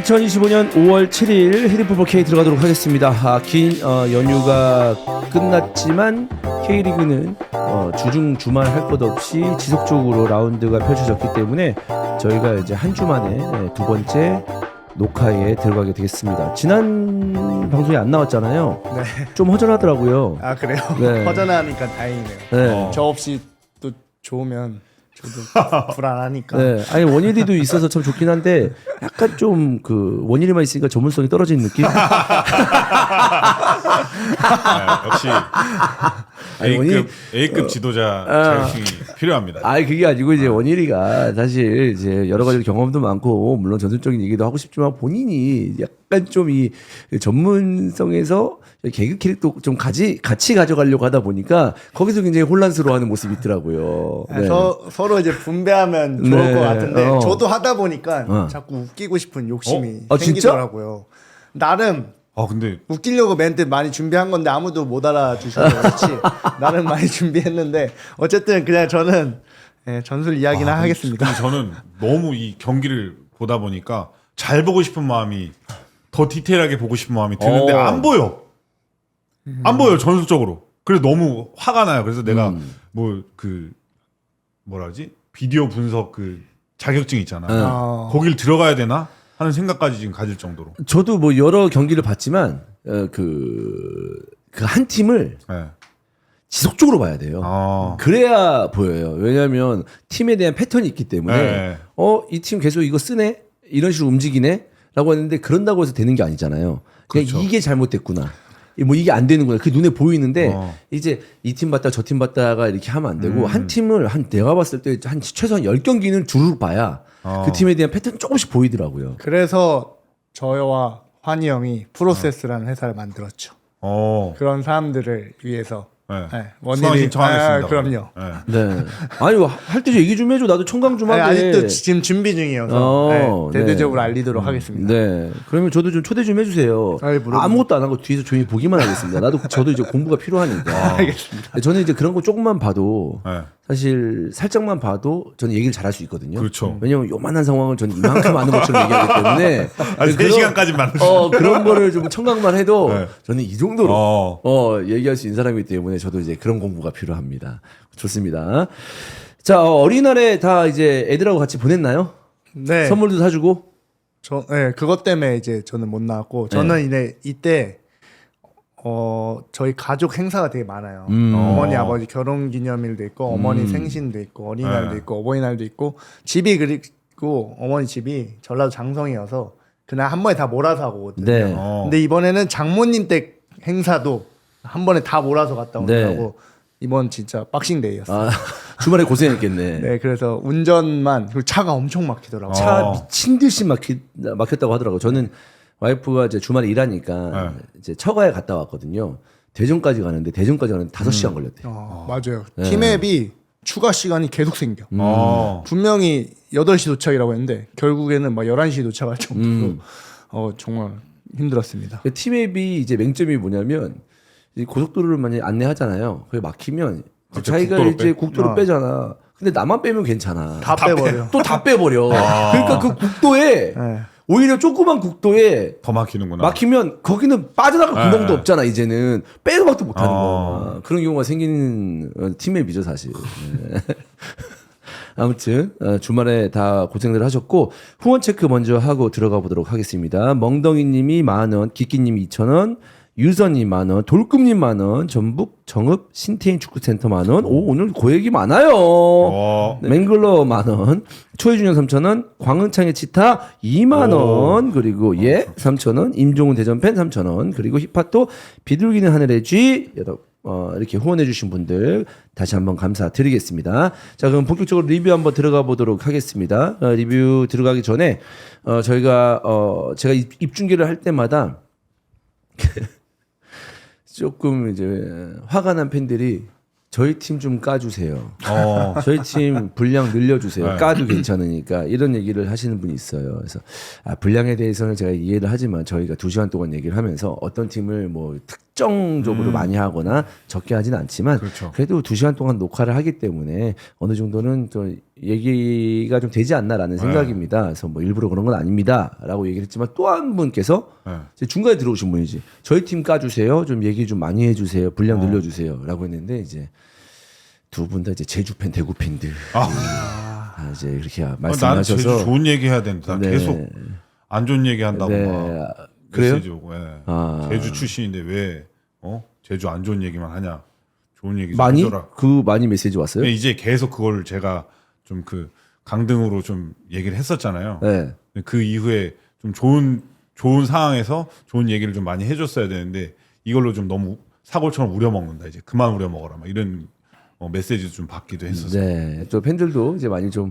2025년 5월 7일 헤드풋볼 K 들어가도록 하겠습니다. 긴 연휴가 끝났지만 K리그는 주중 주말 할 것 없이 지속적으로 라운드가 펼쳐졌기 때문에 저희가 이제 한 주 만에 두 번째 녹화에 들어가게 되겠습니다. 지난 방송에 안 나왔잖아요. 네. 좀 허전하더라고요. 아 그래요? 네. 허전하니까 다행이네요. 네. 저 없이 또 좋으면 저도 불안하니까. 네. 아니 원일이도 있어서 참 좋긴 한데 약간 좀 그 원일이만 있으니까 전문성이 떨어지는 느낌? 네, 역시 A급 지도자 자격증이 필요합니다. 아니 그게 아니고 이제 원일이가 사실 이제 여러 가지 경험도 많고 물론 전술적인 얘기도 하고 싶지만 본인이 약간 좀 이 전문성에서 개그 캐릭터 좀 같이 가져가려고 하다 보니까 거기서 굉장히 혼란스러워하는 모습이 있더라고요. 네. 서로 이제 분배하면 좋을 네. 것 같은데 저도 하다 보니까 자꾸 웃기고 싶은 욕심이 생기더라고요. 나름 근데 웃기려고 멘트 많이 준비한 건데 아무도 못 알아주셔서 그렇지 나름 많이 준비했는데 어쨌든 그냥 저는 전술 이야기나 하겠습니다. 근데 저는 너무 이 경기를 보다 보니까 잘 보고 싶은 마음이 더 디테일하게 보고 싶은 마음이 드는데 안 보여. 안 보여 전술적으로. 그래서 너무 화가 나요. 그래서 내가 뭐라 그러지? 비디오 분석 그 자격증 있잖아. 거길 들어가야 되나 하는 생각까지 지금 가질 정도로. 저도 뭐 여러 경기를 봤지만 그 한 팀을 네. 지속적으로 봐야 돼요. 그래야 보여요. 왜냐하면 팀에 대한 패턴이 있기 때문에 네. 이 팀 계속 이거 쓰네? 이런 식으로 움직이네? 라고 했는데 그런다고 해서 되는 게 아니잖아요. 그냥 그렇죠. 이게 잘못됐구나. 뭐 이게 안 되는구나. 그게 눈에 보이는데 이제 이 팀 봤다가 저 팀 봤다가 이렇게 하면 안 되고 한 팀을 내가 봤을 때 한 최소한 10경기는 주르륵 봐야 그 팀에 대한 패턴이 조금씩 보이더라고요. 그래서 저와 환희 형이 프로세스라는 회사를 만들었죠. 그런 사람들을 위해서. 네. 원일이 신청하겠습니다. 그럼요. 네. 아니 할 때 얘기 좀 해줘. 나도 청강 좀 하게. 아직도 지금 준비 중이어서 대대적으로 알리도록 하겠습니다. 네. 그러면 저도 좀 초대 좀 해주세요. 아무것도 안 하고 뒤에서 조용히 보기만 하겠습니다. 저도 이제 공부가 필요하니까. 알겠습니다. 저는 이제 그런 거 조금만 봐도 네. 사실 살짝만 봐도 저는 얘기를 잘할 수 있거든요. 그렇죠. 왜냐면 요만한 상황을 저는 이만큼 아는 것처럼 얘기하기 때문에 3시간까지 만들 그런 거를 좀 청각만 해도 네. 저는 이 정도로 얘기할 수 있는 사람이기 때문에 저도 이제 그런 공부가 필요합니다. 좋습니다. 자, 어린이날에 다 이제 애들하고 같이 보냈나요? 네. 선물도 사주고? 그것 때문에 이제 저는 못 나왔고 저는 이때 저희 가족 행사가 되게 많아요. 어머니 아버지 결혼 기념일도 있고 어머니 생신도 있고 어린이날도 있고 어버이날도 있고 집이 그리고 어머니 집이 전라도 장성이어서 그날 한 번에 다 몰아서 하고 오거든요. 네. 근데 이번에는 장모님 댁 행사도 한 번에 다 몰아서 갔다 오더라고. 이번 진짜 박싱데이였어요. 주말에 고생했겠네. 네, 그래서 운전만 그리고 차가 엄청 막히더라고요. 차 미친 듯이 막혔다고 하더라고요. 저는 와이프가 이제 주말에 일하니까 이제 처가에 갔다 왔거든요. 대전까지 가는데 5시간 걸렸대요. 맞아요. 팀앱이 추가 시간이 계속 생겨. 분명히 8시 도착이라고 했는데 결국에는 막 11시 도착할 정도로 정말 힘들었습니다. 팀앱이 이제 맹점이 뭐냐면 이 고속도로를 만약에 안내하잖아요. 그게 막히면 자기가 이제 국도로 빼잖아. 근데 나만 빼면 괜찮아. 다 빼버려. 또 다 빼버려. 그러니까 그 국도에 오히려 조그만 국도에 더 막히는구나. 막히면 거기는 빠져나갈 구멍도 없잖아. 이제는 빼도 박도 못하는 거야. 그런 경우가 생기는 팀맵이죠 사실. 네. 아무튼 주말에 다 고생들 하셨고 후원 체크 먼저 하고 들어가 보도록 하겠습니다. 멍덩이님이 10,000원, 기끼님이 2,000원, 유선님 10,000원, 돌금님 10,000원, 전북 정읍 신태인 축구센터 10,000원. 오, 오늘 고액이 많아요. 네. 맹글러 10,000원, 초혜준형 3,000원, 광흥창의 치타 20,000원, 그리고 3,000원, 임종훈 대전팬 3,000원, 그리고 힙합도 비둘기는 하늘의 쥐 이렇게 후원해주신 분들 다시 한번 감사드리겠습니다. 자, 그럼 본격적으로 리뷰 한번 들어가 보도록 하겠습니다. 리뷰 들어가기 전에 저희가 제가 입중계를 할 때마다 조금 이제 화가 난 팬들이 저희 팀 좀 까주세요. 저희 팀 분량 늘려주세요. 까도 괜찮으니까 이런 얘기를 하시는 분이 있어요. 그래서 분량에 대해서는 제가 이해를 하지만 저희가 2시간 동안 얘기를 하면서 어떤 팀을 뭐 특정적으로 많이 하거나 적게 하진 않지만 그렇죠. 그래도 2시간 동안 녹화를 하기 때문에 어느 정도는 좀 얘기가 좀 되지 않나라는 생각입니다. 그래서 뭐 일부러 그런 건 아닙니다라고 얘기를 했지만 또 한 분께서 이제 중간에 들어오신 분이지 저희 팀 까주세요. 좀 얘기 좀 많이 해주세요. 분량 늘려주세요라고 했는데 이제 두 분 다 이제 제주 팬, 대구 팬들 이제 이렇게 나는 말씀하셔서 제주 좋은 얘기 해야 된다. 네. 계속 안 좋은 얘기 한다고 네. 막 그래요? 메시지 오고. 예. 아. 제주 출신인데 왜 제주 안 좋은 얘기만 하냐? 좋은 얘기 좀 많이 해줘라. 많이 메시지 왔어요? 근데 이제 계속 그걸 제가 좀 그 강등으로 좀 얘기를 했었잖아요. 네. 근데 그 이후에 좀 좋은 상황에서 좋은 얘기를 좀 많이 해줬어야 되는데 이걸로 좀 너무 사골처럼 우려먹는다. 이제 그만 우려먹어라. 막 이런 메시지도 좀 받기도 했었어요. 네, 또 팬들도 이제 많이 좀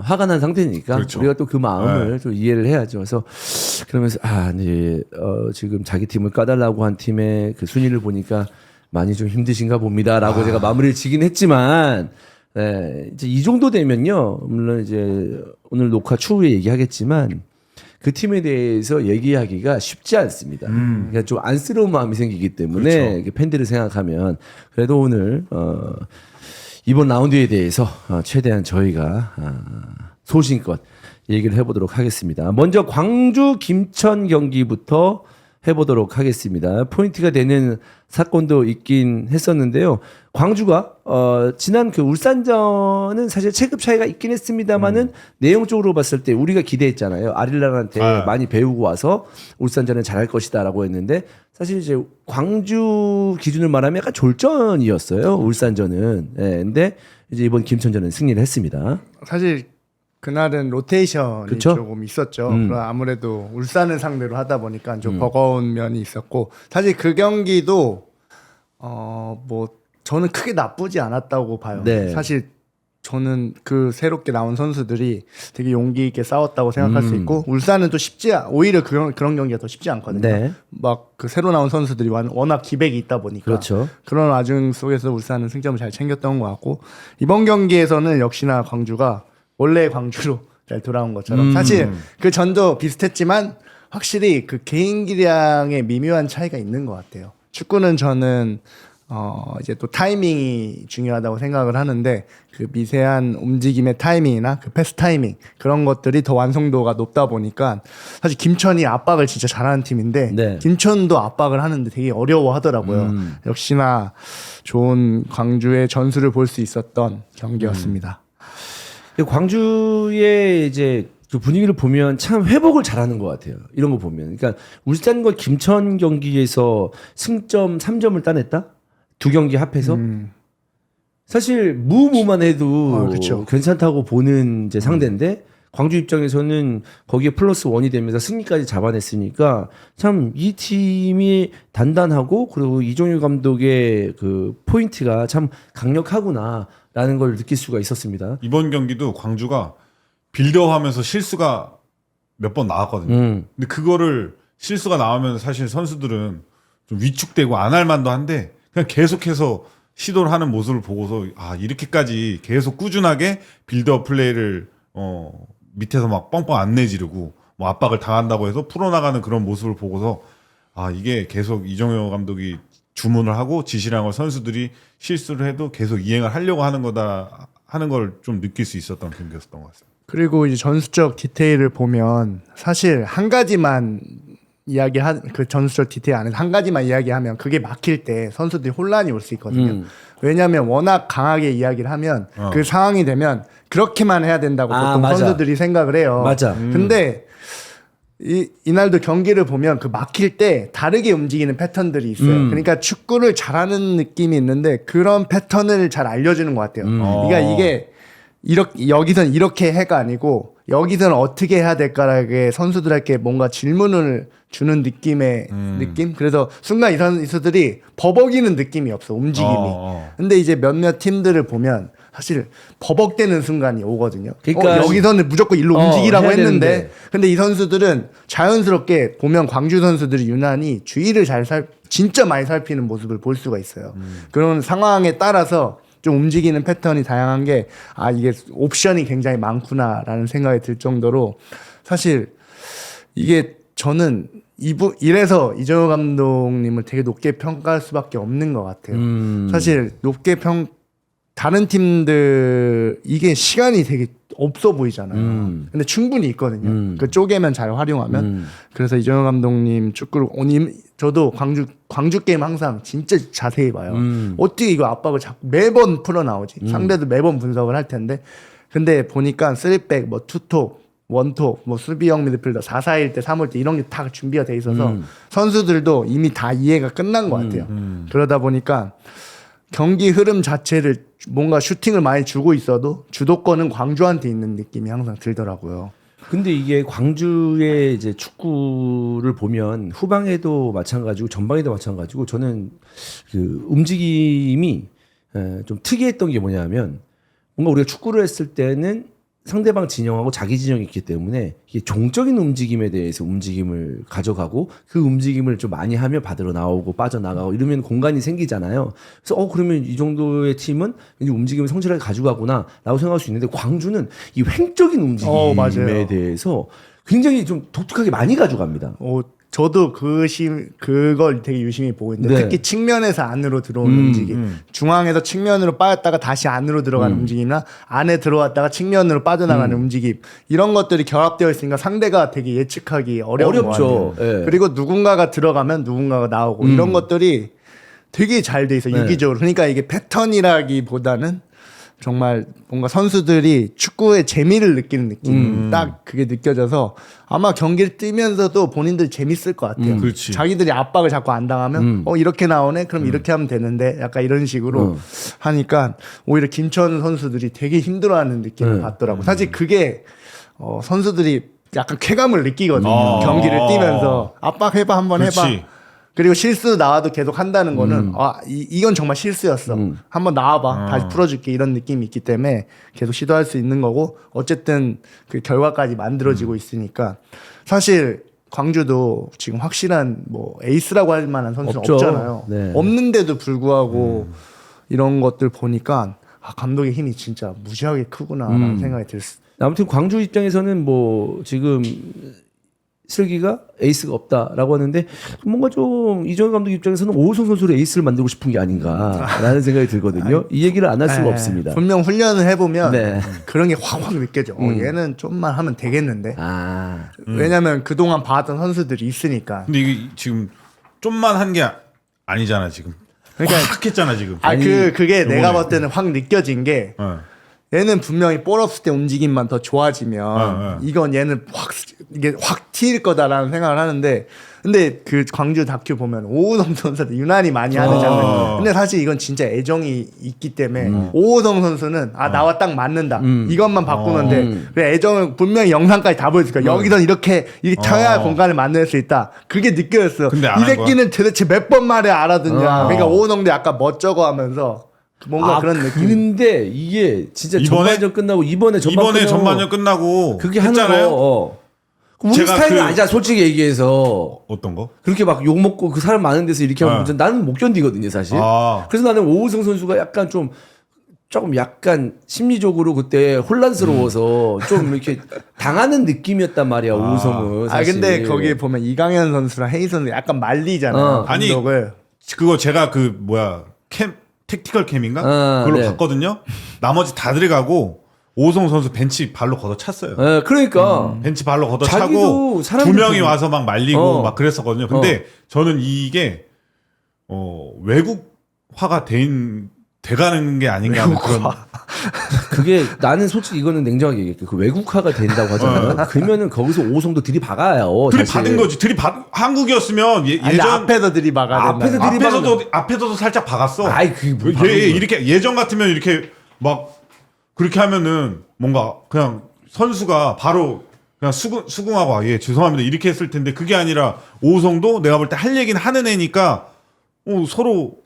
화가 난 상태니까 그렇죠. 우리가 또 그 마음을 좀 이해를 해야죠. 그래서 그러면서 네, 지금 자기 팀을 까달라고 한 팀의 그 순위를 보니까 많이 좀 힘드신가 봅니다라고 제가 마무리를 지긴 했지만, 네, 이제 이 정도 되면요, 물론 이제 오늘 녹화 추후에 얘기하겠지만. 그 팀에 대해서 얘기하기가 쉽지 않습니다. 그러니까 좀 안쓰러운 마음이 생기기 때문에 그렇죠. 팬들을 생각하면 그래도 오늘 이번 라운드에 대해서 최대한 저희가 소신껏 얘기를 해보도록 하겠습니다. 먼저 광주 김천 경기부터 해보도록 하겠습니다. 포인트가 되는 사건도 있긴 했었는데요. 광주가 지난 그 울산전은 사실 체급 차이가 있긴 했습니다만은 내용적으로 봤을 때 우리가 기대했잖아요. 아릴란한테 많이 배우고 와서 울산전은 잘할 것이다라고 했는데 사실 이제 광주 기준을 말하면 약간 졸전이었어요. 울산전은. 예, 근데 이제 이번 김천전은 승리를 했습니다. 사실 그날은 로테이션이 그쵸? 조금 있었죠. 그럼 아무래도 울산을 상대로 하다 보니까 좀 버거운 면이 있었고 사실 그 경기도 뭐 저는 크게 나쁘지 않았다고 봐요. 네. 사실 저는 그 새롭게 나온 선수들이 되게 용기 있게 싸웠다고 생각할 수 있고 울산은 또 오히려 그런 경기가 더 쉽지 않거든요. 네. 막 그 새로 나온 선수들이 워낙 기백이 있다 보니까 그렇죠. 그런 와중 속에서 울산은 승점을 잘 챙겼던 것 같고 이번 경기에서는 역시나 광주가 원래 광주로 잘 돌아온 것처럼 사실 그 전도 비슷했지만 확실히 그 개인 기량의 미묘한 차이가 있는 것 같아요. 축구는 저는 이제 또 타이밍이 중요하다고 생각을 하는데 그 미세한 움직임의 타이밍이나 그 패스 타이밍 그런 것들이 더 완성도가 높다 보니까 사실 김천이 압박을 진짜 잘하는 팀인데 네. 김천도 압박을 하는데 되게 어려워하더라고요. 역시나 좋은 광주의 전술을 볼 수 있었던 경기였습니다. 광주의 이제 그 분위기를 보면 참 회복을 잘하는 것 같아요. 이런 거 보면. 그러니까 울산과 김천 경기에서 승점 3점을 따냈다? 두 경기 합해서? 사실 무무만 해도 그쵸. 괜찮다고 보는 이제 상대인데 광주 입장에서는 거기에 플러스 원이 되면서 승리까지 잡아냈으니까 참 이 팀이 단단하고 그리고 이종유 감독의 그 포인트가 참 강력하구나라는 걸 느낄 수가 있었습니다. 이번 경기도 광주가 빌드업하면서 실수가 몇 번 나왔거든요. 근데 그거를 실수가 나오면 사실 선수들은 좀 위축되고 안 할 만도 한데 그냥 계속해서 시도를 하는 모습을 보고서 이렇게까지 계속 꾸준하게 빌드업 플레이를 밑에서 막 뻥뻥 안 내지르고 뭐 압박을 당한다고 해서 풀어나가는 그런 모습을 보고서 이게 계속 이정효 감독이 주문을 하고 지시를 한 걸 선수들이 실수를 해도 계속 이행을 하려고 하는 거다 하는 걸 좀 느낄 수 있었던 경기였던 것 같습니다. 그리고 이제 전술적 디테일을 보면 사실 한 가지만 그 전술적 디테일 안에서 한 가지만 이야기하면 그게 막힐 때 선수들이 혼란이 올 수 있거든요. 왜냐하면 워낙 강하게 이야기를 하면 그 상황이 되면 그렇게만 해야 된다고 보통 맞아. 선수들이 생각을 해요. 맞아. 근데 이날도 경기를 보면 그 막힐 때 다르게 움직이는 패턴들이 있어요. 그러니까 축구를 잘하는 느낌이 있는데 그런 패턴을 잘 알려주는 것 같아요. 그러니까 이게 여기선 이렇게 해가 아니고 여기서는 어떻게 해야 될까라게 선수들에게 뭔가 질문을 주는 느낌의 느낌? 그래서 순간 이 선수들이 버벅이는 느낌이 없어, 움직임이. 근데 이제 몇몇 팀들을 보면 사실 버벅대는 순간이 오거든요. 그러니까 여기서는 무조건 일로 움직이라고 해야 했는데 되는데. 근데 이 선수들은 자연스럽게 보면 광주 선수들이 유난히 주의를 진짜 많이 살피는 모습을 볼 수가 있어요. 그런 상황에 따라서 좀 움직이는 패턴이 다양한 게 이게 옵션이 굉장히 많구나라는 생각이 들 정도로 사실 이게 저는 이래서 이정효 감독님을 되게 높게 평가할 수밖에 없는 것 같아요. 사실 다른 팀들 이게 시간이 되게 없어 보이잖아요. 근데 충분히 있거든요. 그 쪼개면 잘 활용하면. 그래서 이정효 감독님 축구를 저도 광주 게임 항상 진짜 자세히 봐요. 어떻게 이거 압박을 자꾸 매번 풀어 나오지? 상대도 매번 분석을 할 텐데. 근데 보니까 3백, 뭐 투톱, 원톱, 뭐 수비형 미드필더 4-4-1 때 3월 때 이런 게 다 준비가 돼 있어서 선수들도 이미 다 이해가 끝난 것 같아요. 그러다 보니까 경기 흐름 자체를 뭔가 슈팅을 많이 주고 있어도 주도권은 광주한테 있는 느낌이 항상 들더라고요. 근데 이게 광주의 이제 축구를 보면 후방에도 마찬가지고 전방에도 마찬가지고 저는 그 움직임이 좀 특이했던 게 뭐냐면 뭔가 우리가 축구를 했을 때는 상대방 진영하고 자기 진영이 있기 때문에 이게 종적인 움직임에 대해서 움직임을 가져가고 그 움직임을 좀 많이 하며 받으러 나오고 빠져나가고 이러면 공간이 생기잖아요. 그래서 그러면 이 정도의 팀은 이제 움직임을 성실하게 가져가구나 라고 생각할 수 있는데 광주는 이 횡적인 움직임에 맞아요. 대해서 굉장히 좀 독특하게 많이 가져갑니다. 저도 그걸 되게 유심히 보고 있는데 네. 특히 측면에서 안으로 들어오는 움직임, 중앙에서 측면으로 빠졌다가 다시 안으로 들어가는 움직임이나 안에 들어왔다가 측면으로 빠져나가는 움직임 이런 것들이 결합되어 있으니까 상대가 되게 예측하기 어려운 것 같아요. 예. 그리고 누군가가 들어가면 누군가가 나오고 이런 것들이 되게 잘 돼 있어 네. 유기적으로. 그러니까 이게 패턴이라기보다는 정말 뭔가 선수들이 축구의 재미를 느끼는 느낌 딱 그게 느껴져서 아마 경기를 뛰면서도 본인들 재밌을 것 같아요. 그렇지. 자기들이 압박을 자꾸 안 당하면 이렇게 나오네 그럼 이렇게 하면 되는데 약간 이런 식으로 하니까 오히려 김천 선수들이 되게 힘들어하는 느낌을 받더라고. 사실 그게 선수들이 약간 쾌감을 느끼거든요. 경기를 뛰면서 압박해봐 한번 해봐. 그렇지. 그리고 실수 나와도 계속 한다는 거는 이건 정말 실수였어. 한번 나와봐. 다시 풀어줄게. 이런 느낌이 있기 때문에 계속 시도할 수 있는 거고 어쨌든 그 결과까지 만들어지고 있으니까 사실 광주도 지금 확실한 뭐 에이스라고 할 만한 선수는 없죠. 없잖아요. 네. 없는데도 불구하고 이런 것들 보니까 감독의 힘이 진짜 무지하게 크구나라는 생각이 들었어요. 아무튼 광주 입장에서는 뭐 지금 슬기가 에이스가 없다라고 하는데 뭔가 좀 이정현 감독 입장에서는 오우성 선수를 에이스를 만들고 싶은 게 아닌가라는 생각이 들거든요. 이 얘기를 안 할 수가 없습니다. 분명 훈련을 해보면 네. 그런 게 확확 느껴져. 얘는 좀만 하면 되겠는데. 왜냐면 그동안 봐왔던 선수들이 있으니까. 근데 이게 지금 좀만 한 게 아니잖아 지금. 그러니까 확 했잖아 지금. 그게 내가 요번에. 봤을 때는 확 느껴진 게 얘는 분명히 볼 없을 때 움직임만 더 좋아지면 이건 얘는 이게 확 튀일 거다라는 생각을 하는데 근데 그 광주 다큐 보면 오우성 선수한테 유난히 많이 하는 장면. 근데 사실 이건 진짜 애정이 있기 때문에 오우성 선수는 나와 딱 맞는다. 이것만 바꾸는데 그 애정을 분명히 영상까지 다 보여줄까. 여기선 이렇게 타야 할 공간을 만들 수 있다. 그게 느껴졌어. 근데 안 이 한 새끼는 도대체 몇 번 말해 알아듣냐. 그러니까 오우성도 약간 멋쩍어 하면서 뭔가 그런 느낌. 근데 이게 진짜 이번에? 전반전 끝나고 이번에 전반전 끝나고 그게 하는 했잖아요. 거. 우리 제가 스타일은 아니잖아, 솔직히 얘기해서. 어떤 거? 그렇게 막 욕 먹고 그 사람 많은 데서 이렇게 하면 나는 못 견디거든요, 사실. 그래서 나는 오우성 선수가 약간 조금 약간 심리적으로 그때 혼란스러워서 좀 이렇게 당하는 느낌이었단 말이야, 오우성은. 사실. 근데 거기에 보면 이강현 선수랑 헤이 선수 약간 말리잖아요. 아니, 감독을. 그거 제가 택티컬 캠인가? 그걸로 네. 봤거든요. 나머지 다 들어가고 오성 선수 벤치 발로 걷어 찼어요. 그러니까. 벤치 발로 걷어 자기도 차고 사람들 두 명이 보고. 와서 막 말리고 막 그랬었거든요. 근데 저는 이게 외국화가 돼가는 게 아닌가 하는 그런. 그게 나는 솔직히 이거는 냉정하게 얘기할게. 그 외국화가 된다고 하잖아요. 그러면은 거기서 오성도 들이박아요. 들이받은 거지. 한국이었으면 아니, 예전 앞에서 들이박아야 앞에서 된다. 앞에서도 살짝 박았어. 아이 그게 뭐 이렇게 예전 같으면 이렇게 막 그렇게 하면은 뭔가 그냥 선수가 바로 그냥 수긍하고 예 죄송합니다 이렇게 했을 텐데 그게 아니라 오성도 내가 볼 때 할 얘기는 하는 애니까 서로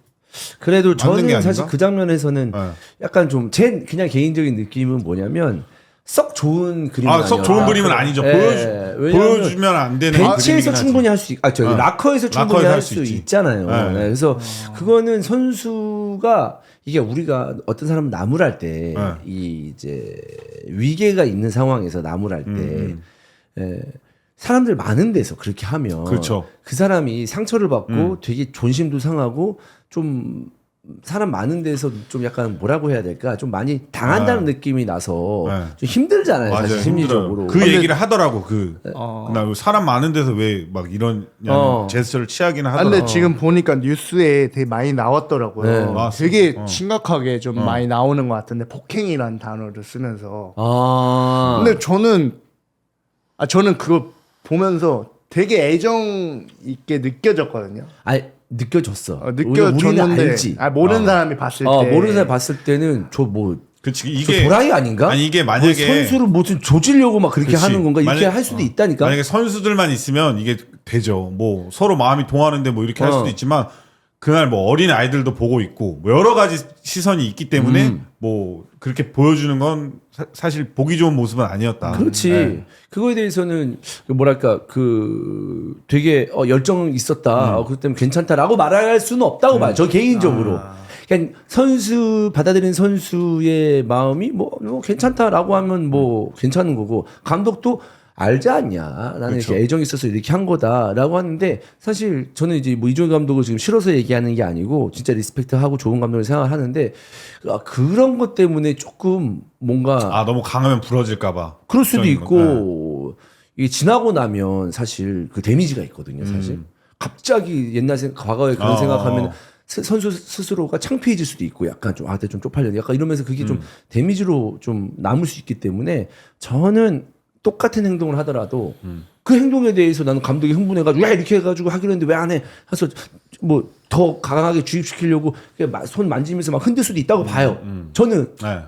그래도 맞는 게 저는 사실 아닌가? 그 장면에서는 네. 약간 좀 제 그냥 개인적인 느낌은 뭐냐면 썩 좋은 그림은 아니야. 썩 좋은 그림은 아니죠. 왜냐하면 보여주면 안 되는 벤치에서 그림이긴 충분히 할 수 라커에서 충분히 할 수 있지. 있잖아요. 네. 그래서 그거는 선수가 이게 우리가 어떤 사람은 나무랄 때 이 이제 위계가 있는 상황에서 나무랄 때 사람들 많은 데서 그렇게 하면 그렇죠. 그 사람이 상처를 받고 되게 존심도 상하고 좀 사람 많은 데서 좀 약간 뭐라고 해야 될까 좀 많이 당한다는 느낌이 나서 네. 좀 힘들잖아요. 맞아요. 사실 심리적으로. 힘들어요. 그 얘기를 하더라고. 어. 나 사람 많은 데서 왜 막 이런 제스처를 취하기는 아, 하더라고. 근데 지금 보니까 뉴스에 되게 많이 나왔더라고요. 네. 나왔어. 되게 심각하게 좀 많이 나오는 것 같은데 폭행이라는 단어를 쓰면서. 아. 근데 저는 그거 보면서 되게 애정 있게 느껴졌거든요. 아니 느껴졌어. 우리는 느껴졌는데 알지. 모르는 사람이 봤을 때 모르는 사람 봤을 때는 저 뭐 그치 저 도라이 아닌가? 아니 이게 뭐 만약에 선수를 무슨 조지려고 막 그렇게 그치. 하는 건가? 이렇게 만약- 할 수도 있다니까. 만약에 선수들만 있으면 이게 되죠. 뭐 서로 마음이 통하는데 뭐 이렇게 할 수도 있지만 그날 뭐 어린 아이들도 보고 있고 뭐 여러 가지 시선이 있기 때문에 뭐 그렇게 보여주는 건 사실 보기 좋은 모습은 아니었다. 그렇지. 네. 그거에 대해서는 뭐랄까 그 되게 열정 있었다. 그것 때문에 괜찮다라고 말할 수는 없다고 봐요. 저 개인적으로. 그러니까 선수 받아들이는 선수의 마음이 뭐 괜찮다라고 하면 뭐 괜찮은 거고 감독도 알지 않냐. 나는 그렇죠. 이렇게 애정이 있어서 이렇게 한 거다라고 하는데 사실 저는 이제 뭐 이종현 감독을 지금 싫어서 얘기하는 게 아니고 진짜 리스펙트하고 좋은 감독을 생각하는데 그런 것 때문에 조금 뭔가 아 너무 강하면 부러질까봐. 그럴 수도 걱정인 건. 네. 있고 이게 지나고 나면 사실 그 데미지가 있거든요. 사실 갑자기 옛날 과거에 그런 생각하면 선수 스스로가 창피해질 수도 있고 약간 좀 내가 좀 쪽팔렸네 약간 이러면서 그게 좀 데미지로 좀 남을 수 있기 때문에 저는 똑같은 행동을 하더라도 그 행동에 대해서 나는 감독이 흥분해가지고 왜 이렇게 해가지고 하기로 했는데 왜 안 해? 해서 뭐 더 강하게 주입시키려고 손 만지면서 막 흔들 수도 있다고 봐요. 저는 네.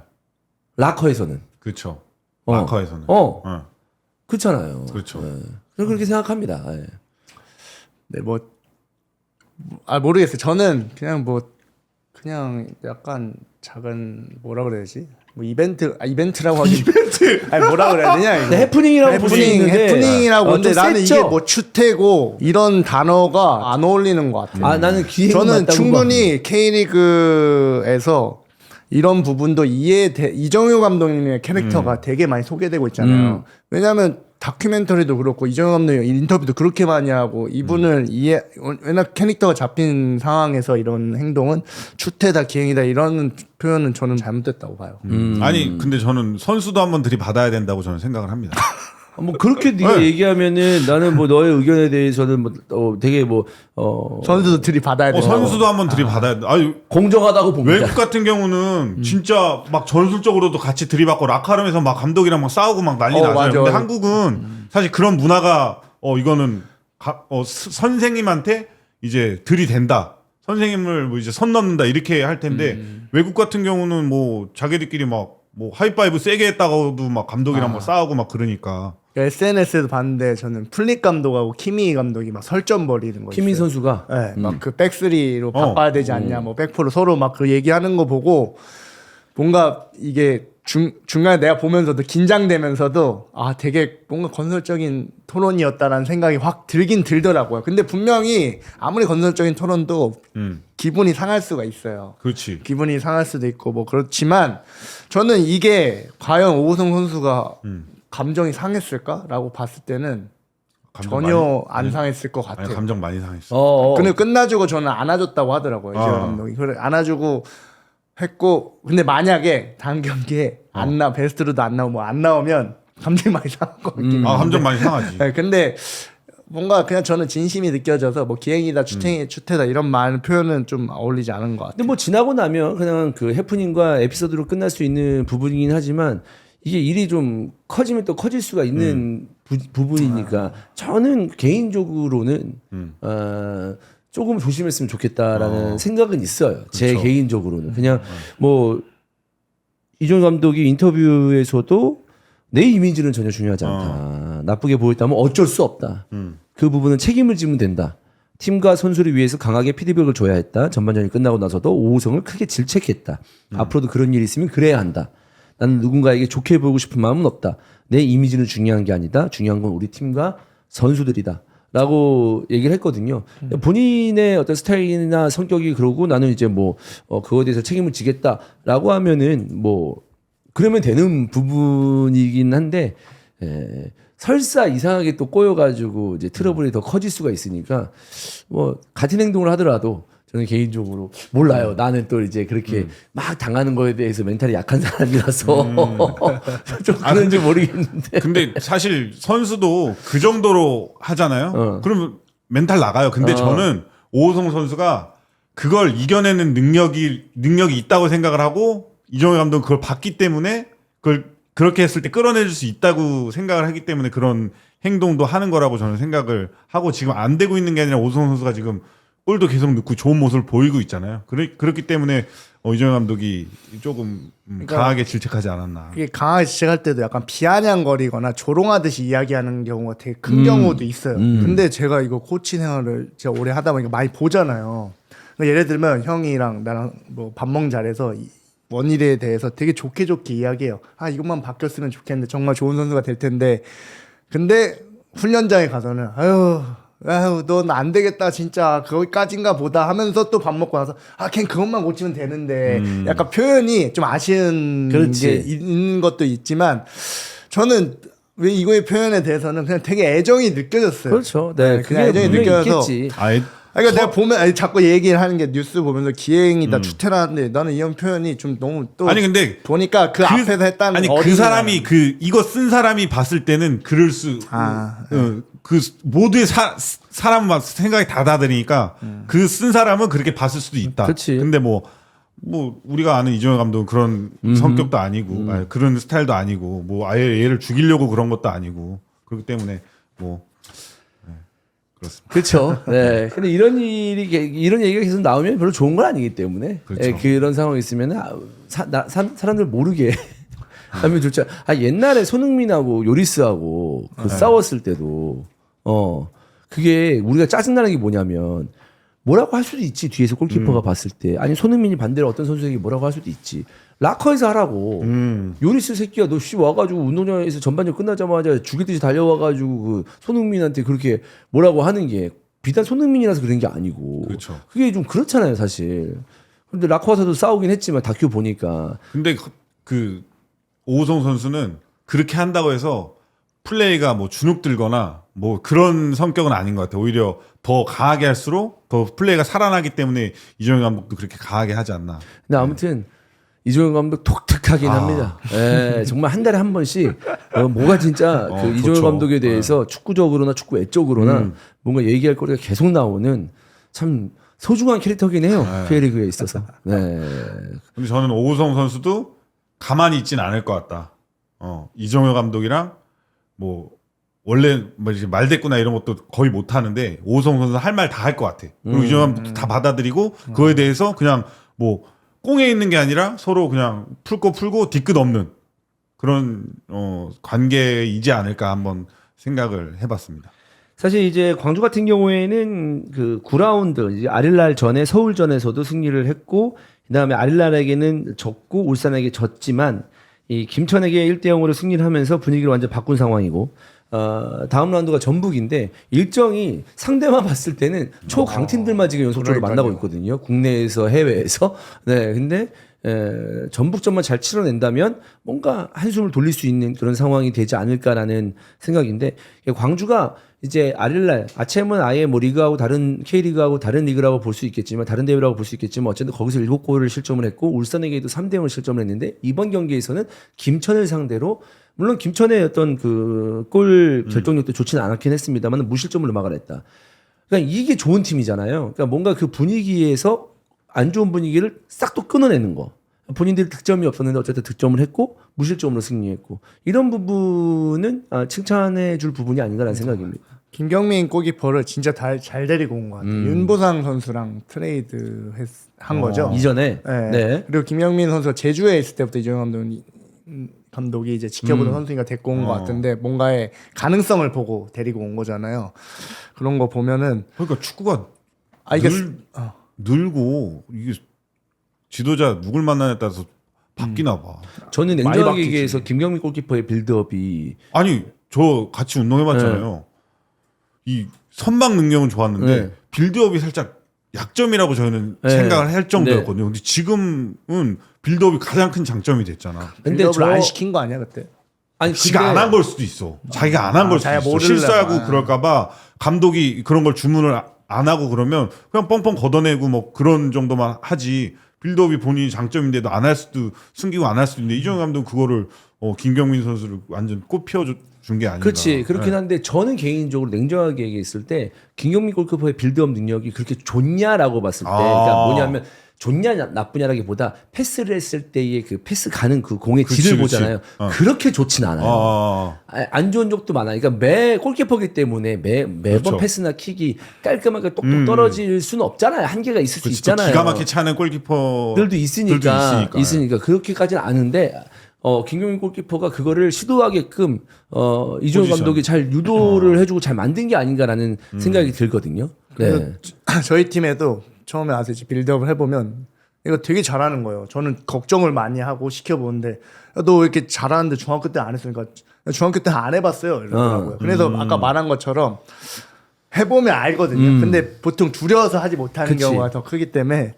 라커에서는. 그렇죠. 어. 마커에서는. 그렇잖아요. 그렇죠. 네. 저는 그렇게 생각합니다. 예. 네, 모르겠어요. 저는 그냥 약간 작은 뭐라 그래야지? 뭐 이벤트라고 하기 아니 뭐라 그래야 되냐 이거. 근데 해프닝이라고 볼 수 있는데 해프닝이라고 좀 근데 나는 셌죠? 이게 뭐 추태고 이런 단어가 안 어울리는 것 같아요. 나는 기회가 저는 맞다고 충분히 K리그에서 이런 부분도 이정효 감독님의 캐릭터가 되게 많이 소개되고 있잖아요. 왜냐하면 다큐멘터리도 그렇고 이정효 감독님 인터뷰도 그렇게 많이 하고 이분을 왜냐 캐릭터가 잡힌 상황에서 이런 행동은 추태다 기행이다 이런 표현은 저는 잘못됐다고 봐요. 아니 근데 저는 선수도 한번 들이받아야 된다고 저는 생각을 합니다. 뭐 그렇게 네가 네. 얘기하면은 나는 뭐 너의 의견에 대해서는 뭐 되게 선수도 들이받아야 돼요. 선수도 한번 들이받아야 돼. 아유 공정하다고 봅니다. 외국 같은 경우는 진짜 막 전술적으로도 같이 들이받고 라카룸에서 막 감독이랑 막 싸우고 막 난리 나잖아요. 맞아. 근데 한국은 사실 그런 문화가 이거는 선생님한테 이제 들이댄다. 선생님을 뭐 이제 선 넘는다 이렇게 할 텐데 외국 같은 경우는 뭐 자기들끼리 막 뭐 하이파이브 세게 했다가도 막 감독이랑 막 싸우고 막 그러니까. SNS에도 봤는데 저는 플릭 감독하고 키미 감독이 막 설전 벌이는 거 키미 있어요. 선수가 네, 막 그 백스리로 바꿔야 되지 않냐, 뭐 백프로 서로 막 그 얘기하는 거 보고 뭔가 이게 중간에 내가 보면서도 긴장되면서도 되게 뭔가 건설적인 토론이었다라는 생각이 확 들긴 들더라고요. 근데 분명히 아무리 건설적인 토론도 기분이 상할 수가 있어요. 그렇지. 기분이 상할 수도 있고 뭐 그렇지만 저는 이게 과연 오우성 선수가 감정이 상했을까라고 봤을 때는 전혀 안 상했을 것 같아요. 아니, 감정 많이 상했어. 근데 끝나주고 저는 안아줬다고 하더라고요. 이재호 감독이. 그래 안아주고 했고 근데 만약에 다음 경기에 베스트로도 안 나오고 안 나오면 감정이 많이 상할 것 같긴 해요. 감정 많이 상하지. 네, 근데 뭔가 그냥 저는 진심이 느껴져서 뭐 기행이다 추태다 이런 말 표현은 좀 어울리지 않은 것 같아요. 근데 뭐 지나고 나면 그냥 그 해프닝과 에피소드로 끝날 수 있는 부분이긴 하지만 이게 일이 좀 커지면 또 커질 수가 있는 부분이니까 저는 개인적으로는 조금 조심했으면 좋겠다라는 생각은 있어요. 제 그렇죠. 개인적으로는 그냥 뭐 이종 감독이 인터뷰에서도 내 이미지는 전혀 중요하지 않다. 나쁘게 보였다면 어쩔 수 없다. 그 부분은 책임을 지면 된다. 팀과 선수를 위해서 강하게 피드백을 줘야 했다. 전반전이 끝나고 나서도 오우성을 크게 질책했다. 앞으로도 그런 일이 있으면 그래야 한다. 나는 누군가에게 좋게 보이고 싶은 마음은 없다. 내 이미지는 중요한 게 아니다. 중요한 건 우리 팀과 선수들이다. 라고 얘기를 했거든요. 본인의 어떤 스타일이나 성격이 그러고 나는 이제 뭐 그거에 대해서 책임을 지겠다라고 하면은 뭐 그러면 되는 부분이긴 한데 설사 이상하게 또 꼬여가지고 이제 트러블이 더 커질 수가 있으니까 뭐 같은 행동을 하더라도 저는 개인적으로 몰라요. 나는 또 이제 그렇게 막 당하는 거에 대해서 멘탈이 약한 사람이라서 좀 그런지 모르겠는데. 근데 사실 선수도 그 정도로 하잖아요. 그러면 멘탈 나가요. 근데 저는 오호성 선수가 그걸 이겨내는 능력이 있다고 생각을 하고 이정효 감독은 그걸 봤기 때문에 그걸 그렇게 했을 때 끌어내줄 수 있다고 생각을 하기 때문에 그런 행동도 하는 거라고 저는 생각을 하고 지금 안 되고 있는 게 아니라 오호성 선수가 지금 골도 계속 넣고 좋은 모습을 보이고 있잖아요. 그렇기 때문에 이정효 감독이 조금 강하게 질책하지 않았나. 이게 강하게 지적할 때도 약간 비아냥거리거나 조롱하듯이 이야기하는 경우가 되게 큰 경우도 있어요. 근데 제가 이거 코치 생활을 제가 오래 하다 보니까 많이 보잖아요. 그러니까 예를 들면 형이랑 나랑 뭐 밥 먹는 자리에서 원일에 대해서 되게 좋게 이야기해요. 아 이것만 바뀌었으면 좋겠는데 정말 좋은 선수가 될 텐데. 근데 훈련장에 가서는 아유 넌 안 되겠다 진짜 거기까진가 보다 하면서 또 밥 먹고 나서 걘 그것만 고치면 되는데 약간 표현이 좀 아쉬운 그렇지. 게 있는 것도 있지만 저는 왜 이거의 표현에 대해서는 그냥 되게 애정이 느껴졌어요. 그렇죠. 네, 그냥 그게 애정이 분명히 느껴져서 있겠지. 그러니까 내가 보면 자꾸 얘기를 하는 게 뉴스 보면서 기행이다 추태라는데 나는 이런 표현이 좀 너무 또 아니 근데 보니까 그 앞에서 했다는 아니 그 사람이 이거 쓴 사람이 봤을 때는 그럴 수 그 모두의 사람 생각이 다 다르니까 그 쓴 사람은 그렇게 봤을 수도 있다. 그치. 근데 뭐 우리가 아는 이정효 감독은 그런 성격도 아니고 그런 스타일도 아니고 뭐 아예 얘를 죽이려고 그런 것도 아니고 그렇기 때문에 뭐 그렇습니다. 그렇죠. 네. 근데 이런 얘기가 계속 나오면 별로 좋은 건 아니기 때문에 그렇죠. 예, 그런 상황이 있으면 사람들 모르게 하면 좋죠. 옛날에 손흥민하고 요리스하고 싸웠을 때도 그게 우리가 짜증나는 게 뭐냐면 뭐라고 할 수도 있지. 뒤에서 골키퍼가 봤을 때. 아니 손흥민이 반대로 어떤 선수에게 뭐라고 할 수도 있지. 락커에서 하라고. 요리스 새끼야 너 와가지고 운동장에서 전반전 끝나자마자 죽일 듯이 달려와가지고 그 손흥민한테 그렇게 뭐라고 하는 게 비단 손흥민이라서 그런 게 아니고. 그렇죠. 그게 좀 그렇잖아요 사실. 근데 락커 와서도 싸우긴 했지만 다큐 보니까. 근데 그 오호성 선수는 그렇게 한다고 해서 플레이가 뭐 주눅 들거나 뭐 그런 성격은 아닌 것 같아요. 오히려 더 강하게 할수록 더 플레이가 살아나기 때문에 이정효 감독도 그렇게 강하게 하지 않나. 근데 아무튼 이종현 감독 독특하긴 합니다. 예, 정말 한 달에 한 번씩 뭐가 진짜 그 이종현 좋죠. 감독에 대해서 축구적으로나 축구 외적으로나 뭔가 얘기할 거리가 계속 나오는 참 소중한 캐릭터긴 해요. K리그에 있어서. 네. 근데 저는 오호성 선수도 가만히 있진 않을 것 같다. 이정효 감독이랑 뭐 원래 뭐 이제 말대꾸나 이런 것도 거의 못 하는데 오호성 선수는 할 말 다 할 것 같아. 그리고 이정효 감독도 다 받아들이고 그거에 대해서 그냥 뭐 꽁에 있는 게 아니라 서로 그냥 풀고 뒤끝 없는 그런 관계이지 않을까 한번 생각을 해봤습니다. 사실 이제 광주 같은 경우에는 그 9라운드 이제 아릴랄 전에 서울전에서도 승리를 했고 그다음에 아릴랄에게는 졌고 울산에게 졌지만 이 김천에게 1대 0으로 승리를 하면서 분위기를 완전 바꾼 상황이고 다음 라운드가 전북인데 일정이 상대만 봤을 때는 초강팀들만 지금 연속적으로 만나고 있거든요. 국내에서 해외에서. 네, 근데 전북전만 잘 치러낸다면 뭔가 한숨을 돌릴 수 있는 그런 상황이 되지 않을까라는 생각인데 광주가 이제 아릴랄 아체는 아예 뭐 리그하고 다른 K리그하고 다른 리그라고 볼 수 있겠지만 다른 대회라고 볼 수 있겠지만 어쨌든 거기서 7골을 실점을 했고 울산에게도 3대 0을 실점을 했는데 이번 경기에서는 김천을 상대로 물론 김천의 어떤 그 골 결정력도 좋지는 않았긴 했습니다만 무실점으로 막아냈다. 그러니까 이게 좋은 팀이잖아요. 그러니까 뭔가 그 분위기에서 안 좋은 분위기를 싹 또 끊어내는 거. 본인들이 득점이 없었는데 어쨌든 득점을 했고 무실점으로 승리했고 이런 부분은 칭찬해 줄 부분이 아닌가라는 생각입니다. 김경민 골키퍼를 진짜 잘 데리고 온 것 같아요. 윤보상 선수랑 트레이드 한 거죠. 이전에. 네. 네. 그리고 김경민 선수가 제주에 있을 때부터 이정현 감독이 이제 지켜보던 선수니까 데리고 온 것 같은데 뭔가의 가능성을 보고 데리고 온 거잖아요. 그런 거 보면은 그러니까 축구가 이게 늘고 이게 지도자 누굴 만나냐에 따라서 바뀌나 봐. 저는 많이 냉정하게 바뀌지. 얘기해서 김경민 골키퍼의 빌드업이 아니 저 같이 운동해봤잖아요. 이 선방 능력은 좋았는데 네. 빌드업이 살짝 약점이라고 저희는 네. 생각을 할 정도였거든요. 근데 지금은 빌드업이 가장 큰 장점이 됐잖아. 빌드업을 안 시킨 거 아니야 그때? 아니, 지가 근데- 안 한 걸 수도 있어. 자기가 안 한 걸 수도 자기가 있어. 모르려고. 실수하고 그럴까봐 감독이 그런 걸 주문을 안 하고 그러면 그냥 뻥뻥 걷어내고 뭐 그런 정도만 하지. 빌드업이 본인이 장점인데도 안 할 수도 숨기고 안 할 수도 있는데 이정현 감독은 그거를 김경민 선수를 완전 꽃 피워준 게 아닌가. 그렇지. 그렇긴 네. 한데 저는 개인적으로 냉정하게 얘기했을 때 김경민 골키퍼의 빌드업 능력이 그렇게 좋냐라고 봤을 때 그러니까 뭐냐면 좋냐 나쁘냐라기보다 패스를 했을 때의 그 패스 가는 그 공의 그치, 질을 그치. 보잖아요. 그렇게 좋진 않아요. 안 좋은 적도 많아요. 그러니까 매 골키퍼기 때문에 매번 그렇죠. 패스나 킥이 깔끔하게 똑똑 떨어질 수는 없잖아요. 한계가 있을 수 그치, 또 있잖아요. 기가 막히게 차는 골키퍼 들도 있으니까 그렇게까지는 아는데 김경민 골키퍼가 그거를 시도하게끔 이종현 포지션. 감독이 잘 유도를 해주고 잘 만든 게 아닌가라는 생각이 들거든요. 네. 저희 팀에도 처음에 와서 이제 빌드업을 해보면 이거 되게 잘하는 거예요. 저는 걱정을 많이 하고 시켜보는데 너 왜 이렇게 잘하는데 중학교 때 안 했으니까 중학교 때 안 해봤어요 이러더라고요. 그래서 아까 말한 것처럼 해보면 알거든요. 근데 보통 두려워서 하지 못하는 그치. 경우가 더 크기 때문에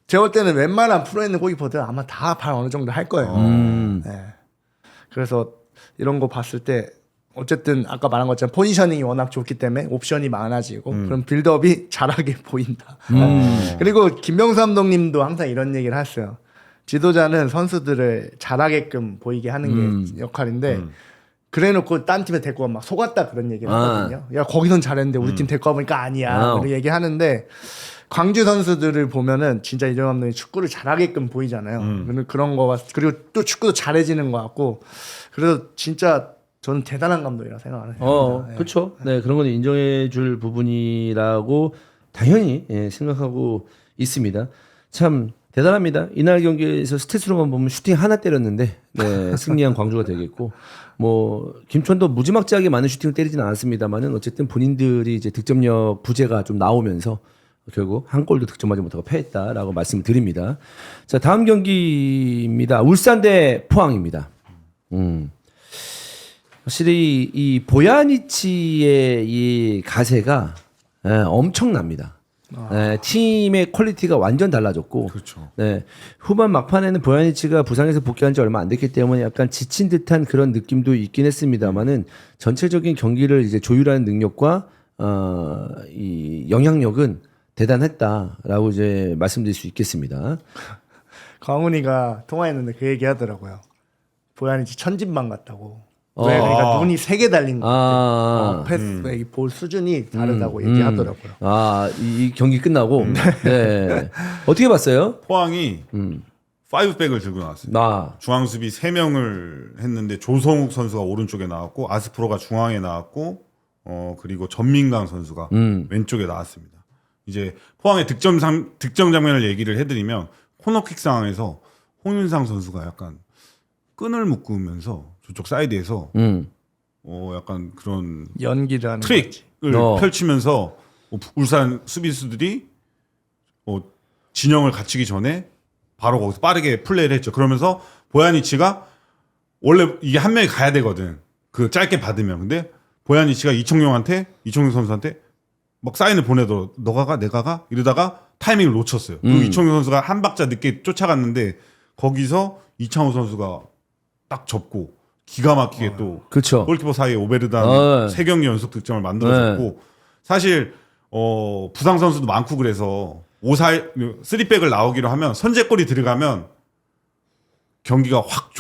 제가 볼 때는 웬만한 프로있는 골키퍼들 아마 다 발 어느 정도 할 거예요. 네. 그래서 이런 거 봤을 때 어쨌든 아까 말한 것처럼 포지셔닝이 워낙 좋기 때문에 옵션이 많아지고 그럼 빌드업이 잘하게 보인다. 그리고 김명수 감독님도 항상 이런 얘기를 하셨어요. 지도자는 선수들을 잘하게끔 보이게 하는 게 역할인데 그래놓고 딴 팀에 데리고 가면 막 속았다 그런 얘기를 하거든요. 야 거기선 잘했는데 우리 팀 데리고 와보니까 아니야. 그런 얘기 하는데 광주 선수들을 보면은 진짜 이정 감독이 축구를 잘하게끔 보이잖아요. 그런 거 그리고 또 축구도 잘해지는 것 같고 그래서 진짜 저는 대단한 감독이라고 생각하는. 그렇죠. 네, 그런 건 인정해 줄 부분이라고 당연히 생각하고 있습니다. 참 대단합니다. 이날 경기에서 스탯으로만 보면 슈팅 하나 때렸는데 승리한 광주가 되겠고 뭐 김천도 무지막지하게 많은 슈팅을 때리지는 않았습니다만은 어쨌든 본인들이 이제 득점력 부재가 좀 나오면서 결국 한 골도 득점하지 못하고 패했다라고 말씀을 드립니다. 자, 다음 경기입니다. 울산 대 포항입니다. 확실히 이 보야니치의 이 가세가 엄청납니다. 팀의 퀄리티가 완전 달라졌고, 그렇죠. 후반 막판에는 보야니치가 부상에서 복귀한 지 얼마 안 됐기 때문에 약간 지친 듯한 그런 느낌도 있긴 했습니다만은 전체적인 경기를 이제 조율하는 능력과 이 영향력은 대단했다라고 이제 말씀드릴 수 있겠습니다. 강훈이가 통화했는데 그 얘기 하더라고요. 보야니치 천진반 같다고. 왜 그러니까 눈이 3개 달린 거 같아. 패스 이볼 수준이 다르다고 얘기하더라고요. 이 경기 끝나고 네. 어떻게 봤어요? 포항이 5백을 들고 나왔어요. 중앙 수비 3명을 했는데 조성욱 선수가 오른쪽에 나왔고 아스프로가 중앙에 나왔고 그리고 전민강 선수가 왼쪽에 나왔습니다. 이제 포항의 득점 장면을 얘기를 해드리면 코너킥 상황에서 홍윤상 선수가 약간 끈을 묶으면서 저쪽 사이드에서 약간 그런 연기를 하는 트릭을 펼치면서 울산 수비수들이 진영을 갖추기 전에 바로 거기서 빠르게 플레이를 했죠. 그러면서 보야니치가 원래 이게 한 명이 가야 되거든. 그 짧게 받으면. 근데 보야니치가 이청용 선수한테 막 사인을 보내도 너가 가 내가 가 이러다가 타이밍을 놓쳤어요. 그리고 이청용 선수가 한 박자 늦게 쫓아갔는데 거기서 이창호 선수가 딱 접고 기가 막히게 또 그렇죠. 골키퍼 사이에 오베르단 3경기 연속 득점을 만들어줬고 사실 부상 선수도 많고 그래서 3백을 나오기로 하면 선제골이 들어가면 경기가 확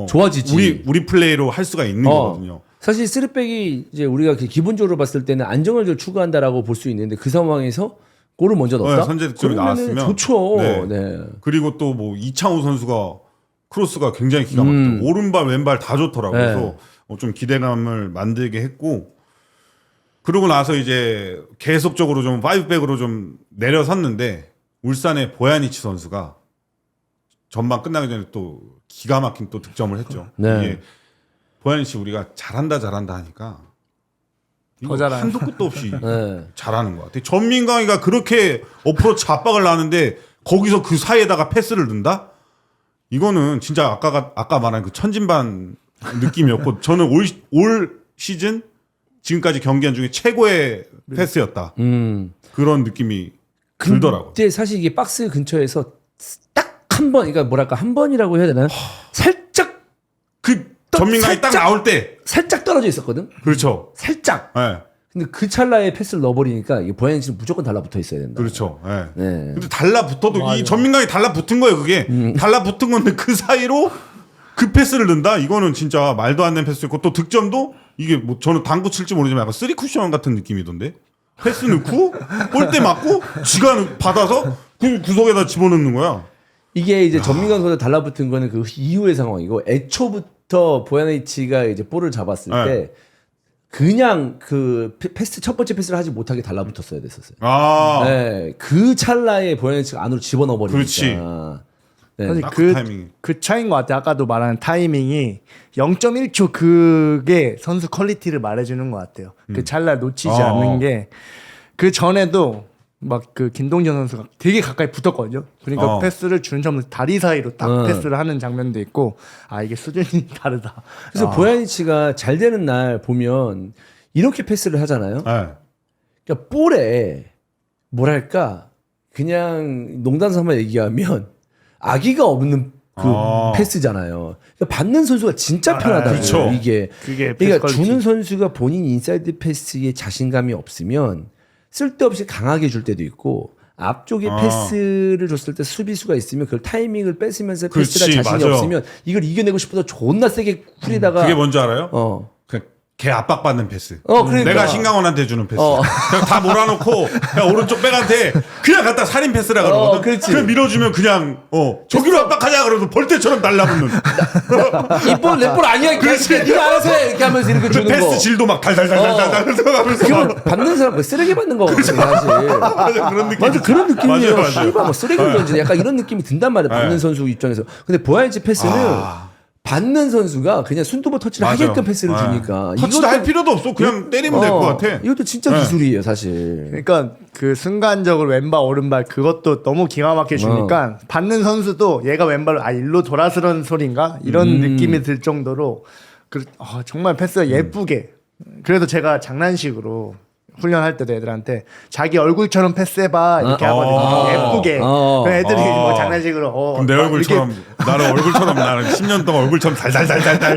좋아지지. 우리 플레이로 할 수가 있는 거거든요. 사실 3백이 이제 우리가 기본적으로 봤을 때는 안정을 좀 추구한다라고 볼 수 있는데 그 상황에서 골을 먼저 넣었다. 선제 득점이 그러면은 나왔으면 좋죠. 네. 그리고 또 뭐 이창호 선수가 크로스가 굉장히 기가 막히고 오른발 왼발 다 좋더라고요. 그래서 좀 기대감을 만들게 했고 그러고 나서 이제 계속적으로 좀 5백으로 좀 내려섰는데 울산의 보야니치 선수가 전반 끝나기 전에 또 기가 막힌 또 득점을 했죠. 이게 보야니치 우리가 잘한다 하니까 더 잘하는. 한도 끝도 없이 잘하는 것 같아요. 전민강이가 그렇게 어프로치 압박을 나는데 거기서 그 사이에다가 패스를 넣는다? 이거는 진짜 아까 말한 그 천진반 느낌이었고 저는 올 시즌 지금까지 경기한 중에 최고의 패스였다. 그런 느낌이 들더라고요. 근데 사실 이게 박스 근처에서 딱 한 번, 그러니까 뭐랄까 한 번이라고 해야 되나요? 살짝 전민강이 딱 나올 때. 살짝 떨어져 있었거든. 그렇죠. 살짝. 네. 근데 그 찰나에 패스를 넣어버리니까 이게 보야니치는 무조건 달라붙어 있어야 된다. 그렇죠. 네. 네. 근데 달라붙어도 이 전민강이 달라붙은 거예요. 그게 달라붙은 건데 그 사이로 그 패스를 넣는다. 이거는 진짜 말도 안 되는 패스였고 또 득점도 이게 뭐 저는 당구 칠지 모르지만 약간 쓰리 쿠션 같은 느낌이던데. 패스 넣고 골대 맞고 지가 받아서 그 구석에다 집어넣는 거야. 이게 이제 전민강 선수 달라붙은 거는 그 이후의 상황이고 애초부터 보야니치가 이제 볼을 잡았을 네. 때 그냥 그 패스 첫 번째 패스를 하지 못하게 달라붙었어야 됐었어요. 아. 네, 그 찰나에 보야니치가 안으로 집어넣어 버리니까. 그렇지. 네. 사실 딱그 그, 타이밍이. 그 차이인 것 같아요. 아까도 말한 타이밍이 0.1초 그게 선수 퀄리티를 말해주는 것 같아요. 그 찰나 놓치지 않는 게 그 전에도 막 그 김동현 선수가 되게 가까이 붙었거든요. 그러니까 패스를 주는 점은 다리 사이로 딱 패스를 하는 장면도 있고 아 이게 수준이 다르다. 그래서 보야니치가 잘 되는 날 보면 이렇게 패스를 하잖아요. 네. 그러니까 볼에 뭐랄까 그냥 농담 삼아 얘기하면 아기가 없는 그 패스잖아요. 그러니까 받는 선수가 진짜 편하다고 그렇죠. 이게. 그게 그러니까 패스 퀄리티. 주는 선수가 본인 인사이드 패스에 자신감이 없으면 쓸데없이 강하게 줄 때도 있고 앞쪽에 패스를 줬을 때 수비수가 있으면 그걸 타이밍을 뺏으면서 패스가 그렇지, 자신이 맞아요. 없으면 이걸 이겨내고 싶어서 존나 세게 후리다가 그게 뭔지 알아요? 어. 걔 압박받는 패스. 그러니까. 내가 신강원한테 주는 패스. 그냥 다 몰아놓고 그냥 오른쪽 백한테 그냥 갖다 살인 패스라 그러거든. 그렇지. 그냥 밀어주면 그냥 저기로 압박하자 그러면 벌떼처럼 달라붙는. 이볼 내 볼 아니야. 그렇지. 네가 알아서 해. 이렇게 하면서 이렇게 그 주는 패스 거. 질도 막 달달달달달 들어가면서 그건 받는 사람 쓰레기 받는 거거든 사실. 맞아 그런 느낌. 맞아 그런 느낌이에요. 맞아요. 씨발 뭐 쓰레기를 던지네. 약간 이런 느낌이 든단 말이야. 받는 네. 선수 입장에서. 근데 보야니치 패스는 받는 선수가 그냥 순두부 터치를 맞아. 하게끔 패스를 네. 주니까. 터치도 할 필요도 없어. 그냥 때리면 될 것 같아. 이것도 진짜 기술이에요 사실. 그러니까 그 순간적으로 왼발 오른발 그것도 너무 기가 막히게 주니까 받는 선수도 얘가 왼발로 일로 돌아서는 소린가 이런 느낌이 들 정도로 정말 패스가 예쁘게 그래도 제가 장난식으로 훈련할 때도 애들한테 자기 얼굴처럼 패스해봐 이렇게 하거든요. 예쁘게. 그럼 애들이 뭐 장난식으로 그럼 내 얼굴처럼 나를 얼굴처럼 나는 10년 동안 얼굴처럼 달달달달달.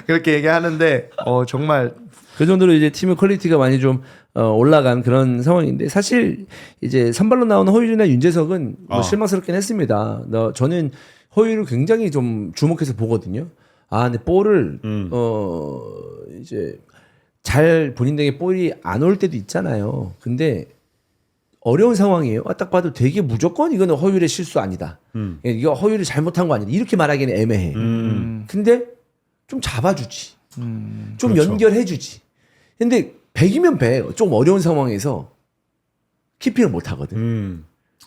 그렇게 얘기하는데 정말 그 정도로 이제 팀의 퀄리티가 많이 좀 올라간 그런 상황인데 사실 이제 선발로 나오는 허율이나 윤재석은 뭐 실망스럽긴 했습니다. 저는 허율을 굉장히 좀 주목해서 보거든요. 근데 볼을 이제 잘 본인에게 볼이 안 올 때도 있잖아요. 근데 어려운 상황이에요. 딱 봐도 되게 무조건 이거는 허율의 실수 아니다. 이거 허율이 잘못한 거 아니다. 이렇게 말하기는 애매해. 근데 좀 잡아주지. 좀 그렇죠. 연결해주지. 근데 100이면 100. 좀 어려운 상황에서 키핑을 못 하거든.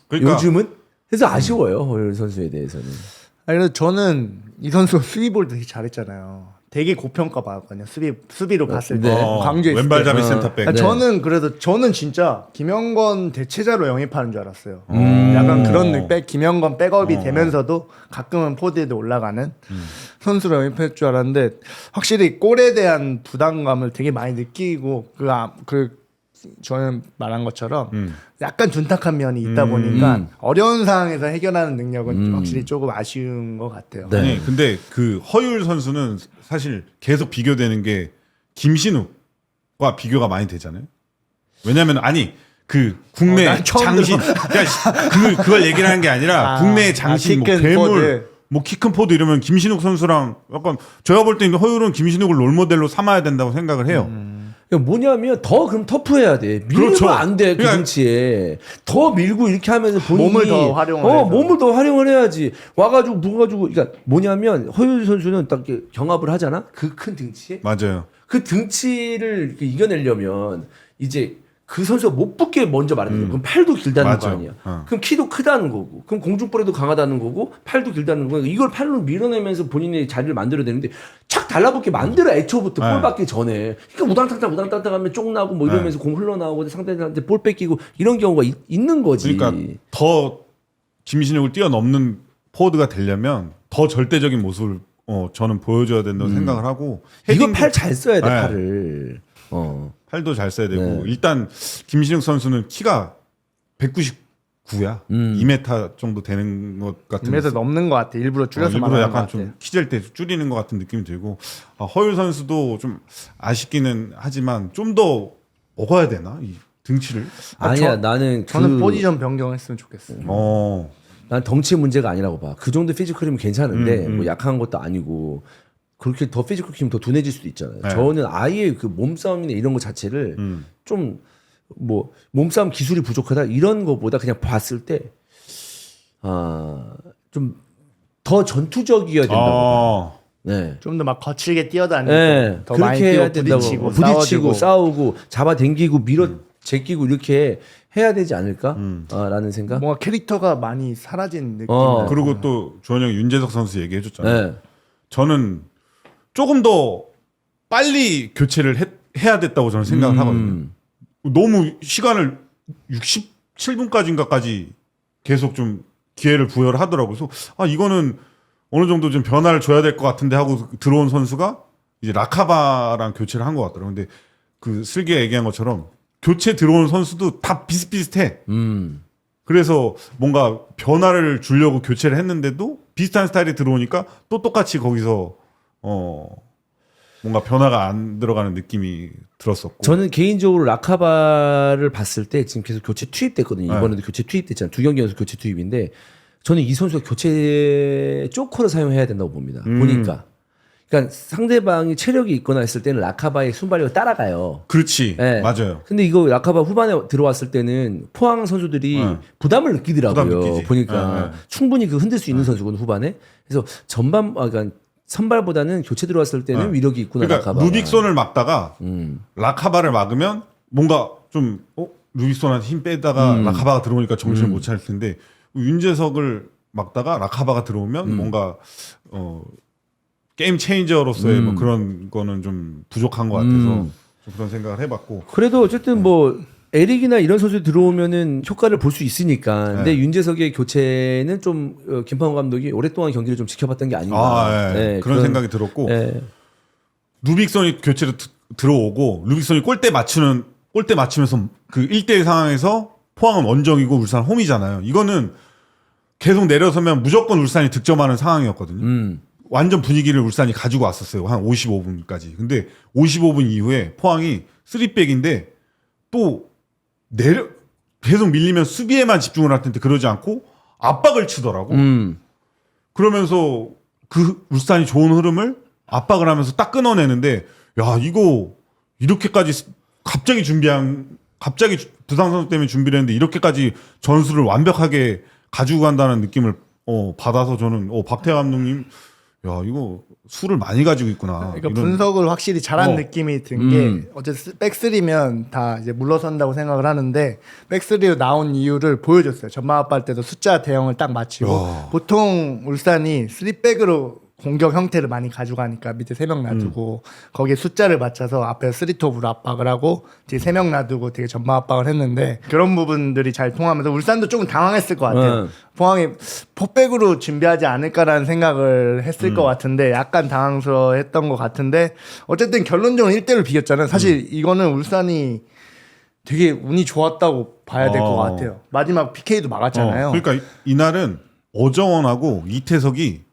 그러니까 요즘은. 그래서 아쉬워요. 허율 선수에 대해서는. 그래서 저는 이 선수가 수비볼 되게 잘했잖아요. 되게 고평가 받았거든요. 수비로 봤을 때 광주에 있을 때. 왼발잡이 센터백. 네. 저는 진짜 김영건 대체자로 영입하는 줄 알았어요. 약간 그런 김영건 백업이 되면서도 가끔은 포드에도 올라가는 선수로 영입할 줄 알았는데 확실히 골에 대한 부담감을 되게 많이 느끼고 저는 말한 것처럼 약간 둔탁한 면이 있다 보니까 어려운 상황에서 해결하는 능력은 확실히 조금 아쉬운 것 같아요. 네. 아니 근데 그 허율 선수는 사실 계속 비교되는 게 김신욱과 비교가 많이 되잖아요. 왜냐면 그 국내 난 처음 장신 그러니까 그걸 얘기를 하는 게 아니라 국내 장신 뭐 키 큰 괴물 포드. 뭐 키 큰 포드 이러면 김신욱 선수랑 약간 제가 볼 때 허율은 김신욱을 롤모델로 삼아야 된다고 생각을 해요. 그러니까 뭐냐면 더 그럼 터프해야 돼. 밀면 그렇죠. 안 돼. 그 그러니까 등치에. 더 밀고 이렇게 하면서 본인이 몸을 더 활용을 해서. 몸을 더 활용을 해야지. 와가지고 누가지고 그러니까 뭐냐면 허율 선수는 딱 이렇게 경합을 하잖아. 그 큰 등치에 맞아요. 그 등치를 이렇게 이겨내려면 이제 그 선수가 못 붙게 먼저 말하는 거야. 그럼 팔도 길다는 맞아. 거 아니야. 그럼 키도 크다는 거고, 그럼 공중볼에도 강하다는 거고, 팔도 길다는 거야. 이걸 팔로 밀어내면서 본인의 자리를 만들어내는데 착 달라붙게 만들어 애초부터 볼 받기 전에. 그러니까 우당탕탕 하면 쫑 나고 뭐 이러면서 공 흘러나오고 상대한테 볼 뺏기고 이런 경우가 있는 거지. 그러니까 더 김신욱을 뛰어넘는 포워드가 되려면 더 절대적인 모습을 저는 보여줘야 된다고 생각을 하고 이거 팔 잘 써야 돼 네. 팔을. 팔도 잘 써야 되고 네. 일단 김신욱 선수는 키가 190 9야. 2m 정도 되는 것 같은. 2m 넘는 것 같아. 일부러 줄여서 일부러 말하는 것 약간 같아. 좀 키질 때 줄이는 것 같은 느낌이 들고 허율 선수도 좀 아쉽기는 하지만 좀 더 먹어야 되나 이 등치를? 아니야 나는 저는 포지션 변경했으면 좋겠어요. 난 덩치 문제가 아니라고 봐. 그 정도 피지컬이면 괜찮은데 뭐 약한 것도 아니고 그렇게 더 피지컬 키면 더 둔해질 수도 있잖아요. 네. 저는 아예 그 몸싸움이나 이런 거 자체를 좀 뭐 몸싸움 기술이 부족하다 이런 거보다 그냥 봤을 때 좀 더 전투적이어야 된다고 봐. 네. 좀 더 막 거칠게 뛰어다니고 네. 더 많이 그렇게 해야 뛰고 된다고. 부딪히고 싸우고 잡아당기고 밀어 제끼고 이렇게 해야 되지 않을까? 라는 생각. 뭔가 캐릭터가 많이 사라진 느낌. 그리고 또 주원이 형 윤재석 선수 얘기해줬잖아요. 네. 저는 조금 더 빨리 교체를 해야 됐다고 저는 생각을 하거든요. 너무 시간을 67분까지인가까지 계속 좀 기회를 부여를 하더라고요. 그래서 이거는 어느 정도 좀 변화를 줘야 될 것 같은데 하고 들어온 선수가 이제 라카바랑 교체를 한 것 같더라고요. 근데 그 슬기가 얘기한 것처럼 교체 들어온 선수도 다 비슷비슷해. 그래서 뭔가 변화를 주려고 교체를 했는데도 비슷한 스타일이 들어오니까 또 똑같이 거기서 뭔가 변화가 안 들어가는 느낌이 들었었고. 저는 개인적으로 라카바를 봤을 때 지금 계속 교체 투입됐거든요. 네. 이번에도 교체 투입됐잖아요. 2경기 연속 교체 투입인데 저는 이 선수가 교체 조커를 사용해야 된다고 봅니다. 보니까. 그러니까 상대방이 체력이 있거나 했을 때는 라카바의 순발력을 따라가요. 그렇지. 네. 맞아요. 근데 이거 라카바 후반에 들어왔을 때는 포항 선수들이 부담을 느끼더라고요. 부담 느끼지. 보니까 충분히 그 흔들 수 있는 선수거든 후반에. 그래서 그러니까 선발보다는 교체 들어왔을 때는 위력이 있구나. 그러니까 라카바가. 루빅손을 막다가 라카바를 막으면 뭔가 좀 루빅손한테 힘 빼다가 라카바가 들어오니까 정신을 못 차릴 텐데 윤재석을 막다가 라카바가 들어오면 뭔가 게임 체인저로서의 뭐 그런 거는 좀 부족한 것 같아서 좀 그런 생각을 해봤고. 그래도 어쨌든 뭐 에릭이나 이런 선수 들어오면은 효과를 볼 수 있으니까. 근데 윤재석의 교체는 좀 김판호 감독이 오랫동안 경기를 좀 지켜봤던 게 아닌가. 네. 그런 생각이 들었고. 네. 루빅손이 교체로 들어오고 루빅손이 골대 맞추면서 그 1대1 상황에서 포항은 원정이고 울산 홈이잖아요. 이거는 계속 내려서면 무조건 울산이 득점하는 상황이었거든요. 완전 분위기를 울산이 가지고 왔었어요. 한 55분까지. 근데 55분 이후에 포항이 3백인데 또 계속 밀리면 수비에만 집중을 할 텐데 그러지 않고 압박을 치더라고. 그러면서 그 울산이 좋은 흐름을 압박을 하면서 딱 끊어내는데 야 이거 이렇게까지 갑자기 부상 선수 때문에 준비를 했는데 이렇게까지 전술을 완벽하게 가지고 간다는 느낌을 받아서 저는 박태환 감독님 야 이거 술을 많이 가지고 있구나. 그러니까 분석을 확실히 잘한 느낌이 든 게 어쨌든 백스리면 다 이제 물러선다고 생각을 하는데 백스리로 나온 이유를 보여줬어요. 전반 압박할 때도 숫자 대형을 딱 맞추고 보통 울산이 3백으로 공격 형태를 많이 가져가니까 밑에 3명 놔두고 거기에 숫자를 맞춰서 앞에 3톱으로 압박을 하고 뒤에 3명 놔두고 되게 전방 압박을 했는데 그런 부분들이 잘 통하면서 울산도 조금 당황했을 것 같아요. 포항이 포백으로 준비하지 않을까라는 생각을 했을 것 같은데 약간 당황스러워했던 것 같은데 어쨌든 결론적으로 1대1로 비겼잖아요. 사실 이거는 울산이 되게 운이 좋았다고 봐야 될 것 같아요. 마지막 PK도 막았잖아요. 그러니까 이날은 어정원하고 이태석이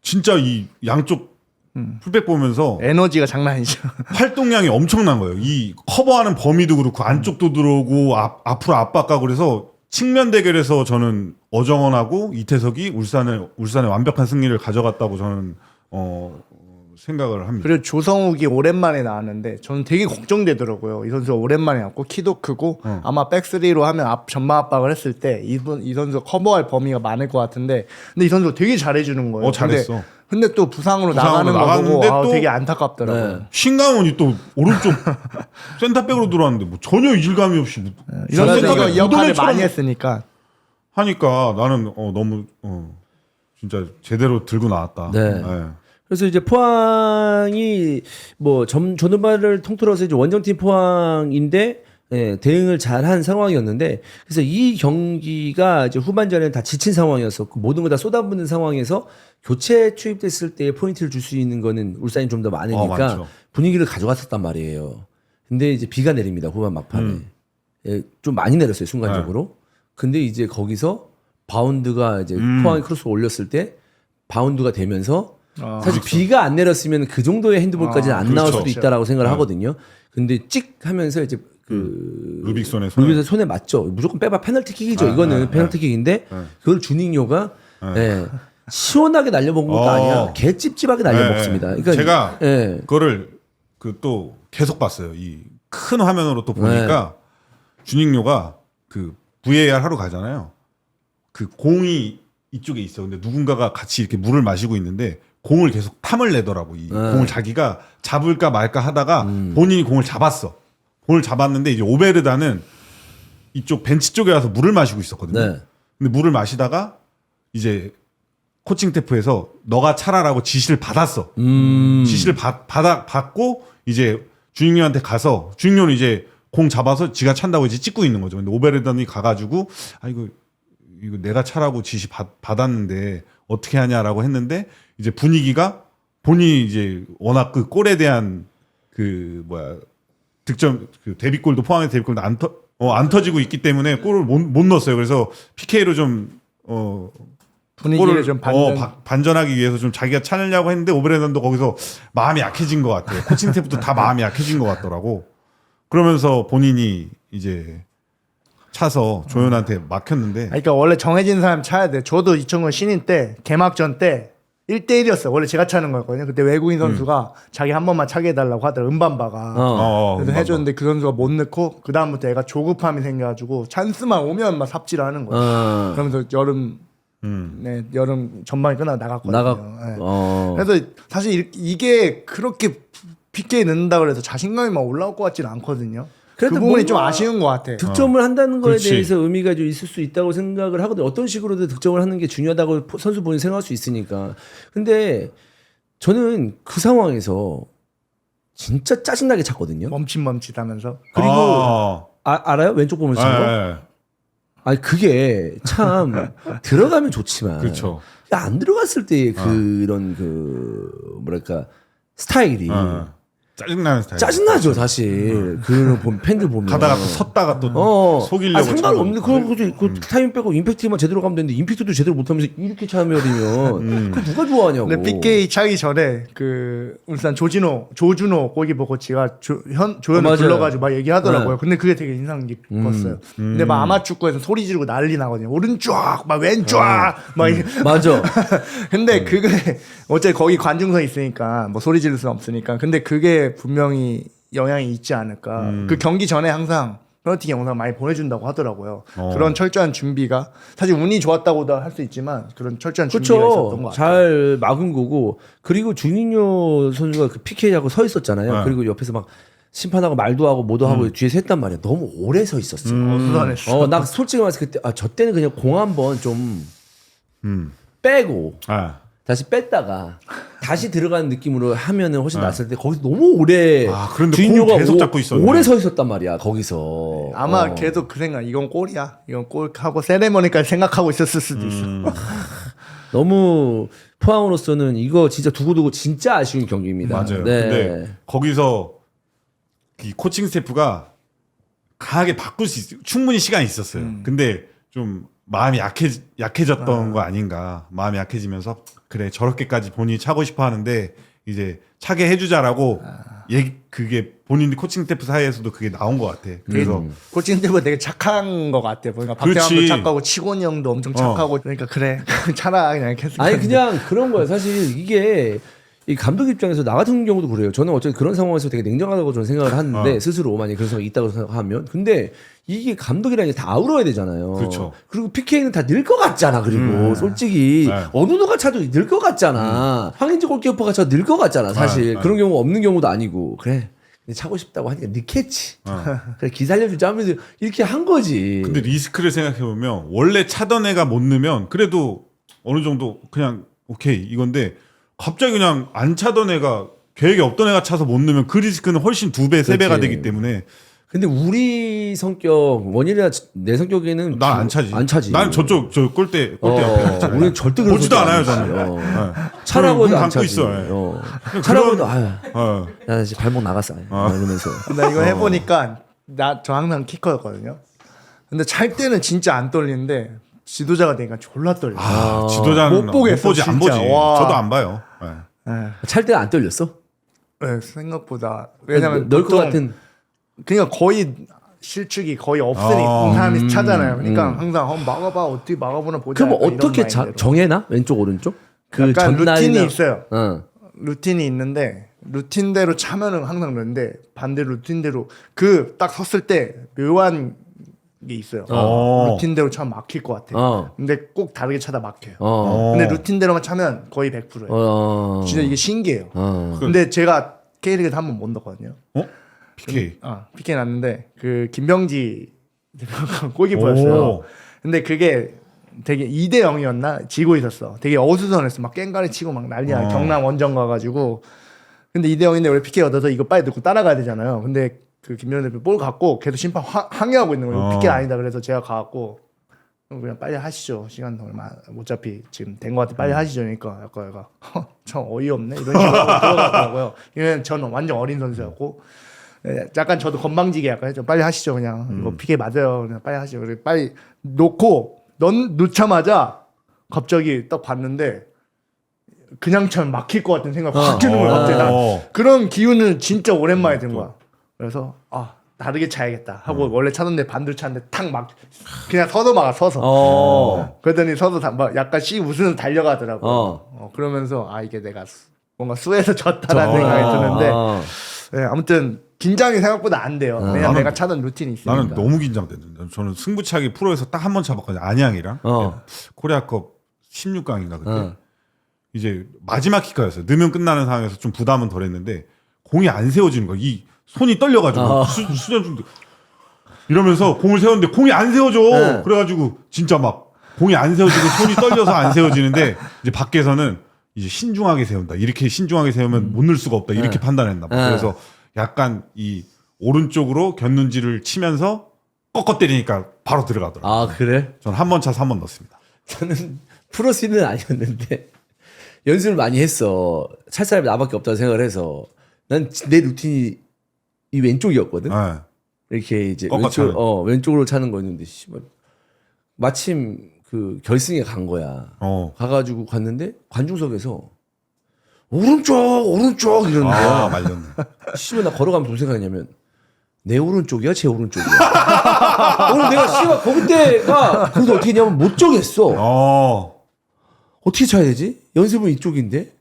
진짜 이 양쪽 풀백 보면서 에너지가 장난 아니죠. 활동량이 엄청난 거예요. 이 커버하는 범위도 그렇고 안쪽도 들어오고 앞으로 압박하고 그래서 측면 대결에서 저는 어정원하고 이태석이 울산의 완벽한 승리를 가져갔다고 저는 생각을 합니다. 그리고 조성욱이 오랜만에 나왔는데 저는 되게 걱정되더라고요. 이 선수가 오랜만에 나왔고 키도 크고 아마 백스리로 하면 전방 압박을 했을 때 이 선수가 커버할 범위가 많을 것 같은데 근데 이 선수가 되게 잘해주는 거예요. 잘했어. 근데 또 부상으로 나가는 거 보고 되게 안타깝더라고요. 네. 신강원이 또 오른쪽 센터백으로 들어왔는데 뭐 전혀 일감이 없이 이 선수가 이 역할을 많이 했으니까 하니까 나는 너무 진짜 제대로 들고 나왔다. 네. 그래서 이제 포항이 뭐 전반을 통틀어서 이제 원정팀 포항인데 대응을 잘한 상황이었는데 그래서 이 경기가 이제 후반전에는 다 지친 상황이었었고 모든 걸 다 쏟아붓는 상황에서 교체 투입됐을 때 포인트를 줄 수 있는 거는 울산이 좀 더 많으니까 분위기를 가져갔었단 말이에요. 근데 이제 비가 내립니다 후반 막판에 좀 많이 내렸어요 순간적으로. 근데 이제 거기서 바운드가 이제 포항이 크로스 올렸을 때 바운드가 되면서 사실 비가 안 내렸으면 그 정도의 핸드볼까지는 안 나올 수도 있다라고 생각을 하거든요. 근데 찍 하면서 이제 그 루빅손에 손에 맞죠. 무조건 빼봐 페널티킥이죠. 이거는 페널티킥인데 그걸 주닝요가 시원하게 날려먹은 것도 아니야. 개찝찝하게 날려먹습니다. 그러니까 제가 그거를 그 또 계속 봤어요. 이 큰 화면으로 또 보니까 주닝요가 그 VAR 하러 가잖아요. 그 공이 이쪽에 있어. 근데 누군가가 같이 이렇게 물을 마시고 있는데 공을 계속 탐을 내더라고. 이 공을 자기가 잡을까 말까 하다가 본인이 공을 잡았어. 공을 잡았는데 이제 오베르다는 이쪽 벤치 쪽에 와서 물을 마시고 있었거든요. 네. 근데 물을 마시다가 이제 코칭 스태프에서 너가 차라라고 지시를 받았어. 지시를 받고 이제 주인님한테 가서 주인님은 이제 공 잡아서 지가 찬다고 이제 찍고 있는 거죠. 근데 오베르단이 가가지고 이거 내가 차라고 지시 받았는데 어떻게 하냐라고 했는데 이제 분위기가 본인이 이제 워낙 그 골에 대한 그 득점 그 데뷔골도 포항의 데뷔골도 안 터지고 있기 때문에 골을 못 넣었어요. 그래서 PK로 좀 분위기를 좀 반전하기 위해서 좀 자기가 차려려고 했는데 오베르단도 거기서 마음이 약해진 것 같아요. 코칭 스태프도 다 마음이 약해진 것 같더라고. 그러면서 본인이 이제 차서 조현한테 막혔는데. 그러니까 원래 정해진 사람 차야 돼. 저도 2009년 신인 때 개막전 때 1대1이었어요. 원래 제가 차는 거였거든요. 그때 외국인 선수가 자기 한 번만 차게 해달라고 하더라. 은반바가. 그래서 해줬는데 그 선수가 못 넣고 그 다음부터 애가 조급함이 생겨가지고 찬스만 오면 막 삽질을 하는 거예요. 그러면서 여름 전반이 끝나고 나갔거든요. 그래서 사실 이게 그렇게 PK 넣는다 그래서 자신감이 막 올라올 것 같지는 않거든요. 그 부분이 좀 아쉬운 것 같아. 득점을 한다는 거에 그렇지. 대해서 의미가 좀 있을 수 있다고 생각을 하거든요. 어떤 식으로든 득점을 하는 게 중요하다고 선수 본인이 생각할 수 있으니까. 근데 저는 그 상황에서 진짜 짜증나게 찼거든요. 멈칫멈칫하면서. 그리고 알아요? 왼쪽 보면서 찬 거? 아니 그게 참 들어가면 좋지만 그렇죠. 안 들어갔을 때 그런 뭐랄까 스타일이 짜증나는 스타일. 짜증나죠 사실. 그 팬들 보면 가다가 또 섰다가 또 속이려고 상관없는데 그 타이밍 빼고 임팩트만 제대로 가면 되는데 임팩트도 제대로 못하면서 이렇게 차면이면 그 누가 좋아하냐고. 근데 PK 차기 전에 그 울산 조준호 골키퍼 코치가 조현을 불러가지고 막 얘기하더라고요. 근데 그게 되게 인상 깊었어요. 근데 막 아마추어에서 소리 지르고 난리 나거든요. 오른쪽 막 왼쪽 막 맞아. 근데 그게 어차피 거기 관중석 있으니까 뭐 소리 지를 수는 없으니까. 근데 그게 분명히 영향이 있지 않을까. 그 경기 전에 항상 페널티 영상 많이 보내준다고 하더라고요. 그런 철저한 준비가 사실 운이 좋았다고도 할 수 있지만 그런 철저한 준비가 있었던 것 같아요. 잘 막은 거고. 그리고 주니뇨 선수가 그 PK하고 서 있었잖아요. 그리고 옆에서 막 심판하고 말도 하고 뭐도 하고 뒤에서 했단 말이야. 너무 오래 서 있었어. 수단했어. 나 솔직히 말해서 그때 저 때는 그냥 공 한번 좀 빼고 다시 뺐다가 다시 들어가는 느낌으로 하면은 훨씬 낫을 때 거기서 너무 오래 그런데 주인료가 공 계속 잡고 있었네. 오래 서 있었단 말이야 거기서. 아마 계속 그 생각 이건 골이야 이건 골 하고 세레머니까지 생각하고 있었을 수도 있어. 너무 포항으로서는 이거 진짜 두고두고 진짜 아쉬운 경기입니다. 맞아요. 네. 근데 거기서 이 코칭 스태프가 강하게 바꿀 수 충분히 시간이 있었어요. 근데 좀 마음이 약해졌던 거 아닌가. 마음이 약해지면서 그래 저렇게까지 본인이 차고 싶어 하는데 이제 차게 해주자라고 그게 본인 코칭 스태프 사이에서도 그게 나온 것 같아. 그래서 코칭 스태프가 되게 착한 것 같아. 그러니까 박태환도 착하고 치곤이 형도 엄청 착하고 그러니까 그래 차라 그냥 이렇게 했을 아니 그냥 그런 거예요. 사실 이게 이 감독 입장에서 나 같은 경우도 그래요. 저는 어쨌든 그런 상황에서 되게 냉정하다고 저는 생각을 하는데 스스로 만약에 그런 상황이 있다고 생각하면 근데 이게 감독이라는 게 다 아우러야 되잖아요. 그렇죠. 그리고 PK는 다 늘 것 같잖아. 그리고 솔직히 어느 누가 차도 늘 것 같잖아. 황인지 골키퍼가 차도 늘 것 같잖아. 사실 그런 경우 없는 경우도 아니고 그래. 근데 차고 싶다고 하니까 늦겠지. 그래 기살려주자 하면서 이렇게 한 거지. 근데 리스크를 생각해 보면 원래 차던 애가 못 넣으면 그래도 어느 정도 그냥 오케이 이건데 갑자기 그냥 안 차던 애가 계획에 없던 애가 차서 못 넣으면 그 리스크는 훨씬 2배, 3배가 되기 때문에. 근데 우리 성격 원일이나 내 성격에는 난 안 차지. 안 차지. 난 저쪽 저 골대 옆에. 우리는 절대 그런 보지도 성격 않아요 아니지. 저는. 차라고도 문 안 감고 차지. 있어. 차라고도 어. 야 지금 발목 나갔어. 이러면서. 나 이거 해보니까 저 항상 키커였거든요. 근데 찰 때는 진짜 안 떨리는데 지도자가 되니까 졸라 떨려. 지도자는 못 보겠어, 보지 안 진짜. 보지. 와. 저도 안 봐요. 네. 네. 찰 때는 안 떨렸어? 네, 생각보다 왜냐면 넣을 것 보통 같은. 그러니까 거의 실축이 거의 없으니까 사람이 차잖아요. 그러니까 항상 막아봐 어떻게 막아보나 보자. 그럼 약간 이런 어떻게 마인드로. 정해나? 왼쪽 오른쪽? 그 약간 전날이나 루틴이 있어요. 어. 루틴이 있는데 루틴대로 차면은 항상 그런데 반대로 루틴대로 그 딱 섰을 때 묘한 게 있어요. 루틴대로 차면 막힐 것 같아. 근데 꼭 다르게 차다 막혀요. 근데 루틴대로만 차면 거의 100%예요. 진짜 이게 신기해요. 근데 제가 K리그에서 한 번 못 넣었거든요. PK. PK 났는데 그 김병지 골키퍼였어요. 근데 그게 되게 2대 0이었나 지고 있었어. 되게 어수선했어. 막 깽가리 치고 막 난리야. 경남 원정 가가지고. 근데 2대 0인데 우리 PK 얻어서 이거 빨리 넣고 따라가야 되잖아요. 근데 그 김병지 대표 볼 갖고 계속 심판 항의하고 있는 거예요. PK 아니다. 그래서 제가 가갖고 그냥 빨리 하시죠. 시간 얼마 어차피 지금 된 것 같아. 빨리 하시죠. 그러니까 약간 얘가 참 어이없네 이런 식으로 들어가더라고요. 이건 저는 완전 어린 선수였고. 약간 저도 건방지게 약간 했죠. 빨리 하시죠 그냥. 이거 PK 맞아요. 그냥 빨리 하시죠. 그래 빨리 놓고 넣자마자 갑자기 딱 봤는데 그냥 차면 막힐 것 같은 생각 확 드는 거야. 갑자기 난 그런 기운은 진짜 오랜만에 든 거야. 그래서 다르게 차야겠다 하고 원래 차던데 반대로 차는데 탁 막 그냥 서서 막아 서서. 그러더니 서서 막 약간 씩 웃으면서 달려가더라고. 그러면서 이게 내가 뭔가 수에서 졌다라는 생각이 드는데 네, 아무튼 긴장이 생각보다 안 돼요. 왜냐면 내가 차던 루틴이 있으니까. 나는 너무 긴장됐는데 저는 승부차기 프로에서 딱 한 번 잡았거든요. 안양이랑 코리아컵 16강인가 그때. 이제 마지막 키커였어요. 넣으면 끝나는 상황에서 좀 부담은 덜했는데 공이 안 세워지는 거야. 이 손이 떨려가지고 수전 중도 이러면서 공을 세웠는데 공이 안 세워져. 그래가지고 진짜 막 공이 안 세워지고 손이 떨려서 안 세워지는데 이제 밖에서는 이제 신중하게 세운다. 이렇게 신중하게 세우면 못 넣을 수가 없다. 이렇게 판단했나 봐. 그래서 약간 이 오른쪽으로 겼는지를 치면서 꺾어 때리니까 바로 들어가더라고요. 그래? 전 한 번 차서 한 번 넣었습니다. 저는 프로스는 아니었는데 연습을 많이 했어. 찰 사람이 나밖에 없다고 생각을 해서 난 내 루틴이 이 왼쪽이었거든. 네. 이렇게 이제 꺾어 차는. 왼쪽으로 차는 거였는데 씨발 마침 그 결승에 간 거야. 가가지고 갔는데 관중석에서 오른쪽 이러는 거야. 말렸네. 씨발 나 걸어가면 무슨 생각이냐면 내 오른쪽이야 제 오른쪽이야. 오늘 내가 씨발 거기때가 거기서 어떻게 했냐면 못 정했어. 어떻게 차야 되지? 연습은 이쪽인데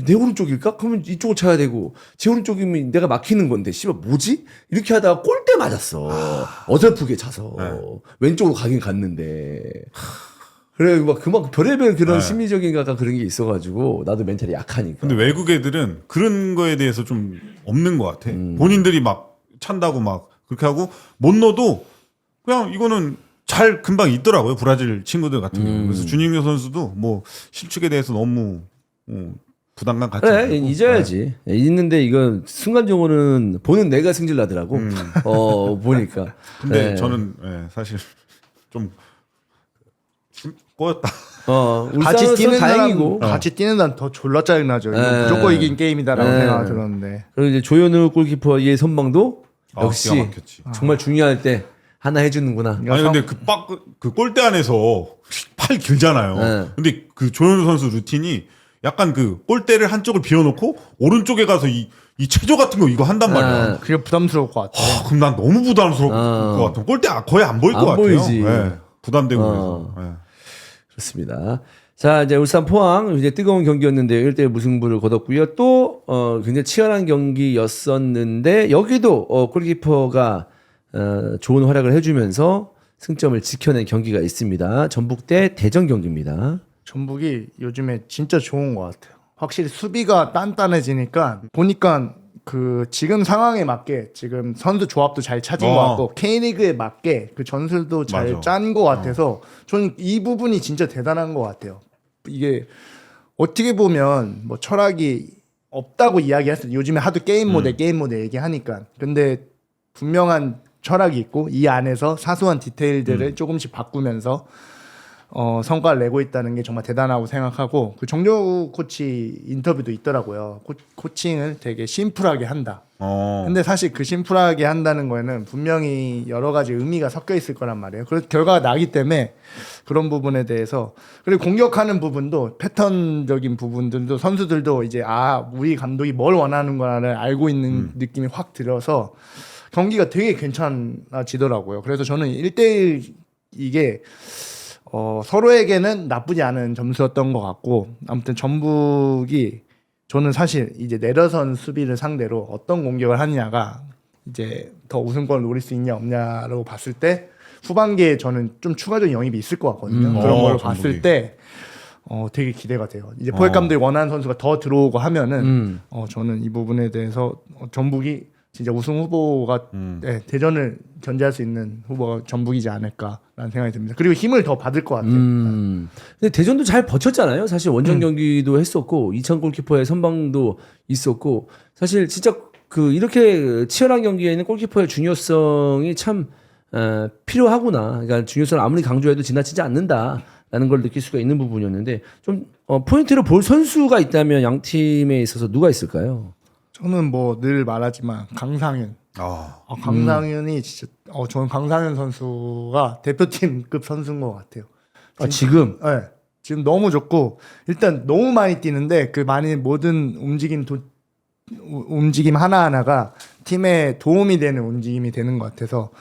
내 오른쪽일까? 그러면 이쪽을 차야 되고 제 오른쪽이면 내가 막히는 건데 씨발 뭐지? 이렇게 하다가 골대 맞았어. 어설프게 차서 왼쪽으로 가긴 갔는데 그래 막 그만큼 별의별 그런 심리적인 약간 그런 게 있어가지고 나도 멘탈이 약하니까. 근데 외국 애들은 그런 거에 대해서 좀 없는 것 같아. 본인들이 막 찬다고 막 그렇게 하고 못 넣어도 그냥 이거는 잘 금방 있더라고요. 브라질 친구들 같은 경우. 그래서 준익료 선수도 뭐 실축에 대해서 너무 부담감 갖지 그래 말고. 잊어야지. 있는데 이건 순간적으로는 보는 내가 승질 나더라고. 보니까. 근데 저는 사실 좀 꼬였다. 같이 뛰는 다행이고. 같이 뛰는 사람 더 졸라 짜증 나죠. 무조건 이긴 게임이다라고 생각이 들었는데. 그리고 이제 조현우 골키퍼의 선방도 기가 역시 막혔지. 정말 중요할 때 하나 해주는구나. 아니 근데 그 골대 안에서 팔 길잖아요. 근데 그 조현우 선수 루틴이 약간 그 골대를 한쪽을 비워놓고 오른쪽에 가서 이 체조 같은 거 이거 한단 말이야. 그게 부담스러울 것 같아. 그럼 난 너무 부담스러울 것 같아. 골대 거의 안 보일 것 같아요. 보이지. 부담되고 그래서. 그렇습니다. 자, 이제 울산 포항 이제 뜨거운 경기였는데 1대1 무승부를 거뒀고요. 또 굉장히 치열한 경기였었는데 여기도 골키퍼가 좋은 활약을 해주면서 승점을 지켜낸 경기가 있습니다. 전북 대 대전 경기입니다. 전북이 요즘에 진짜 좋은 것 같아요. 확실히 수비가 단단해지니까 보니까 그 지금 상황에 맞게 지금 선수 조합도 잘 찾은 것 같고 K리그에 맞게 그 전술도 잘 짠 것 같아서 저는 이 부분이 진짜 대단한 것 같아요. 이게 어떻게 보면 뭐 철학이 없다고 이야기했어요. 요즘에 하도 게임 모드 얘기하니까. 근데 분명한 철학이 있고 이 안에서 사소한 디테일들을 조금씩 바꾸면서 성과를 내고 있다는 게 정말 대단하고 생각하고 그 정재욱 코치 인터뷰도 있더라고요. 코칭을 되게 심플하게 한다. 근데 사실 그 심플하게 한다는 거에는 분명히 여러 가지 의미가 섞여 있을 거란 말이에요. 그래서 결과가 나기 때문에 그런 부분에 대해서 그리고 공격하는 부분도 패턴적인 부분들도 선수들도 이제 우리 감독이 뭘 원하는 거를 알고 있는 느낌이 확 들어서 경기가 되게 괜찮아지더라고요. 그래서 저는 1대1 이게 서로에게는 나쁘지 않은 점수였던 것 같고 아무튼 전북이 저는 사실 이제 내려선 수비를 상대로 어떤 공격을 하느냐가 이제 더 우승권을 노릴 수 있냐 없냐라고 봤을 때 후반기에 저는 좀 추가적인 영입이 있을 것 같거든요. 그런 걸 봤을 때 되게 기대가 돼요. 이제 포획 감독이 원하는 선수가 더 들어오고 하면은 저는 이 부분에 대해서 전북이 진짜 우승 후보가 대전을 견제할 수 있는 후보가 전북이지 않을까라는 생각이 듭니다. 그리고 힘을 더 받을 것 같아요. 근데 대전도 잘 버텼잖아요. 사실 원정 경기도 했었고 이찬 골키퍼의 선방도 있었고 사실 진짜 그 이렇게 치열한 경기에는 골키퍼의 중요성이 참 필요하구나. 그러니까 중요성을 아무리 강조해도 지나치지 않는다라는 걸 느낄 수가 있는 부분이었는데 좀 포인트를 볼 선수가 있다면 양 팀에 있어서 누가 있을까요? 저는 뭐 늘 말하지만 강상윤. 강상윤이 진짜 저는 강상윤 선수가 대표팀급 선수인 것 같아요. 지금? 네. 지금 너무 좋고 일단 너무 많이 뛰는데 그 많은 모든 움직임 하나하나가 팀에 도움이 되는 움직임이 되는 것 같아서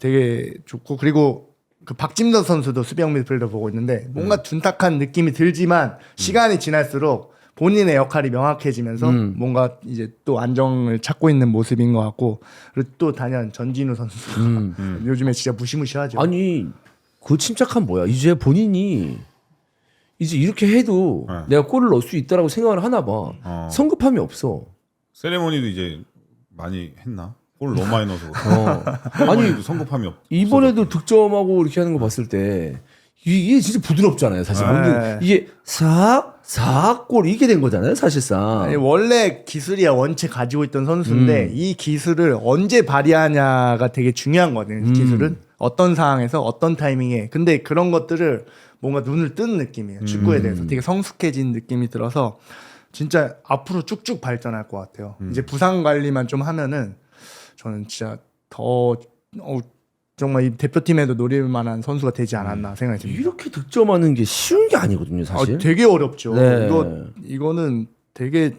되게 좋고 그리고 그 박진도 선수도 수비형 미드필더 보고 있는데 뭔가 둔탁한 느낌이 들지만 시간이 지날수록 본인의 역할이 명확해지면서 뭔가 이제 또 안정을 찾고 있는 모습인 것 같고 그리고 또 단연 전진우 선수 요즘에 진짜 무시무시하죠. 아니 그 침착함 뭐야? 이제 본인이 이제 이렇게 해도 내가 골을 넣을 수 있다라고 생각을 하나 봐. 성급함이 없어. 세레모니도 이제 많이 했나? 골 너무 많이 넣어서. 아니 성급함이 없. 이번에도 득점하고 이렇게 하는 거 봤을 때 이게 진짜 부드럽잖아요. 사실 이게 사골 이게 된 거잖아요. 사실상. 아니, 원래 기술이야 원체 가지고 있던 선수인데 이 기술을 언제 발휘하냐가 되게 중요한 거거든요. 기술은 어떤 상황에서 어떤 타이밍에. 근데 그런 것들을 뭔가 눈을 뜬 느낌이에요. 축구에 대해서 되게 성숙해진 느낌이 들어서 진짜 앞으로 쭉쭉 발전할 것 같아요. 이제 부상 관리만 좀 하면은 저는 진짜 더 정말 이 대표팀에도 노릴 만한 선수가 되지 않았나 생각이 듭니다. 이렇게 득점하는 게 쉬운 게 아니거든요, 사실. 되게 어렵죠. 네. 이거는 되게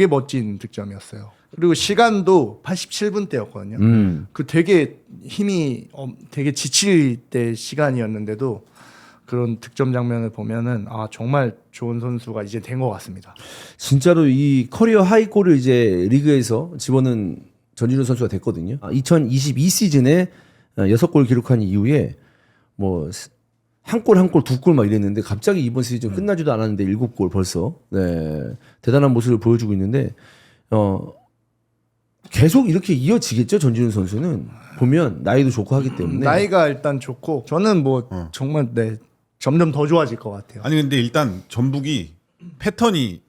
멋진 득점이었어요. 그리고 시간도 87분대였거든요. 그 되게 힘이 되게 지칠 때 시간이었는데도 그런 득점 장면을 보면은 정말 좋은 선수가 이제 된 것 같습니다. 진짜로 이 커리어 하이골을 이제 리그에서 집어넣은 전진우 선수가 됐거든요. 2022 시즌에 6골 기록한 이후에 뭐 한 골 한 골 두 골 막 이랬는데 갑자기 이번 시즌 끝나지도 않았는데 7골 벌써 대단한 모습을 보여주고 있는데 계속 이렇게 이어지겠죠. 전진우 선수는 보면 나이도 좋고 하기 때문에 나이가 일단 좋고 저는 뭐 정말 점점 더 좋아질 것 같아요. 아니 근데 일단 전북이 패턴이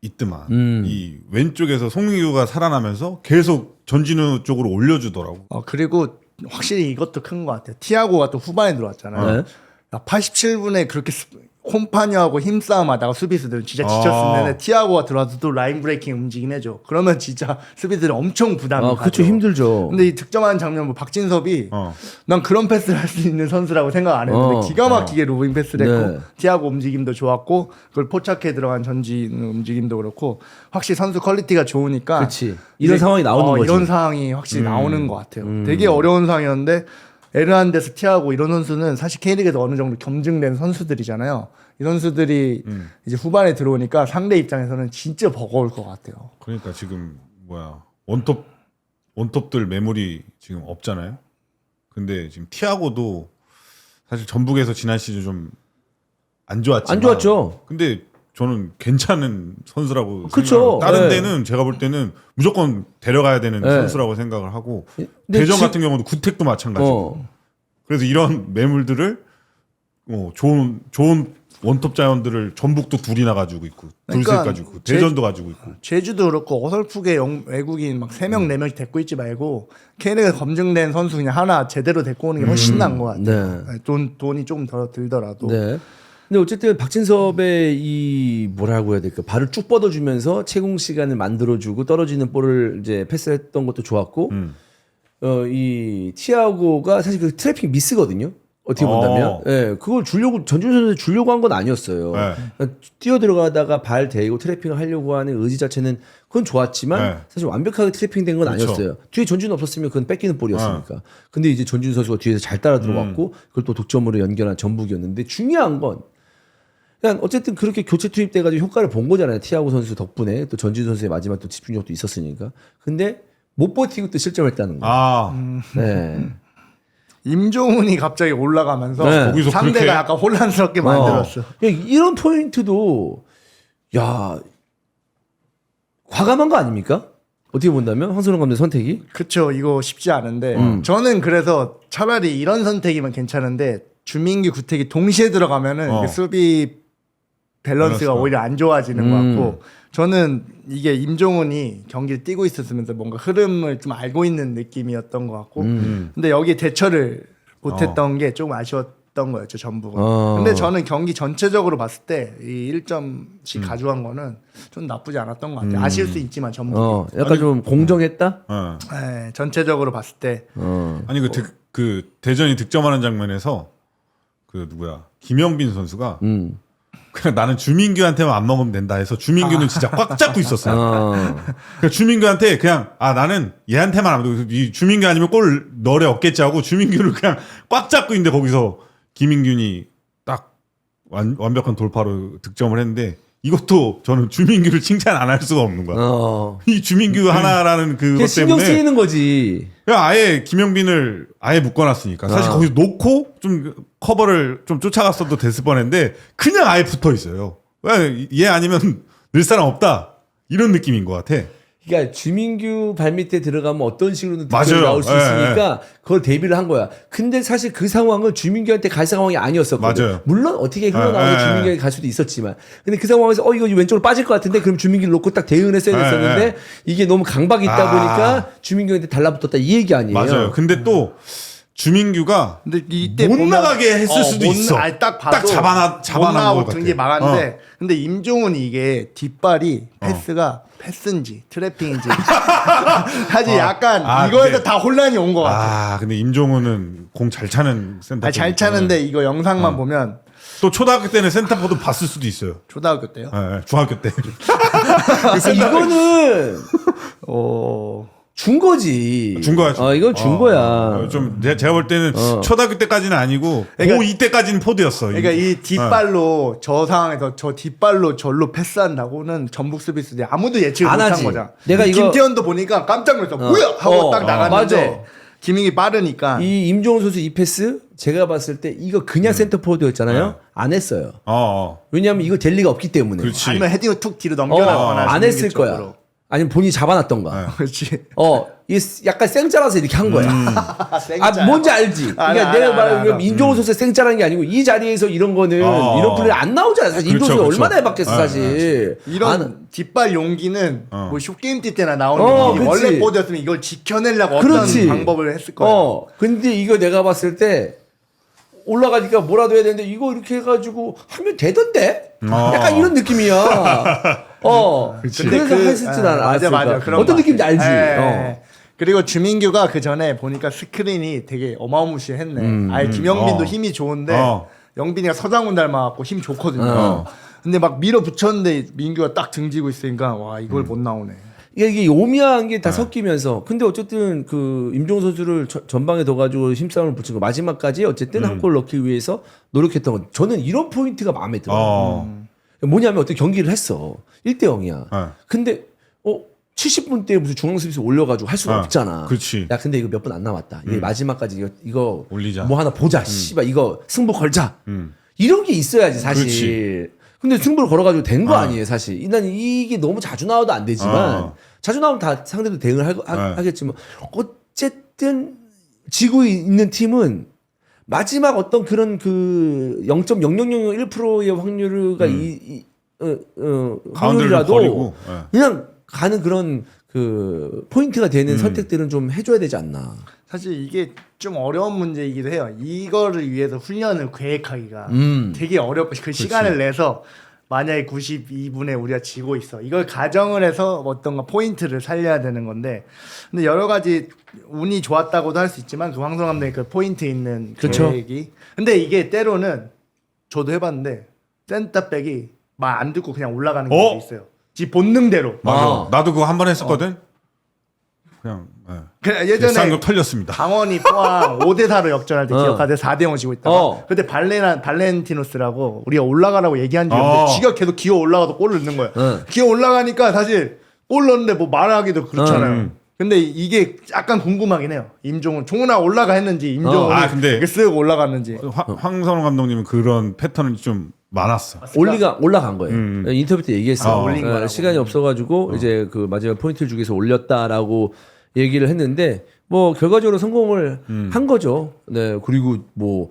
있더만 이 왼쪽에서 송민규가 살아나면서 계속 전진우 쪽으로 올려주더라고. 그리고 확실히 이것도 큰 것 같아요. 티아고가 또 후반에 들어왔잖아요. 87분에 그렇게 콤파니하고 힘싸움하다가 수비수들은 진짜 지쳤으면 티아고가 들어와서 또 라인 브레이킹 움직임 해줘. 그러면 진짜 수비들은 엄청 부담이 가죠. 그렇죠. 힘들죠. 근데 이 득점하는 장면 뭐 박진섭이 난 그런 패스를 할 수 있는 선수라고 생각 안 했는데 기가 막히게 로빙 패스를 했고 티아고 움직임도 좋았고 그걸 포착해 들어간 전진 움직임도 그렇고 확실히 선수 퀄리티가 좋으니까 그렇지. 이런 상황이 나오는 거지. 이런 상황이 확실히 나오는 것 같아요. 되게 어려운 상황이었는데 에르난데스, 티아고 이런 선수는 사실 K리그에서 어느 정도 겸증된 선수들이잖아요. 이 선수들이 이제 후반에 들어오니까 상대 입장에서는 진짜 버거울 것 같아요. 그러니까 지금 원톱들 매물이 지금 없잖아요. 근데 지금 티아고도 사실 전북에서 지난 시즌 좀 안 좋았지만 안 좋았죠. 근데 저는 괜찮은 선수라고 그쵸. 생각해요. 다른 네. 데는 제가 볼 때는 무조건 데려가야 되는 선수라고 생각을 하고 대전 같은 경우도 구택도 마찬가지고 그래서 이런 매물들을 좋은 원톱 자원들을 전북도 둘이나 가지고 있고 둘셋 그러니까 가지고 있고 대전도 가지고 있고. 제주도 그렇고 어설프게 외국인 막 3명 4명씩 데리고 있지 말고 걔네가 검증된 선수 그냥 하나 제대로 데리고 오는 게 훨씬 나은 것 같아요. 네. 돈이 조금 더 들더라도. 네. 근데 어쨌든 박진섭의 이 뭐라고 해야 될까 발을 쭉 뻗어주면서 채공 시간을 만들어주고 떨어지는 볼을 이제 패스했던 것도 좋았고 이 티아고가 사실 그 트래핑 미스거든요. 어떻게 본다면, 예, 그걸 주려고 전준 선수 주려고 한 건 아니었어요. 네. 그러니까 뛰어 들어가다가 발 대고 트래핑을 하려고 하는 의지 자체는 그건 좋았지만 네. 사실 완벽하게 트래핑된 건 그렇죠. 아니었어요. 뒤에 전준 없었으면 그건 뺏기는 볼이었으니까. 근데 이제 전준 선수가 뒤에서 잘 따라 들어갔고 그걸 또 득점으로 연결한 전북이었는데 중요한 건 그냥 어쨌든 그렇게 교체 투입돼가지고 효과를 본 거잖아요. 티아고 선수 덕분에 또 전준 선수의 마지막 또 집중력도 있었으니까. 근데 못 버티고 또 실점했다는 거. 네. 임종훈이 갑자기 올라가면서 네. 거기서 상대가 그렇게? 약간 혼란스럽게 만들었어. 이런 포인트도 야 과감한 거 아닙니까? 어떻게 본다면 황선홍 감독 선택이 그쵸. 이거 쉽지 않은데 저는 그래서 차라리 이런 선택이면 괜찮은데 주민규 구택이 동시에 들어가면은 이게 수비 밸런스가 오히려 안 좋아지는 것 같고 저는 이게 임종훈이 경기를 뛰고 있었으면서 뭔가 흐름을 좀 알고 있는 느낌이었던 것 같고 근데 여기에 대처를 못했던 게 조금 아쉬웠던 거였죠 전북은. 근데 저는 경기 전체적으로 봤을 때 이 1점씩 가져간 거는 좀 나쁘지 않았던 것 같아요. 아쉬울 수 있지만 전북이. 약간 좀 공정했다. 네, 전체적으로 봤을 때 아니 그 대전이 득점하는 장면에서 그 누구야 김영빈 선수가 그냥 나는 주민규한테만 안 먹으면 된다 해서 주민규는 진짜 꽉 잡고 있었어요. 그러니까 주민규한테 그냥 나는 얘한테만 안 먹고 이 주민규 아니면 골 너래 없겠지 하고 주민규를 그냥 꽉 잡고 있는데 거기서 김인균이 딱 완벽한 돌파로 득점을 했는데 이것도 저는 주민규를 칭찬 안 할 수가 없는 거야. 이 주민규 하나라는 그것 신경 때문에 쓰이는 거지. 그냥 아예 김영빈을 아예 묶어놨으니까 사실 거기서 놓고 좀 커버를 좀 쫓아갔어도 됐을 뻔했는데 그냥 아예 붙어 있어요. 얘 아니면 늘 사람 없다 이런 느낌인 것 같아. 그러니까 주민규 발밑에 들어가면 어떤 식으로든 득점이 맞아요. 나올 수 있으니까 그걸 대비를 한 거야. 근데 사실 그 상황은 주민규한테 갈 상황이 아니었었거든. 맞아요. 물론 어떻게 흘러나오면 주민규에게 갈 수도 있었지만 근데 그 상황에서 이거 왼쪽으로 빠질 것 같은데 그럼 주민규를 놓고 딱 대응을 했어야 됐었는데 이게 너무 강박이 있다 보니까 주민규한테 달라붙었다 이 얘기 아니에요. 맞아요. 근데 또 주민규가 근데 이때 못 보면- 나가게 했을 수도 있어. 딱 봐도 딱 잡아놔 못 나오고 것 등기 같아. 막았는데 근데 임종훈이 이게 뒷발이 패스인지 트래핑인지 사실 약간 이거에서 근데- 다 혼란이 온 것 같아. 근데 임종훈은 공 잘 차는 센터. 잘 차는데 이거 영상만 보면 또 초등학교 때는 센터포도 봤을 수도 있어요. 초등학교 때요. 중학교 때. 이거는 준 거지. 준 거야. 이건 준 거야. 좀 제가 볼 때는 초등학교 때까지는 아니고 그러니까- 고2 때까지는 포드였어. 그러니까 이 뒷발로 저 상황에서 저 뒷발로 절로 패스한다고는 전북 수비수들이 아무도 예측을 안 못한 하지. 거잖아. 내가 이거- 김태현도 보니까 깜짝 놀랐어. 뭐야 하고 딱 나갔는데 맞아. 김인기 빠르니까 이 임종훈 선수 이 패스 제가 봤을 때 이거 그냥 센터포워드였잖아요. 안 했어요. 왜냐하면 이거 될 리가 없기 때문에. 그렇지. 아니면 헤딩을 툭 뒤로 넘겨놨거나 안 했을 쪽으로. 거야. 아니면 본인이 잡아놨던가. 그렇지. 이게 약간 생짜라서 이렇게 한 거야. 생짜야. 뭔지 알지? 그러니까 알아, 내가 알아, 말하는 알아. 임종훈 선수의 생짜라는 게 아니고 이 자리에서 이런 거는 이런 플레이 안 나오잖아. 사실 임종훈 선수 그렇죠. 얼마나 해봤겠어 사실. 이런 뒷발 용기는 뭐 숏게임 뛸 때나 나오는 게 그치. 원래 보드였으면 이걸 지켜내려고 그렇지. 어떤 방법을 했을 거야. 근데 이거 내가 봤을 때 올라가니까 뭐라도 해야 되는데 이거 이렇게 해가지고 하면 되던데? 약간 이런 느낌이야. 그래서 했을지 나는 맞아. 그런 어떤 거 느낌인지 알지? 예. 그리고 주민규가 그 전에 보니까 스크린이 되게 어마무시했네. 아예 김영빈도 힘이 좋은데 영빈이가 서장훈 닮아갖고 힘 좋거든요. 근데 막 밀어붙였는데 민규가 딱 등지고 있으니까 와 이걸 못 나오네. 이게 오미한 게 다 섞이면서 근데 어쨌든 그 임종훈 선수를 전방에 둬가지고 힘싸움을 붙인 거 마지막까지 어쨌든 한 골 넣기 위해서 노력했던 건 저는 이런 포인트가 마음에 들어요. 뭐냐면 어떤 경기를 했어 1대0이야. 근데 70분 때 무슨 중앙 수비수 올려가지고 할 수가 없잖아. 그렇지. 야 근데 이거 몇 분 안 남았다. 이게 마지막까지 이거 올리자. 뭐 하나 보자. 씨발 이거 승부 걸자. 이런 게 있어야지 사실. 그렇지. 근데 승부를 걸어가지고 된 거 아니에요 사실. 난 이게 너무 자주 나와도 안 되지만 자주 나오면 다 상대도 대응을 하겠지만 어쨌든 지고 있는 팀은 마지막 어떤 그런 그 0.0001%의 확률가 가운데를 확률이라도 버리고. 예. 그냥 가는 그런 그 포인트가 되는 선택들은 좀 해줘야 되지 않나. 사실 이게 좀 어려운 문제이기도 해요. 이거를 위해서 훈련을 계획하기가 되게 어렵고 그 시간을 내서 만약에 92분에 우리가 지고 있어. 이걸 가정을 해서 어떤가 포인트를 살려야 되는 건데 근데 여러 가지 운이 좋았다고도 할 수 있지만 그 황성 감독의 그 포인트 있는 그쵸. 계획이 근데 이게 때로는 저도 해봤는데 센터백이 말 안 듣고 그냥 올라가는 경우도 있어요. 지 본능대로. 맞아. 아. 나도 그거 한 번 했었거든. 그냥 그냥 쌍욕 예전에 털렸습니다. 강원이 포항 5대4로 역전할 때 기억하대 4대0 지고 있다가 그때 발렌티노스라고 우리가 올라가라고 얘기한 적이 없는데 지가 계속 기어 올라가도 골을 넣는 거야. 기어 올라가니까 사실 골 넣는데 뭐 말하기도 그렇잖아요. 근데 이게 약간 궁금하긴 해요. 임종훈 종훈아 올라가 했는지 임종훈이 근데 이렇게 쓱 올라갔는지. 황선홍 감독님은 그런 패턴이 좀 많았어. 올라간 거예요. 인터뷰 때 얘기했어. 올린 거라고. 시간이 없어가지고 이제 그 마지막 포인트를 주기 위해서 올렸다라고 얘기를 했는데 뭐 결과적으로 성공을 한 거죠. 네 그리고 뭐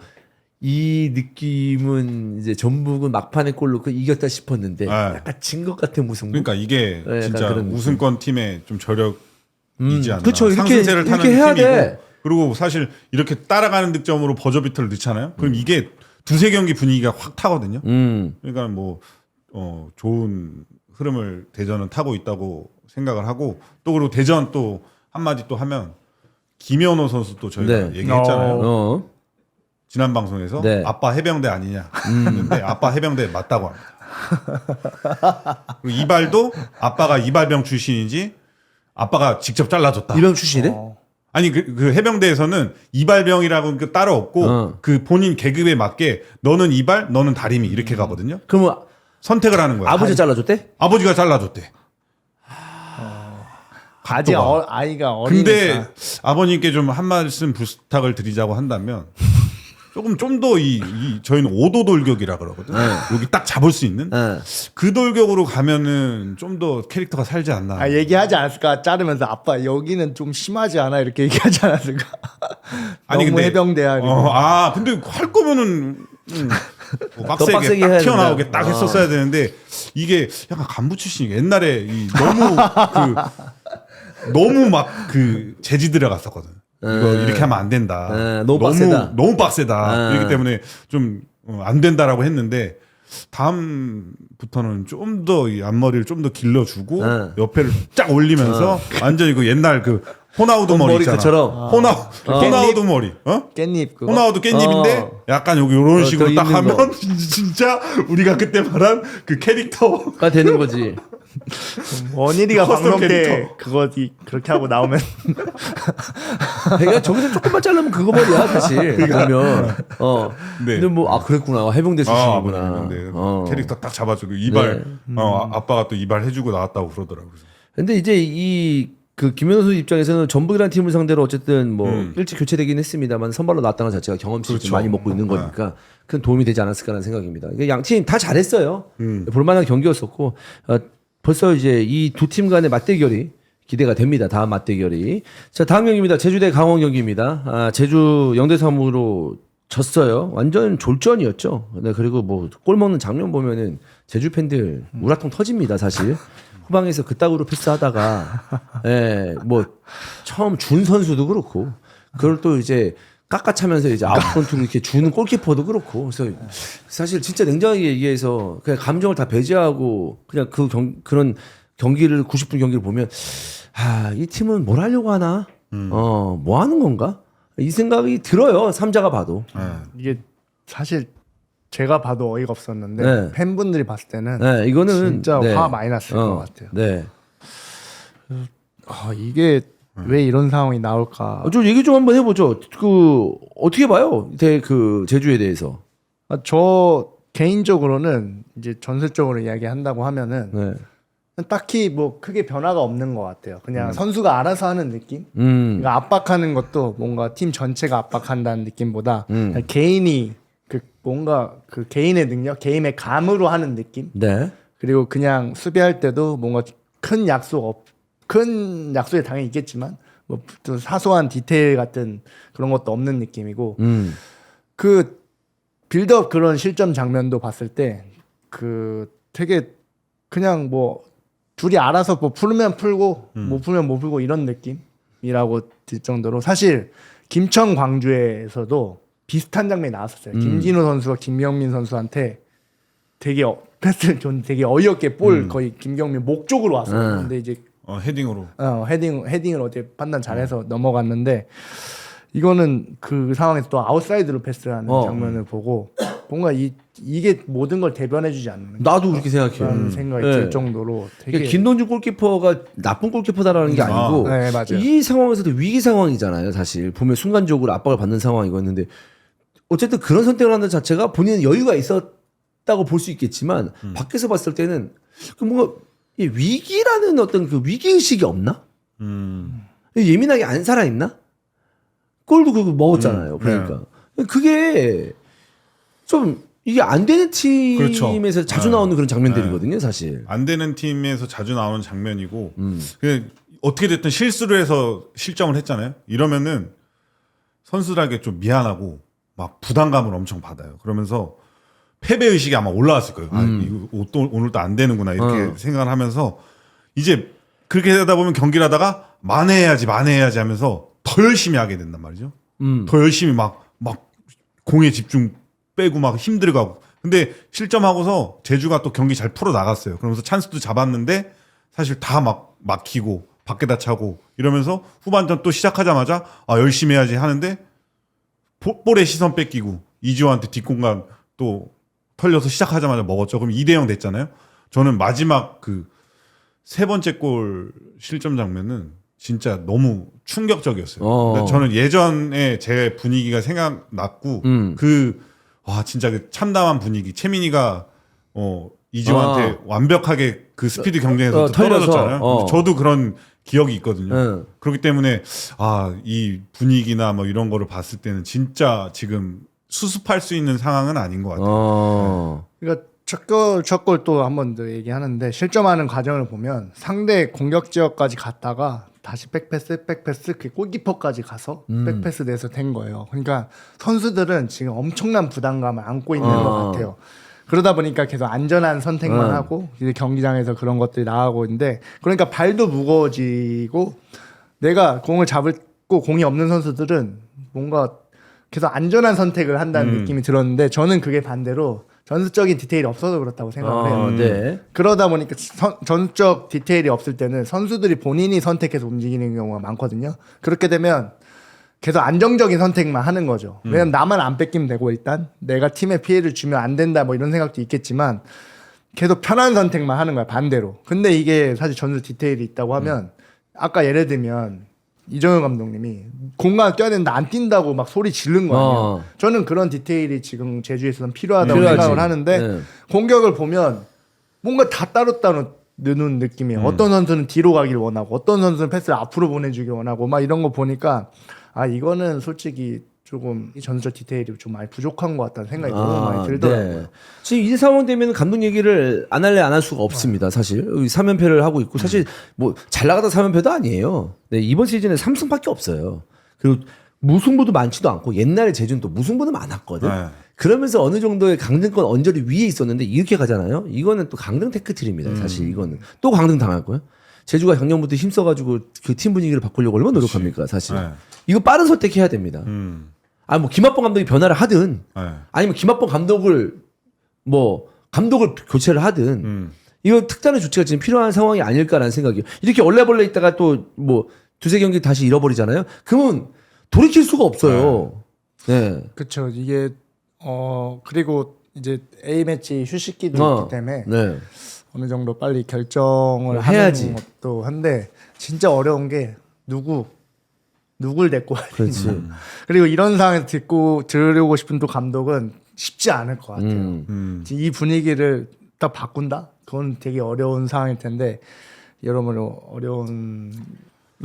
이 느낌은 이제 전북은 막판에 골 넣고 이겼다 싶었는데 약간 진 것 같은 무승부. 그러니까 이게 네, 진짜 약간 그런 우승권 팀의 좀 저력이지 않나. 그쵸, 상승세를 타는 이렇게 해야 팀이고 돼. 그리고 사실 이렇게 따라가는 득점으로 버저비터를 넣잖아요. 그럼 이게 두세 경기 분위기가 확 타거든요. 그러니까 뭐 좋은 흐름을 대전은 타고 있다고 생각을 하고 또 그리고 대전 또 한마디 또 하면 김현호 선수 또 저희가 네. 얘기했잖아요. 지난 방송에서 네. 아빠 해병대 아니냐 했는데 아빠 해병대 맞다고 합니다. 그리고 이발도 아빠가 이발병 출신이지 아빠가 직접 잘라줬다. 이병 출신이래? 아니 그 해병대에서는 이발병이라고 그 따로 없고 그 본인 계급에 맞게 너는 이발 너는 다리미 이렇게 가거든요. 그러면 선택을 하는 거야. 아버지 잘라줬대? 아버지가 잘라줬대. 아직 아이가 어리니까. 근데 아버님께 좀 한 말씀 부탁을 드리자고 한다면 좀 더 저희는 5도 돌격이라 그러거든요. 여기 딱 잡을 수 있는 그 돌격으로 가면은 좀 더 캐릭터가 살지 않나. 얘기하지 않았을까 자르면서 아빠 여기는 좀 심하지 않아 이렇게 얘기하지 않았을까. 아니 너무 근데 해병대야. 근데 할 거면은 뭐 빡세게 빡세게 딱 해야 튀어나오게 된다. 딱 했었어야 되는데 이게 약간 간부 출신이 옛날에 너무 막 그 재지 들어갔었거든. 이거 이렇게 하면 안 된다. 너무 빡세다. 너무 빡세다. 그렇기 때문에 좀 안 된다라고 했는데 다음부터는 좀 더 이 앞머리를 좀 더 길러주고 옆에를 쫙 올리면서 완전히 그 옛날 그 호나우두 머리 있잖아. 머리처럼. 호나우두 머리. 깻잎 그거. 호나우두 깻잎인데 약간 여기 이런 식으로 더 딱 있는 하면 진짜 우리가 그때 말한 그 캐릭터 가 되는 거지. 원일이가 커스텀 방송 때 캐릭터. 그렇게 하고 나오면 그러니까 저기서 조금만 자르면 그거 머리야 사실. 그러면 네. 근데 뭐 그랬구나 해병대 출신이구나. 네. 캐릭터 딱 잡아주고 이발 아빠가 또 이발 해주고 나왔다고 그러더라고요. 근데 이제 그 김현우 선수 입장에서는 전북이라는 팀을 상대로 어쨌든 뭐 일찍 교체되긴 했습니다만 선발로 나왔다는 것 자체가 경험치를 좀 많이 먹고 있는 거니까 큰 도움이 되지 않았을까라는 생각입니다. 양 팀 다 잘했어요. 볼만한 경기였었고 벌써 이제 이 두 팀 간의 맞대결이 기대가 됩니다. 다음 맞대결이. 자 다음 경기입니다. 제주 대 강원 경기입니다. 제주 0대3으로 졌어요. 완전 졸전이었죠. 네, 그리고 뭐 골 먹는 장면 보면은 제주 팬들 우라통 터집니다. 사실. 후방에서 그따구로 패스하다가 뭐 처음 준 선수도 그렇고 그걸 또 이제 깎아차면서 이제 아웃컨트로 이렇게 주는 골키퍼도 그렇고 그래서 사실 진짜 냉정하게 얘기해서 그냥 감정을 다 배제하고 그냥 그런 경기를 90분 경기를 보면 이 팀은 뭘 하려고 하나 뭐 하는 건가 이 생각이 들어요. 삼자가 봐도. 이게 사실 제가 봐도 어이가 없었는데 팬분들이 봤을 때는 이거는 진짜 화 많이 났을 것 같아요. 네. 이게 왜 이런 상황이 나올까? 좀 얘기 좀 한번 해보죠. 어떻게 봐요? 그 제주에 대해서. 저 개인적으로는 이제 전술적으로 이야기한다고 하면은 딱히 뭐 크게 변화가 없는 것 같아요. 그냥 선수가 알아서 하는 느낌. 그러니까 압박하는 것도 뭔가 팀 전체가 압박한다는 느낌보다 그냥 개인이 뭔가 그 개인의 능력, 개인의 감으로 하는 느낌. 네. 그리고 그냥 수비할 때도 뭔가 큰 약속이 당연히 있겠지만 뭐 또 사소한 디테일 같은 그런 것도 없는 느낌이고 그 빌드업 그런 실점 장면도 봤을 때 그 되게 그냥 뭐 둘이 알아서 뭐 풀면 풀고 못 풀면 못 풀고 이런 느낌이라고 들 정도로 사실 김천 광주에서도 비슷한 장면이 나왔었어요. 김진우 선수가 김경민 선수한테 되게 패스를 좀 되게 어이없게 볼 거의 김경민 목 쪽으로 왔어요. 근데 이제 헤딩으로. 헤딩을 어제 판단 잘해서 넘어갔는데 이거는 그 상황에서 또 아웃사이드로 패스하는 장면을 보고 뭔가 이게 모든 걸 대변해주지 않는. 나도 그렇게 생각해요. 그런 생각이 들 정도로 되게 그러니까 김동준 골키퍼가 나쁜 골키퍼다라는 게 아니고 네, 맞아요. 이 상황에서도 위기 상황이잖아요. 사실 보면 순간적으로 압박을 받는 상황이었는데 어쨌든 그런 선택을 하는 자체가 본인은 여유가 있었다고 볼 수 있겠지만 밖에서 봤을 때는 그 뭔가 이 위기라는 어떤 그 위기 의식이 없나? 예민하게 안 살아 있나? 골도 그거 먹었잖아요. 그러니까 그게 좀 이게 안 되는 팀에서 그렇죠. 자주 나오는 그런 장면들이거든요, 사실. 안 되는 팀에서 자주 나오는 장면이고 그냥 어떻게 됐든 실수를 해서 실점을 했잖아요. 이러면은 선수들에게 좀 미안하고 막 부담감을 엄청 받아요. 그러면서 패배 의식이 아마 올라왔을 거예요. 아, 이거 오늘도 안 되는구나 이렇게 생각을 하면서 이제 그렇게 하다 보면 경기를 하다가 만회해야지 하면서 더 열심히 하게 된단 말이죠. 더 열심히 막 공에 집중 빼고 막 힘들게 하고. 근데 실점하고서 제주가 또 경기 잘 풀어 나갔어요. 그러면서 찬스도 잡았는데 사실 다 막 막히고 밖에다 차고 이러면서 후반전 또 시작하자마자 아 열심히 해야지 하는데 볼에 시선 뺏기고 이지호한테 뒷공간 또 털려서 시작하자마자 먹었죠. 그럼 2대0 됐잖아요. 저는 마지막 그 세 번째 골 실점 장면은 진짜 너무 충격적이었어요. 그러니까 저는 예전에 제 분위기가 생각났고 와 진짜 그 참담한 분위기. 채민이가 이지호한테 완벽하게 그 스피드 경쟁에서 떨어졌잖아요. 저도 그런 기억이 있거든요. 그렇기 때문에 이 분위기나 뭐 이런 거를 봤을 때는 진짜 지금 수습할 수 있는 상황은 아닌 것 같아요. 그러니까 첫 골 또 한 번 더 얘기하는데 실점하는 과정을 보면 상대 공격 지역까지 갔다가 다시 백패스 그 골키퍼까지 가서 백패스 내서 된 거예요. 그러니까 선수들은 지금 엄청난 부담감을 안고 있는 것 같아요. 그러다 보니까 계속 안전한 선택만 하고 이제 경기장에서 그런 것들이 나가고 있는데 그러니까 발도 무거워지고 내가 공을 잡고 공이 없는 선수들은 뭔가 계속 안전한 선택을 한다는 느낌이 들었는데 저는 그게 반대로 전술적인 디테일이 없어서 그렇다고 생각을 해요. 네. 그러다 보니까 전술적 디테일이 없을 때는 선수들이 본인이 선택해서 움직이는 경우가 많거든요. 그렇게 되면 계속 안정적인 선택만 하는 거죠. 왜냐면 나만 안 뺏기면 되고 일단 내가 팀에 피해를 주면 안 된다 뭐 이런 생각도 있겠지만 계속 편한 선택만 하는 거야 반대로. 근데 이게 사실 전술 디테일이 있다고 하면 아까 예를 들면 이정현 감독님이 공간 뛰어야 되는데 안 뛴다고 막 소리 지른 거 아니에요. 저는 그런 디테일이 지금 제주에서는 필요하다고 생각을 하는데 공격을 보면 뭔가 다 따로따로 느는 느낌이에요. 어떤 선수는 뒤로 가길 원하고 어떤 선수는 패스를 앞으로 보내주길 원하고 막 이런 거 보니까 이거는 솔직히 조금 이 전술적 디테일이 좀 많이 부족한 것 같다는 생각이 너무 많이 들더라고요. 네. 지금 이 상황 되면 감독 얘기를 안 할래 안 할 수가 없습니다. 사실 3연패를 하고 있고 사실 뭐 잘 나가다 3연패도 아니에요. 네, 이번 시즌에 3승밖에 없어요. 그리고 무승부도 많지도 않고 옛날에 제주는 또 무승부는 많았거든. 그러면서 어느 정도의 강등권 언저리 위에 있었는데 이렇게 가잖아요. 이거는 또 강등 테크트리입니다. 사실 이거는 또 강등 당할 거예요. 제주가 작년부터 힘써가지고 그 팀 분위기를 바꾸려고 얼마나 노력합니까, 사실. 이거 빠른 선택해야 됩니다. 뭐 김학범 감독이 변화를 하든, 아니면 김학범 감독을 교체를 하든, 이거 특단의 조치가 지금 필요한 상황이 아닐까라는 생각이에요. 이렇게 얼레벌레 있다가 또 뭐 두세 경기 다시 잃어버리잖아요. 그러면 돌이킬 수가 없어요. 네. 그렇죠. 이게 그리고 이제 A 매치 휴식기도 있기 때문에. 네. 어느 정도 빨리 결정을 해야지. 하는 것도 한데 진짜 어려운 게 누굴 데리고 와야 되지. 그리고 이런 상황에서 들으려고 싶은 또 감독은 쉽지 않을 것 같아요. 이 분위기를 딱 바꾼다? 그건 되게 어려운 상황일 텐데 여러모로 어려운.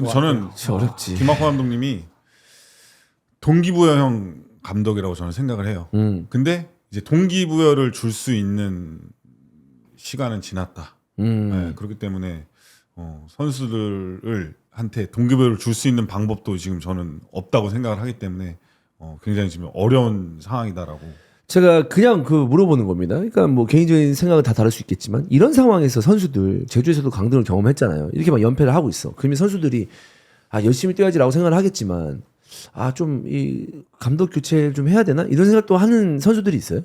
저는 어렵지. 김학범 감독님이 동기부여형 감독이라고 저는 생각을 해요. 근데 이제 동기부여를 줄 수 있는 시간은 지났다. 네, 그렇기 때문에 선수들한테 동기부여를 줄 수 있는 방법도 지금 저는 없다고 생각을 하기 때문에 굉장히 지금 어려운 상황이다라고. 제가 그냥 물어보는 겁니다. 그러니까 뭐 개인적인 생각은 다 다를 수 있겠지만 이런 상황에서 선수들 제주에서도 강등을 경험했잖아요. 이렇게 막 연패를 하고 있어. 그러면 선수들이 열심히 뛰어야지라고 생각을 하겠지만 좀 이 감독 교체를 좀 해야 되나 이런 생각도 하는 선수들이 있어요.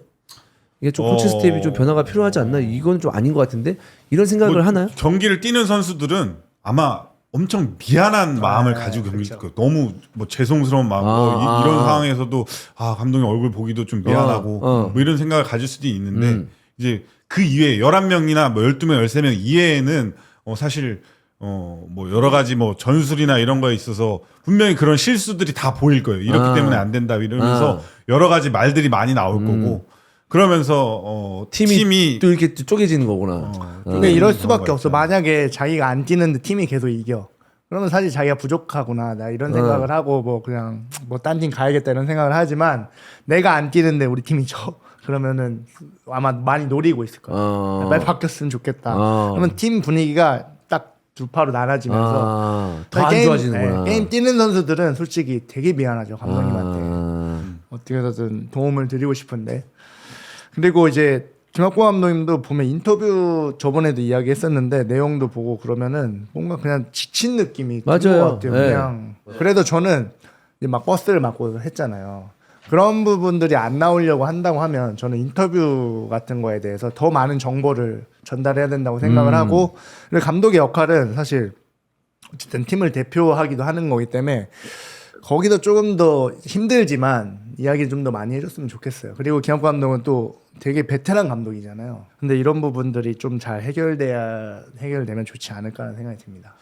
이게 좀 코칭 스텝이 좀 변화가 필요하지 않나? 이건 좀 아닌 것 같은데 이런 생각을 하나요? 경기를 뛰는 선수들은 아마 엄청 미안한 마음을 가지고 그렇죠. 너무 뭐 죄송스러운 마음, 이런 상황에서도 감독님 얼굴 보기도 좀 미안하고 뭐 이런 생각을 가질 수도 있는데 이제 그 이외에 11명이나 뭐 12명, 13명 이외에는 사실 뭐 여러 가지 뭐 전술이나 이런 거에 있어서 분명히 그런 실수들이 다 보일 거예요. 이렇기 때문에 안 된다 이러면서 여러 가지 말들이 많이 나올 거고 그러면서 팀이 또 이렇게 쪼개지는 거구나. 근데 이럴 수밖에 없어. 만약에 자기가 안 뛰는데 팀이 계속 이겨. 그러면 사실 자기가 부족하구나. 나 이런 생각을 하고 뭐 그냥 뭐 딴 팀 가야겠다 이런 생각을 하지만 내가 안 뛰는데 우리 팀이 져. 그러면은 아마 많이 노리고 있을 거야. 빨리 바뀌었으면 좋겠다. 그러면 팀 분위기가 딱 두 파로 나눠지면서 더 안 좋아지는구나. 게임 뛰는 선수들은 솔직히 되게 미안하죠 감독님한테. 어떻게 해서든 도움을 드리고 싶은데. 그리고 이제 김학범 감독님도 보면 인터뷰 저번에도 이야기했었는데 내용도 보고 그러면은 뭔가 그냥 지친 느낌이 드는 것 같아요. 네. 그냥 그래도 저는 이제 막 버스를 맡고 했잖아요. 그런 부분들이 안 나오려고 한다고 하면 저는 인터뷰 같은 거에 대해서 더 많은 정보를 전달해야 된다고 생각을 하고 그리고 감독의 역할은 사실 어쨌든 팀을 대표하기도 하는 거기 때문에 거기도 조금 더 힘들지만 이야기 좀 더 많이 해줬으면 좋겠어요. 그리고 김학범 감독은 또 되게 베테랑 감독이잖아요. 근데 이런 부분들이 좀 잘 해결되면 좋지 않을까라는 생각이 듭니다.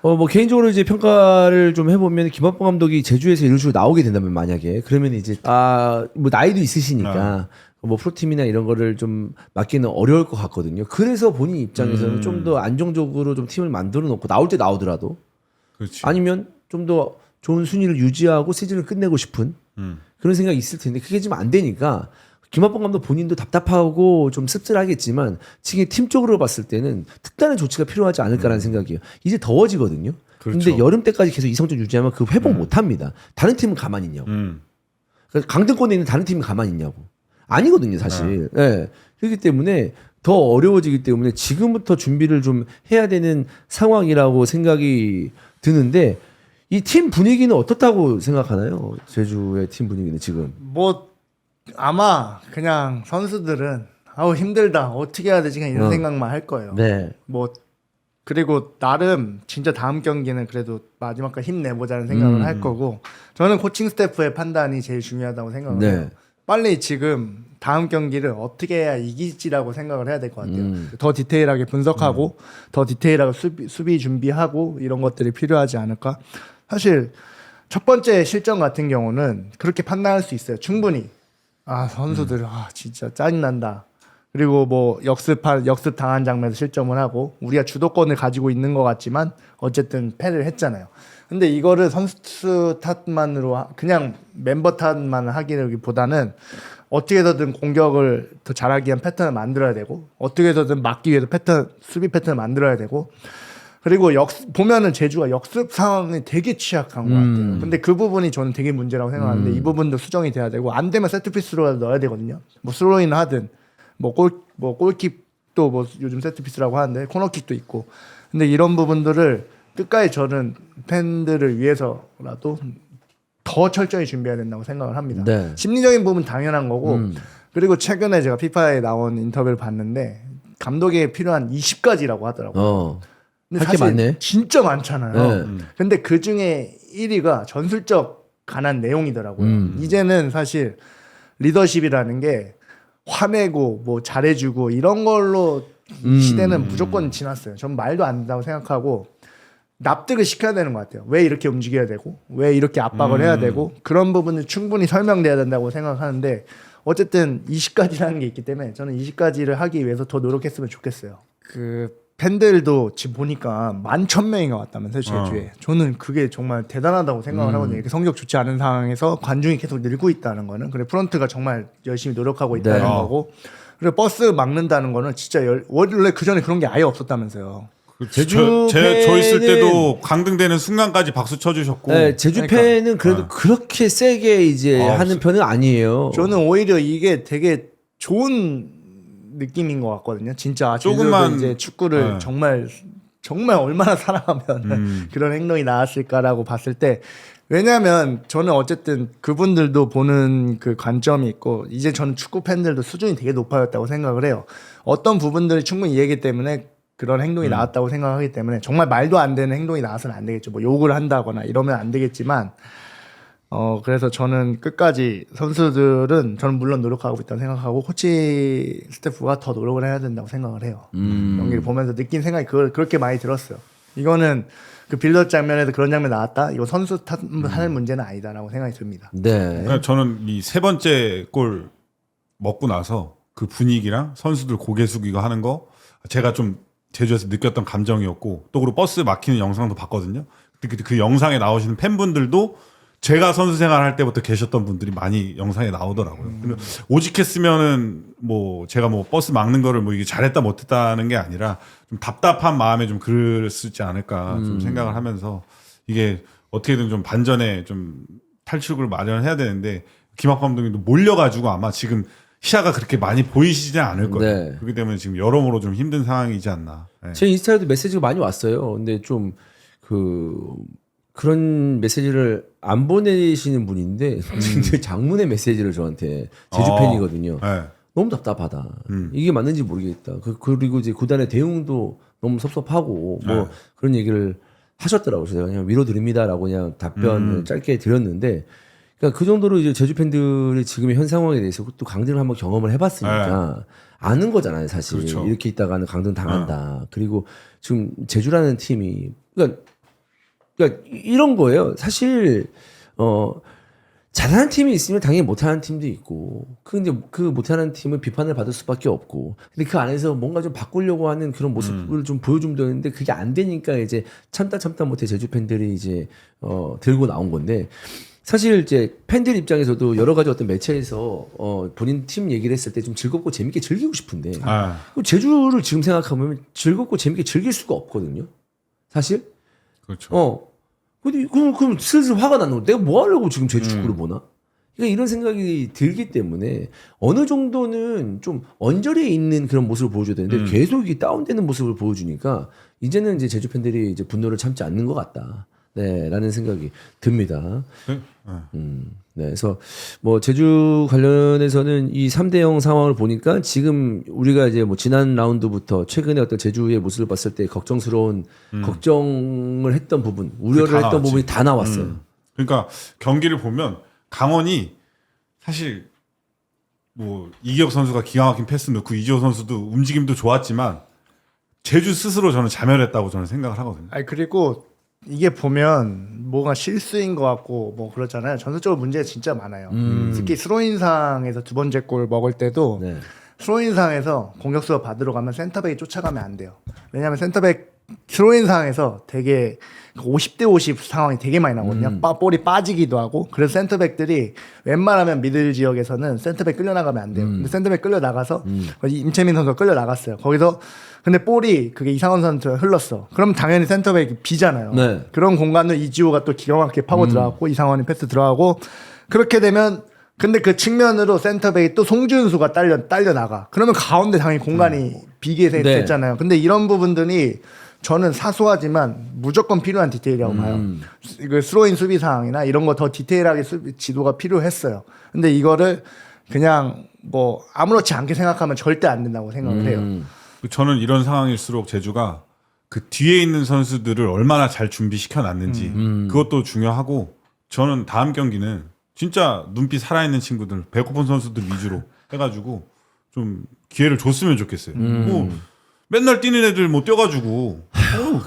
뭐 개인적으로 이제 평가를 좀 해보면 김학범 감독이 제주에서 이런 식으로 나오게 된다면 만약에 그러면 이제 뭐 나이도 있으시니까 뭐 프로팀이나 이런 거를 좀 맡기는 어려울 것 같거든요. 그래서 본인 입장에서는 좀 더 안정적으로 좀 팀을 만들어 놓고 나올 때 나오더라도 그렇지. 아니면 좀 더 좋은 순위를 유지하고 시즌을 끝내고 싶은 그런 생각이 있을 텐데 그게 지금 안 되니까 김학범 감독 본인도 답답하고 좀 씁쓸하겠지만 지금 팀적으로 봤을 때는 특단의 조치가 필요하지 않을까라는 생각이에요. 이제 더워지거든요. 그렇죠. 근데 여름 때까지 계속 이 성적 유지하면 그 회복 못 합니다. 다른 팀은 가만히 있냐고. 그러니까 강등권에 있는 다른 팀이 가만히 있냐고. 아니거든요, 사실. 네. 그렇기 때문에 더 어려워지기 때문에 지금부터 준비를 좀 해야 되는 상황이라고 생각이 드는데 이 팀 분위기는 어떻다고 생각하나요? 제주의 팀 분위기는 지금. 뭐 아마 그냥 선수들은 힘들다 어떻게 해야 되지 그냥 이런 생각만 할 거예요. 네. 뭐 그리고 나름 진짜 다음 경기는 그래도 마지막까지 힘내보자는 생각을 할 거고 저는 코칭 스태프의 판단이 제일 중요하다고 생각을 해요. 빨리 지금 다음 경기를 어떻게 해야 이기지라고 생각을 해야 될 것 같아요. 더 디테일하게 분석하고 더 디테일하게 수비 준비하고 이런 것들이 필요하지 않을까. 사실 첫 번째 실점 같은 경우는 그렇게 판단할 수 있어요. 충분히. 선수들 진짜 짜증난다. 그리고 뭐 역습 당한 장면에서 실점을 하고 우리가 주도권을 가지고 있는 것 같지만 어쨌든 패를 했잖아요. 근데 이거를 선수 탓만으로 그냥 멤버 탓만 하기보다는 어떻게 해서든 공격을 더 잘하기 위한 패턴을 만들어야 되고 어떻게 해서든 막기 위해서 수비 패턴을 만들어야 되고 그리고 보면은 제주가 역습 상황이 되게 취약한 것 같아요. 근데 그 부분이 저는 되게 문제라고 생각하는데 이 부분도 수정이 돼야 되고 안 되면 세트피스로 넣어야 되거든요. 뭐 스로인을 하든 골킥도 뭐 요즘 세트피스라고 하는데 코너킥도 있고. 근데 이런 부분들을 끝까지 저는 팬들을 위해서라도 더 철저히 준비해야 된다고 생각을 합니다. 네. 심리적인 부분 당연한 거고 그리고 최근에 제가 피파에 나온 인터뷰를 봤는데 감독에 필요한 20가지라고 하더라고요. 근데 할 게 많네. 진짜 많잖아요. 근데 그 중에 1위가 전술적 관한 내용이더라고요. 이제는 사실 리더십이라는 게 화내고 뭐 잘해주고 이런 걸로 이 시대는 무조건 지났어요. 전 말도 안 된다고 생각하고 납득을 시켜야 되는 것 같아요. 왜 이렇게 움직여야 되고 왜 이렇게 압박을 해야 되고 그런 부분을 충분히 설명돼야 된다고 생각하는데 어쨌든 20가지라는 게 있기 때문에 저는 20가지를 하기 위해서 더 노력했으면 좋겠어요. 그 팬들도 지금 보니까 11,000명이가 왔다면서요, 제주에. 저는 그게 정말 대단하다고 생각을 하거든요. 이렇게 성적 좋지 않은 상황에서 관중이 계속 늘고 있다는 거는. 그래, 프런트가 정말 열심히 노력하고 있다는 거고. 그리고 버스 막는다는 거는 진짜 원래 그 전에 그런 게 아예 없었다면서요. 제주 저 있을 팬은- 때도 강등되는 순간까지 박수 쳐주셨고. 네, 제주 팬은 그래도 네. 그렇게 세게 이제 하는 편은 아니에요. 저는 오히려 이게 되게 좋은 느낌인 것 같거든요. 진짜 조금만- 제주도 이제 축구를 네. 정말 얼마나 사랑하면 그런 행동이 나왔을까라고 봤을 때, 왜냐하면 저는 어쨌든 그분들도 보는 그 관점이 있고, 이제 저는 축구 팬들도 수준이 되게 높아졌다고 생각을 해요. 어떤 부분들이 충분히 이해하기 때문에 그런 행동이 나왔다고 생각하기 때문에, 정말 말도 안 되는 행동이 나와서는 안 되겠죠. 뭐 욕을 한다거나 이러면 안 되겠지만, 그래서 저는 끝까지 선수들은 저는 물론 노력하고 있다고 생각하고, 코치 스태프가 더 노력을 해야 된다고 생각을 해요. 경기를 보면서 느낀 생각이 그렇게 많이 들었어요. 이거는 그 빌드업 장면에서 그런 장면 나왔다, 이거 선수 탓하는 문제는 아니다라고 생각이 듭니다. 네. 그러니까 저는 이 세 번째 골 먹고 나서 그 분위기랑 선수들 고개 숙이고 하는 거 제가 좀 제주에서 느꼈던 감정이었고, 또 그리고 버스 막히는 영상도 봤거든요. 그 영상에 나오시는 팬분들도 제가 선수 생활할 때부터 계셨던 분들이 많이 영상에 나오더라고요. 그러면 오직했으면은 뭐 제가 뭐 버스 막는 거를 뭐 이게 잘했다 못했다는 게 아니라 좀 답답한 마음에 좀 그랬을지 않을까 좀 생각을 하면서, 이게 어떻게든 좀 반전에 좀 탈출구를 마련해야 되는데 김학 감독님도 몰려가지고 아마 지금 시야가 그렇게 많이 보이시지 않을 거예요. 네. 그렇기 때문에 지금 여러모로 좀 힘든 상황이지 않나. 네. 제 인스타에도 메시지가 많이 왔어요. 근데 좀 그런 메시지를 안 보내시는 분인데 장문의 메시지를 저한테, 제주 팬이거든요. 네. 너무 답답하다. 이게 맞는지 모르겠다. 그리고 이제 구단의 대응도 너무 섭섭하고 뭐 그런 얘기를 하셨더라고요. 그래서 제가 그냥 위로 드립니다라고 그냥 답변을 짧게 드렸는데, 그러니까 그 정도로 이제 제주 팬들이 지금의 현 상황에 대해서 또 강등을 한번 경험을 해봤으니까 아는 거잖아요, 사실. 그렇죠. 이렇게 있다가는 강등 당한다. 그리고 지금 제주라는 팀이, 그러니까 이런 거예요. 사실 잘하는 팀이 있으면 당연히 못하는 팀도 있고, 근데 그 못하는 팀은 비판을 받을 수밖에 없고, 근데 그 안에서 뭔가 좀 바꾸려고 하는 그런 모습을 좀 보여주면 되는데 그게 안 되니까 이제 참다 못해 제주 팬들이 이제 들고 나온 건데, 사실 이제 팬들 입장에서도 여러 가지 어떤 매체에서 본인 팀 얘기를 했을 때 좀 즐겁고 재밌게 즐기고 싶은데, 제주를 지금 생각하면 즐겁고 재밌게 즐길 수가 없거든요, 사실. 그렇죠. 그럼 슬슬 화가 나는 거. 내가 뭐 하려고 지금 제주 축구를 보나? 그러니까 이런 생각이 들기 때문에 어느 정도는 좀 언저리에 있는 그런 모습을 보여줘야 되는데 계속 이 다운되는 모습을 보여주니까 이제는 이제 제주 팬들이 이제 분노를 참지 않는 것 같다. 네, 라는 생각이 듭니다. 네, 그래서 뭐 제주 관련해서는 이 3대0 상황을 보니까 지금 우리가 이제 뭐 지난 라운드부터 최근에 어떤 제주의 모습을 봤을 때 걱정스러운 걱정을 했던 부분, 우려를 다 했던 나왔지. 부분이 다 나왔어요. 그러니까 경기를 보면 강원이 사실 뭐 이기혁 선수가 기가 막힌 패스 넣고 이지호 선수도 움직임도 좋았지만 제주 스스로 저는 자멸했다고 저는 생각을 하거든요. 아니, 그리고 이게 보면 뭐가 실수인 것 같고 뭐 그렇잖아요. 전술적으로 문제가 진짜 많아요. 특히 스로인상에서 두 번째 골 먹을 때도 네. 스로인상에서 공격수가 받으러 가면 센터백이 쫓아가면 안 돼요. 왜냐하면 센터백 스로인상에서 되게 50대 50 상황이 되게 많이 나거든요. 볼이 빠지기도 하고. 그래서 센터백들이 웬만하면 미들 지역에서는 센터백 끌려나가면 안 돼요. 근데 센터백 끌려나가서 임채민 선수가 끌려나갔어요. 거기서 근데 볼이 그게 이상원 선수한테 흘렀어. 그럼 당연히 센터백이 비잖아요. 네. 그런 공간을 이지호가 또 기가 막히게 파고 들어갔고, 이상원이 패스 들어가고, 그렇게 되면 근데 그 측면으로 센터백이 또 송준수가 딸려 나가. 그러면 가운데 당연히 공간이 비게 됐잖아요. 근데 이런 부분들이 저는 사소하지만 무조건 필요한 디테일이라고 봐요. 그 스로인 수비 상황이나 이런 거 더 디테일하게 지도가 필요했어요. 근데 이거를 그냥 뭐 아무렇지 않게 생각하면 절대 안 된다고 생각을 해요. 저는 이런 상황일수록 제주가 그 뒤에 있는 선수들을 얼마나 잘 준비시켜 놨는지 그것도 중요하고, 저는 다음 경기는 진짜 눈빛 살아있는 친구들, 배고픈 선수들 위주로 해가지고 좀 기회를 줬으면 좋겠어요. 뭐 맨날 뛰는 애들 뭐 뛰어가지고.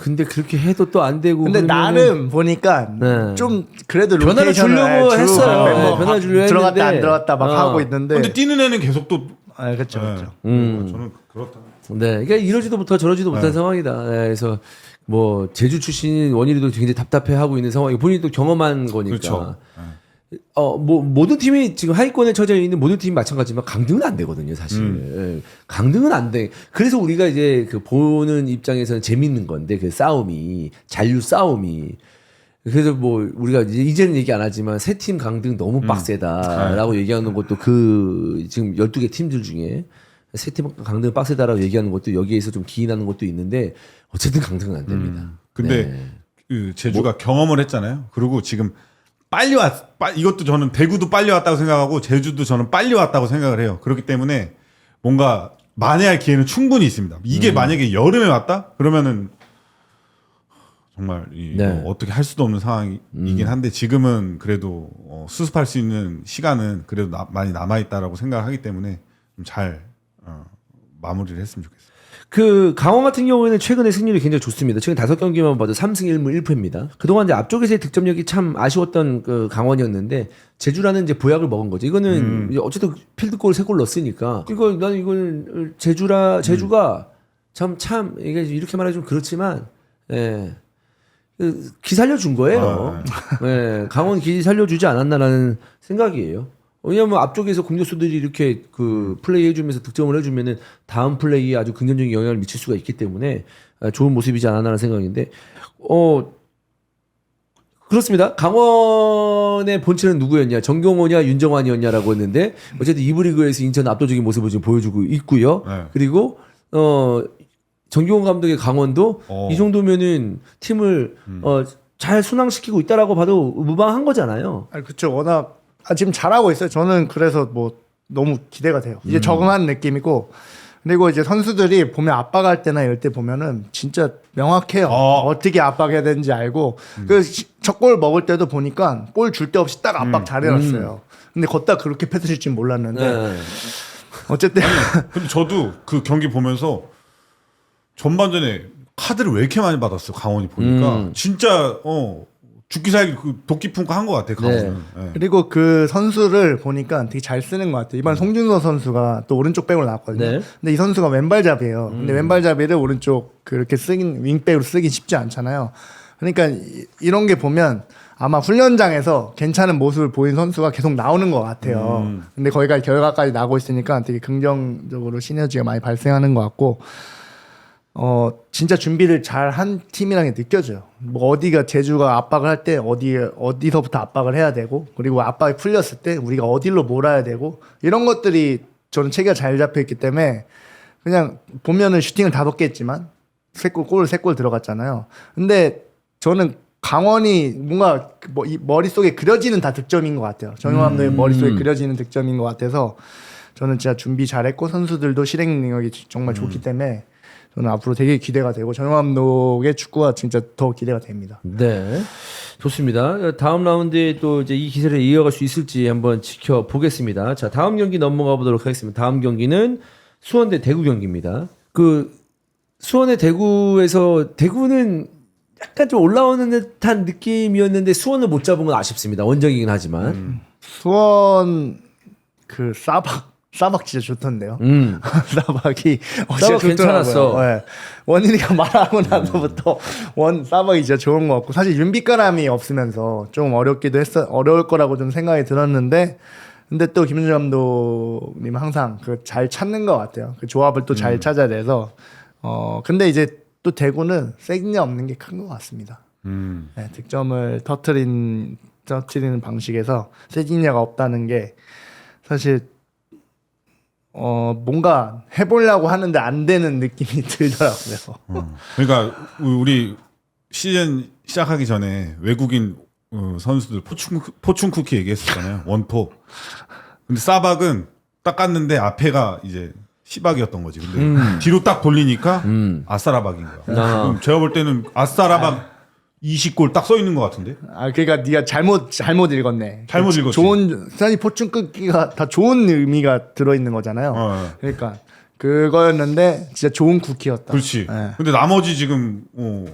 근데 그렇게 해도 또 안 되고. 근데 그러면은- 나름 보니까 네. 좀 그래도 변화를 주려고 했어요. 네, 변화 주려고 들어갔다 했는데. 안 들어갔다 막 하고 있는데. 근데 뛰는 애는 계속 또. 그렇죠, 그렇죠. 저는 그렇다. 네, 그러니까 이러지도 못하고 저러지도 못한 상황이다. 네, 그래서 뭐 제주 출신인 원일이도 굉장히 답답해하고 있는 상황이 본인이 또 경험한 거니까. 그렇죠. 모든 팀이 지금 하위권에 처져 있는 모든 팀이 마찬가지지만 강등은 안 되거든요, 사실. 예, 강등은 안 돼. 그래서 우리가 이제 그 보는 입장에서는 재밌는 건데 그 싸움이 잔류 싸움이. 그래서 뭐 우리가 이제는 얘기 안 하지만 세 팀 강등 너무 빡세다라고 얘기하는 것도 그 지금 12개 팀들 중에 세 팀 강등 빡세다라고 얘기하는 것도 여기에서 좀 기인하는 것도 있는데 어쨌든 강등은 안 됩니다. 근데 네. 그 제주가 경험을 했잖아요. 그리고 지금 이것도 저는 대구도 빨리 왔다고 생각하고 제주도 저는 빨리 왔다고 생각을 해요. 그렇기 때문에 뭔가 만회할 기회는 충분히 있습니다. 이게 만약에 여름에 왔다? 그러면은 정말 네. 어떻게 할 수도 없는 상황이긴 한데 지금은 그래도 수습할 수 있는 시간은 그래도 많이 남아있다라고 생각을 하기 때문에 좀 잘 마무리를 했으면 좋겠어요. 그 강원 같은 경우에는 최근에 승률이 굉장히 좋습니다. 최근 5경기만 봐도 3승 1무 1패입니다. 그동안 이제 앞쪽에서의 득점력이 참 아쉬웠던 그 강원이었는데 제주라는 이제 보약을 먹은 거죠. 이거는 이제 어쨌든 필드골 3골 넣었으니까 나는 이걸 제주가 참 이게 이렇게 말하기 좀 그렇지만 예. 기 살려준 거예요. 예. 강원 기 살려주지 않았나라는 생각이에요. 왜냐하면 앞쪽에서 공격수들이 이렇게 그 플레이 해주면서 득점을 해주면은 다음 플레이에 아주 긍정적인 영향을 미칠 수가 있기 때문에 좋은 모습이지 않았나라는 생각인데, 그렇습니다. 강원의 본체는 누구였냐? 정경호냐, 윤정환이었냐라고 했는데 어쨌든 2부 리그에서 인천 압도적인 모습을 지금 보여주고 있고요. 네. 그리고 정경호 감독의 강원도 이 정도면은 팀을 잘 순항시키고 있다라고 봐도 무방한 거잖아요. 그렇죠. 워낙 지금 잘하고 있어요. 저는 그래서 뭐 너무 기대가 돼요. 이제 적응한 느낌이고, 그리고 이제 선수들이 보면 압박할 때나 이럴 때 보면은 진짜 명확해요. 어떻게 압박해야 되는지 알고, 그 첫 골 먹을 때도 보니까 볼 줄 데 없이 딱 압박 잘해놨어요. 근데 걷다 그렇게 패스 칠진 몰랐는데 네. 어쨌든 근데 저도 그 경기 보면서 전반전에 카드를 왜 이렇게 많이 받았어요, 강원이 보니까. 진짜 죽기 살기 그 도끼 품고 한 것 같아요, 강원은. 네. 그리고 그 선수를 보니까 되게 잘 쓰는 것 같아요. 이번 송준서 선수가 또 오른쪽 백으로 나왔거든요. 네. 근데 이 선수가 왼발잡이에요. 근데 왼발잡이를 오른쪽 그렇게 윙백으로 쓰긴 쉽지 않잖아요. 그러니까 이런 게 보면 아마 훈련장에서 괜찮은 모습을 보인 선수가 계속 나오는 것 같아요. 근데 거기가 결과까지 나고 있으니까 되게 긍정적으로 시너지가 많이 발생하는 것 같고, 진짜 준비를 잘 한 팀이라는 게 느껴져요. 뭐 어디가 제주가 압박을 할 때 어디서부터 압박을 해야 되고, 그리고 압박이 풀렸을 때 우리가 어디로 몰아야 되고, 이런 것들이 저는 체계가 잘 잡혀 있기 때문에 그냥 보면은 슈팅을 5개 했지만 골 3골 들어갔잖아요. 근데 저는 강원이 뭔가 이 머릿속에 그려지는 다 득점인 것 같아요. 정용환 감독의 머릿속에 그려지는 득점인 것 같아서 저는 진짜 준비 잘했고 선수들도 실행 능력이 정말 좋기 때문에 저는 앞으로 되게 기대가 되고 정용환 감독의 축구가 진짜 더 기대가 됩니다. 네, 좋습니다. 다음 라운드에 또 이제 이 기세를 이어갈 수 있을지 한번 지켜보겠습니다. 자, 다음 경기 넘어가 보도록 하겠습니다. 다음 경기는 수원 대 대구 경기입니다. 그 수원의 대구에서 대구는 약간 좀 올라오는 듯한 느낌이었는데 수원을 못 잡은 건 아쉽습니다. 원정이긴 하지만 수원 그 싸박 진짜 좋던데요. 싸박이 싸박 괜찮았어. 네. 원인이가 말하고 나서부터 싸박이 진짜 좋은 것 같고, 사실 윤빛가람이 없으면서 좀 어려울 거라고 좀 생각이 들었는데, 근데 또 김준호 감독님 항상 그 잘 찾는 것 같아요. 그 조합을 또 잘 찾아내서 근데 이제 또 대구는 세징야 없는 게 큰 것 같습니다. 네, 득점을 터트리는 방식에서 세징야가 없다는 게 사실 뭔가 해보려고 하는데 안 되는 느낌이 들더라고요. 그러니까 우리 시즌 시작하기 전에 외국인 선수들 포춘 쿠키 얘기했었잖아요. 원포. 근데 싸박은 딱 깠는데 앞에가 이제 시박이었던 거지. 근데 뒤로 딱 돌리니까 아싸라박인 거야. 그럼 제가 볼 때는 아싸라박 20골 딱 써 있는 것 같은데. 그러니까 네가 잘못 읽었네. 잘못 읽었지. 사실 포춘 쿠키가 다 좋은 의미가 들어 있는 거잖아요. 그러니까 그거였는데 진짜 좋은 쿠키였다. 그렇지. 네. 근데 나머지 지금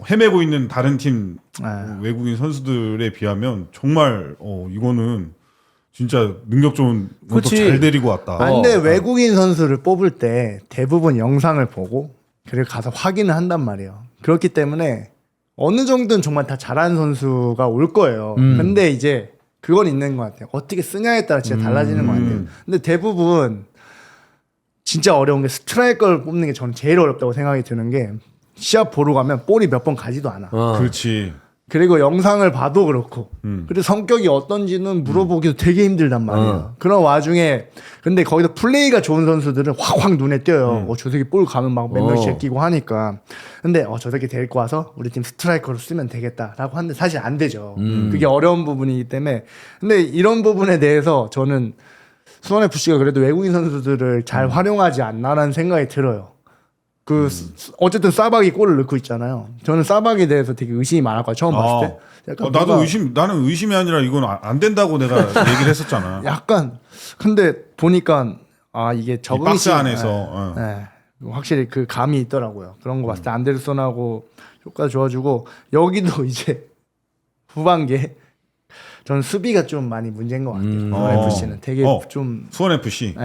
헤매고 있는 다른 팀 외국인 선수들에 비하면 정말 이거는 진짜 능력 좋은 것도 잘 데리고 왔다. 근데 외국인 선수를 뽑을 때 대부분 영상을 보고 그리고 가서 확인을 한단 말이에요. 그렇기 때문에 어느 정도는 정말 다 잘하는 선수가 올 거예요. 근데 이제 그건 있는 것 같아요. 어떻게 쓰냐에 따라 진짜 달라지는 것 같아요. 근데 대부분 진짜 어려운 게 스트라이커를 뽑는 게 저는 제일 어렵다고 생각이 드는 게 시합 보러 가면 볼이 몇 번 가지도 않아. 그렇지. 그리고 영상을 봐도 그렇고 그리고 성격이 어떤지는 물어보기도 되게 힘들단 말이에요. 그런 와중에 근데 거기서 플레이가 좋은 선수들은 확확 눈에 띄어요. 저 새끼 볼 가면 막 몇 명씩 끼고 하니까. 근데 저 새끼 데리고 와서 우리 팀 스트라이커로 쓰면 되겠다라고 하는데 사실 안 되죠. 그게 어려운 부분이기 때문에. 근데 이런 부분에 대해서 저는 수원FC가 그래도 외국인 선수들을 잘 활용하지 않나라는 생각이 들어요. 어쨌든 사박이 골을 넣고 있잖아요. 저는 사박에 대해서 되게 의심이 많았거든요. 처음 봤을 때. 약간 나도 뭔가 나는 의심이 아니라 이건 안 된다고 내가 얘기를 했었잖아. 약간 근데 보니까 이게 이 적응이 박스 안에서. 확실히 그 감이 있더라고요. 그런 거 봤을 때 안데르손하고 효과 좋아지고 여기도 이제 후반기에 저는 수비가 좀 많이 문제인 것 같아요. 수원 FC는 되게 좀 수원 FC.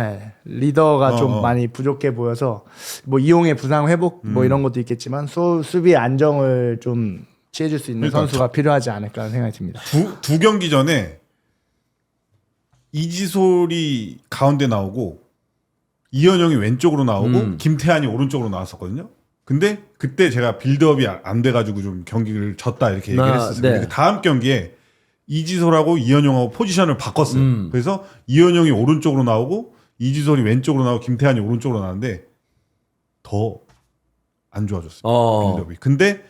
리더가 좀 많이 부족해 보여서 뭐 이용의 부상 회복 뭐 이런 것도 있겠지만 수비 안정을 좀 취해줄 수 있는 그러니까 선수가 필요하지 않을까 하는 생각이 듭니다. 두 경기 전에 이지솔이 가운데 나오고 이현영이 왼쪽으로 나오고 김태환이 오른쪽으로 나왔었거든요. 근데 그때 제가 빌드업이 안 돼가지고 좀 경기를 졌다 이렇게 얘기를 했었어요. 네. 근데 그 다음 경기에 이지솔하고 이현영하고 포지션을 바꿨어요. 그래서 이현영이 오른쪽으로 나오고 이지솔이 왼쪽으로 나오고 김태환이 오른쪽으로 나왔는데 더 안 좋아졌어요. 빌드업이. 근데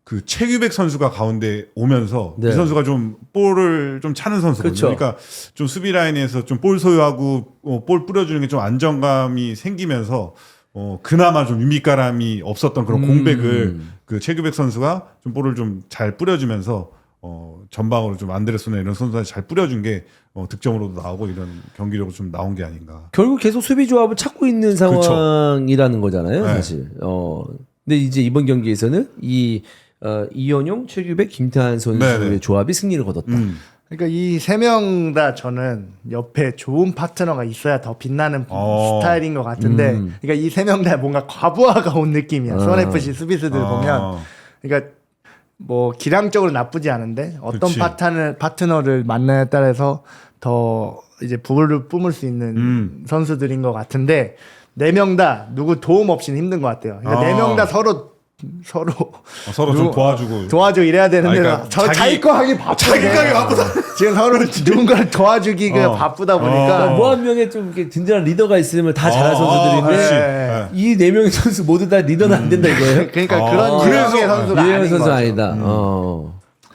그 최규백 선수가 가운데 오면서 네. 이 선수가 좀 볼을 좀 차는 선수거든요. 그쵸. 그러니까 좀 수비 라인에서 좀 볼 소유하고 볼 뿌려주는 게 좀 안정감이 생기면서 그나마 좀 유미가람이 없었던 그런 공백을 그 최규백 선수가 좀 볼을 좀 잘 뿌려주면서 전방으로 좀 안데르손이나 이런 선수한테 잘 뿌려준 게 득점으로도 나오고 이런 경기력으로 좀 나온 게 아닌가. 결국 계속 수비 조합을 찾고 있는 상황이라는 거잖아요, 네. 사실. 근데 이제 이번 경기에서는 이현용, 최규백, 김태환 선수의 네네. 조합이 승리를 거뒀다. 그러니까 이 세 명 다 저는 옆에 좋은 파트너가 있어야 더 빛나는 스타일인 것 같은데, 그러니까 이 세 명 다 뭔가 과부하가 온 느낌이야. 수원 FC 수비수들 보면, 그러니까 뭐 기량적으로 나쁘지 않은데 어떤 그치. 파트너를 만나에 따라서 더 이제 불을 뿜을 수 있는 선수들인 것 같은데 네 명 다 누구 도움 없이는 힘든 것 같아요. 그러니까 네 명 다 서로 좀 도와주고. 도와줘 이래야 되는데 그러니까 자기 거 하기 바쁘다. 자기 거 하기 바쁘다. 지금 서로 누군가를 도와주기가 바쁘다 보니까 뭐 한 명의 좀 이렇게 든든한 리더가 있으면 다 잘할 그렇지. 선수들인데 이 네 명의 선수 모두 다 리더는 안 된다 이거예요. 그러니까 그런 그래서 유형의 선수가 이해영 아닌 선수 거죠. 아니다.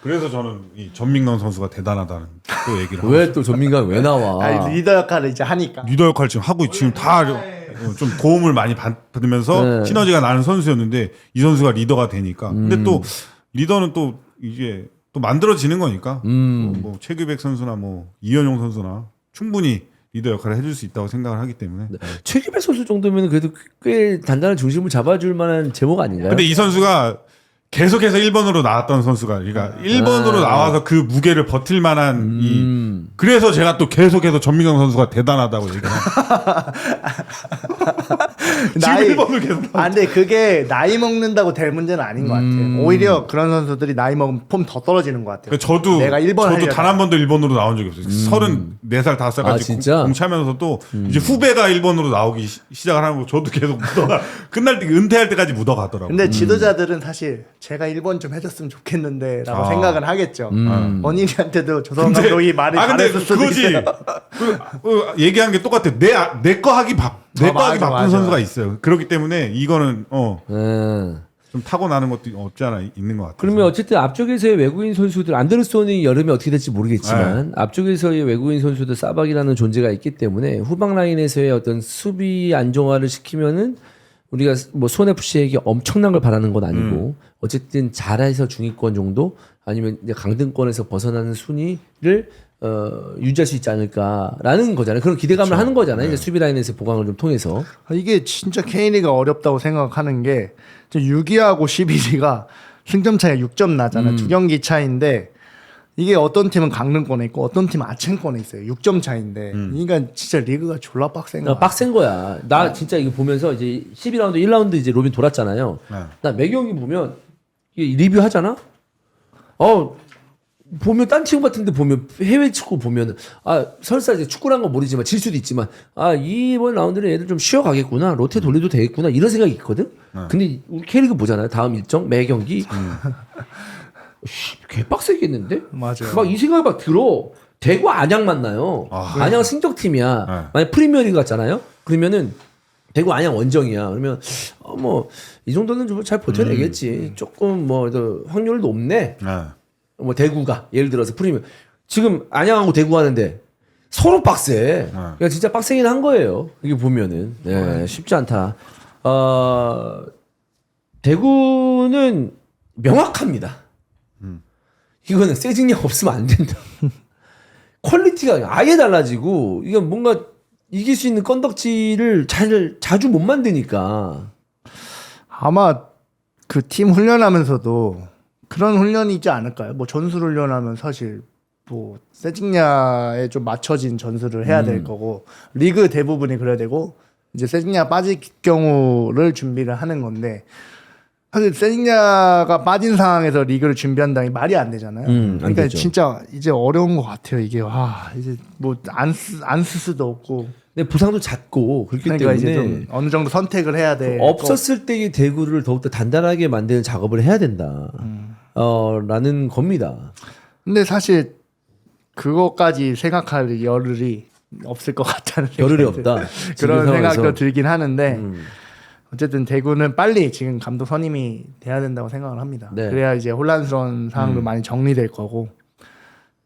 그래서 저는 이 전민강 선수가 대단하다는 또 얘기를 하고 왜 또 전민강 왜 나와? 아니, 리더 역할을 이제 하니까. 리더 역할 지금 하고 지금 다 좀 도움을 많이 받으면서 네. 시너지가 나는 선수였는데 이 선수가 리더가 되니까 근데 또 리더는 또 이제 또 만들어지는 거니까 뭐 최규백 선수나 뭐 이현용 선수나 충분히 리더 역할을 해줄 수 있다고 생각을 하기 때문에 최규백 선수 정도면 그래도 꽤 단단한 중심을 잡아줄 만한 제목 아닌가요? 근데 이 선수가 계속해서 1번으로 나왔던 선수가 그러니까 1번으로 나와서 그 무게를 버틸 만한 그래서 제가 또 계속해서 전민경 선수가 대단하다고 얘기해요. 나이, 지금 1번을 계속 근데 그게 나이 먹는다고 될 문제는 아닌 것 같아요. 오히려 그런 선수들이 나이 먹으면 폼 더 떨어지는 것 같아요. 저도 내가 1번 저도 하려다. 단 한 번도 1번으로 나온 적이 없어요. 34살, 5살까지 아, 진짜? 공차면서도 이제 후배가 1번으로 나오기 시작을 하는 거 저도 계속 묻어가 끝날 때 은퇴할 때까지 묻어가더라고요. 근데 지도자들은 사실 제가 1번 좀 해줬으면 좋겠는데 라고 생각은 하겠죠. 원인이한테도 조성 감독이 말이 근데 잘했을 수도 그거지. 있어요. 얘기한 게 똑같아. 내 거 하기 바쁜 맞아. 선수가 있어요. 그렇기 때문에 이거는 네. 좀 타고나는 것도 없지 않아 있는 것 같아요. 그러면 어쨌든 앞쪽에서의 외국인 선수들 안데르손이 여름에 어떻게 될지 모르겠지만 앞쪽에서의 외국인 선수들 사박이라는 존재가 있기 때문에 후방 라인에서의 어떤 수비 안정화를 시키면은 우리가 뭐 수원 FC에게 엄청난 걸 바라는 건 아니고 어쨌든 잘해서 중위권 정도 아니면 이제 강등권에서 벗어나는 순위를 유지할 수 있지 않을까라는 거잖아요. 그런 기대감을 하는 거잖아요. 이제 수비 라인에서 보강을 좀 통해서. 이게 진짜 K리가 어렵다고 생각하는 게 6위하고 11위가 승점 차이가 6점 나잖아요. 두 경기 차이인데 이게 어떤 팀은 강등권에 있고 어떤 팀은 하층권에 있어요. 6점 차이인데 그러니까 진짜 리그가 졸라 빡센 거야. 빡센 거야. 나 진짜 이거 보면서 이제 12라운드 1라운드 이제 로빈 돌았잖아요. 나 매 경기 보면 이게 리뷰 하잖아. 보면 딴 팀 같은데 보면 해외 축구 보면 설사 이제 축구란 건 모르지만 질 수도 있지만 이번 라운드는 얘들 좀 쉬어가겠구나 로테 돌려도 되겠구나 이런 생각이 있거든. 근데 우리 K리그 보잖아요. 다음 일정 매 경기 개빡세겠는데? 맞아요. 막 이 생각이 막 들어. 대구 안양 만나요. 안양 승적팀이야. 네. 만약 프리미어리그 같잖아요. 그러면은 대구 안양 원정이야. 그러면 뭐 이 정도는 좀 잘 버텨내겠지. 조금 뭐 확률 높네. 네. 뭐 대구가 예를 들어서 프리미어 지금 안양하고 대구 하는데 서로 빡세. 그러니까 진짜 빡세긴 한 거예요. 이게 보면은 쉽지 않다. 대구는 명확합니다. 이거는 세징력 없으면 안 된다. 퀄리티가 아예 달라지고 이게 뭔가 이길 수 있는 건덕지를 자주 못 만드니까. 아마 그 팀 훈련하면서도 그런 훈련이 있지 않을까요? 뭐 전술 훈련하면 사실 뭐 세징야에 좀 맞춰진 전술을 해야 될 거고 리그 대부분이 그래야 되고 이제 세징야 빠질 경우를 준비를 하는 건데 사실 세징야가 빠진 상황에서 리그를 준비한다는 게 말이 안 되잖아요. 안 그러니까 되죠. 진짜 이제 어려운 것 같아요. 이게 이제 뭐 안 쓸 수도 없고 근데 부상도 작고 그렇기 그러니까 이제 때문에 좀 어느 정도 선택을 해야 돼. 없었을 때의 대구를 더욱더 단단하게 만드는 작업을 해야 된다. 라는 겁니다. 근데 사실 그것까지 생각할 열흘이 없을 것 같다는 열흘이 생각이 없다. 그런 지금 생각도 상황에서. 들긴 하는데 어쨌든 대구는 빨리 지금 감독 선임이 돼야 된다고 생각을 합니다. 네. 그래야 이제 혼란스러운 상황도 많이 정리될 거고.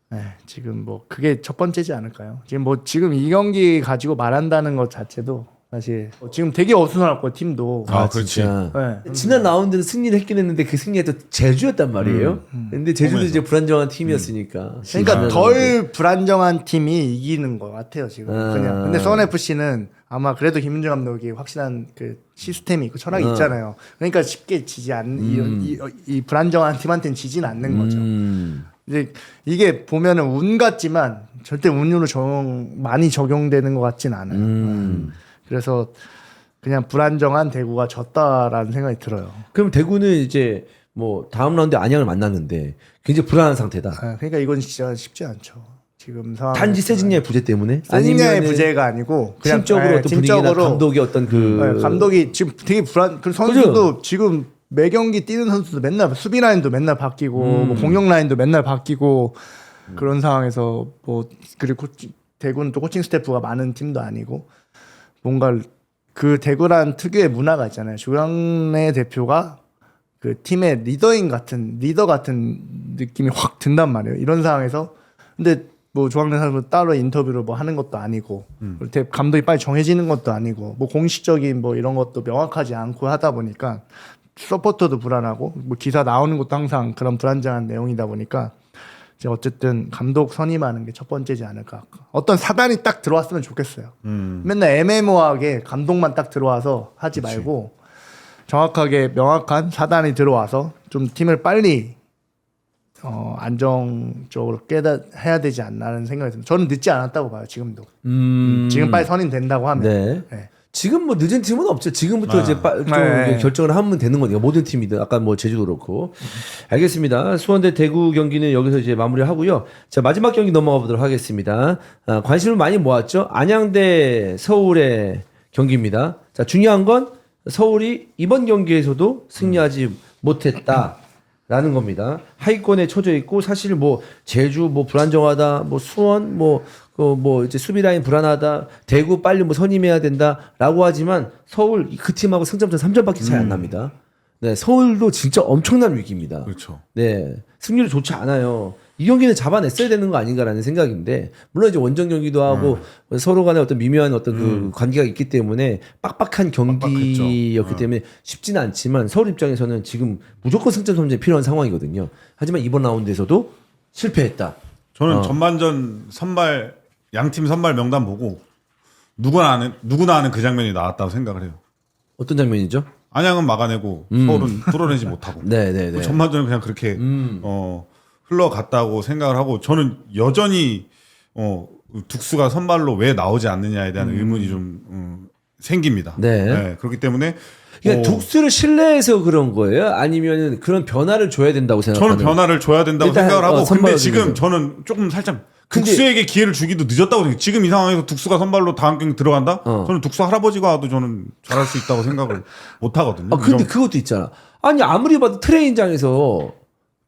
네, 지금 뭐 그게 첫 번째지 않을까요? 지금 이 경기 가지고 말한다는 것 자체도 사실 지금 되게 어수선하고 팀도. 그렇지. 진짜. 네. 지난 라운드는 승리를 했긴 했는데 그 승리가 또 제주였단 말이에요. 근데 제주도 홈에서. 이제 불안정한 팀이었으니까. 그러니까 지난 덜 라운드. 불안정한 팀이 이기는 것 같아요 지금. 그냥. 근데 수원 FC는 아마 그래도 김윤중 감독이 확실한 그 시스템이 있고 철학이 있잖아요. 그러니까 쉽게 지지 이 불안정한 팀한테는 지진 않는 거죠. 이제 이게 보면은 운 같지만 절대 운으로 많이 적용되는 것 같진 않아요. 그래서 그냥 불안정한 대구가 졌다라는 생각이 들어요. 그럼 대구는 이제 뭐 다음 라운드에 안양을 만났는데 굉장히 불안한 상태다. 그러니까 이건 진짜 쉽지 않죠. 지금 상황 단지 세징야의 부재 때문에? 세징야의 아니면은 부재가 아니고 그냥 팀적으로 어떤 분위기나 팀적으로 감독의 어떤 감독이 지금 되게 그 선수도 지금 매 경기 뛰는 선수도 맨날 수비 라인도 맨날 바뀌고 뭐 공격 라인도 맨날 바뀌고 그런 상황에서 뭐 그리고 대구는 또 코칭 스태프가 많은 팀도 아니고 뭔가 그 대구란 특유의 문화가 있잖아요. 조영래 대표가 그 팀의 리더 같은 느낌이 확 든단 말이에요. 이런 상황에서 근데 뭐 조항래 선수 따로 인터뷰를 뭐 하는 것도 아니고 감독이 빨리 정해지는 것도 아니고 뭐 공식적인 뭐 이런 것도 명확하지 않고 하다 보니까 서포터도 불안하고 뭐 기사 나오는 것도 항상 그런 불안정한 내용이다 보니까 이제 어쨌든 감독 선임하는 게 첫 번째지 않을까. 어떤 사단이 딱 들어왔으면 좋겠어요. 맨날 애매모호하게 감독만 딱 들어와서 하지 말고 정확하게 명확한 사단이 들어와서 좀 팀을 빨리 안정적으로 해야 되지 않나는 생각이 듭니다. 저는 늦지 않았다고 봐요. 지금도. 지금 빨리 선임된다고 하면. 네. 네. 지금 뭐 늦은 팀은 없죠. 지금부터 이제 좀 결정을 하면 되는 거니까 모든 팀이든 아까 뭐 제주도 그렇고. 알겠습니다. 수원 대 대구 경기는 여기서 이제 마무리하고요. 자, 마지막 경기 넘어가 보도록 하겠습니다. 관심을 많이 모았죠. 안양 대 서울의 경기입니다. 자, 중요한 건 서울이 이번 경기에서도 승리하지 못했다라는 겁니다. 하위권에 처져 있고 사실 뭐 제주 뭐 불안정하다, 뭐 수원 뭐 이제 수비 라인 불안하다, 대구 빨리 뭐 선임해야 된다라고 하지만 서울 그 팀하고 승점차 3점밖에 차이 안 납니다. 네, 서울도 진짜 엄청난 위기입니다. 그렇죠. 네, 승률이 좋지 않아요. 이 경기는 잡아냈어야 되는 거 아닌가라는 생각인데, 물론 이제 원정 경기도 하고 서로 간에 어떤 미묘한 어떤 그 관계가 있기 때문에 빡빡한 경기였기 때문에 쉽지는 않지만 서울 입장에서는 지금 무조건 승점 3점이 필요한 상황이거든요. 하지만 이번 라운드에서도 실패했다. 저는 전반전 양팀 선발 명단 보고 누구나 아는 그 장면이 나왔다고 생각을 해요. 어떤 장면이죠? 안양은 막아내고 서울은 뚫어내지 못하고. 네네네. 전반전은 그냥 그렇게 흘러갔다고 생각을 하고 저는 여전히 득수가 선발로 왜 나오지 않느냐에 대한 의문이 좀 생깁니다. 네. 그렇기 때문에 그러니까 둑스를 신뢰해서 그런 거예요? 아니면 그런 변화를 줘야 된다고 생각하는? 저는 변화를 줘야 된다고 일단, 생각을 하고 근데 선발로 지금 중에서. 저는 조금 살짝 근데- 둑스에게 기회를 주기도 늦었다고 생각해요. 지금 이 상황에서 둑스가 선발로 다음 경기 들어간다? 저는 둑스 할아버지가 와도 저는 잘할 수 있다고 생각을 못 하거든요. 아, 근데 좀- 그것도 있잖아. 아니 아무리 봐도 트레이닝장에서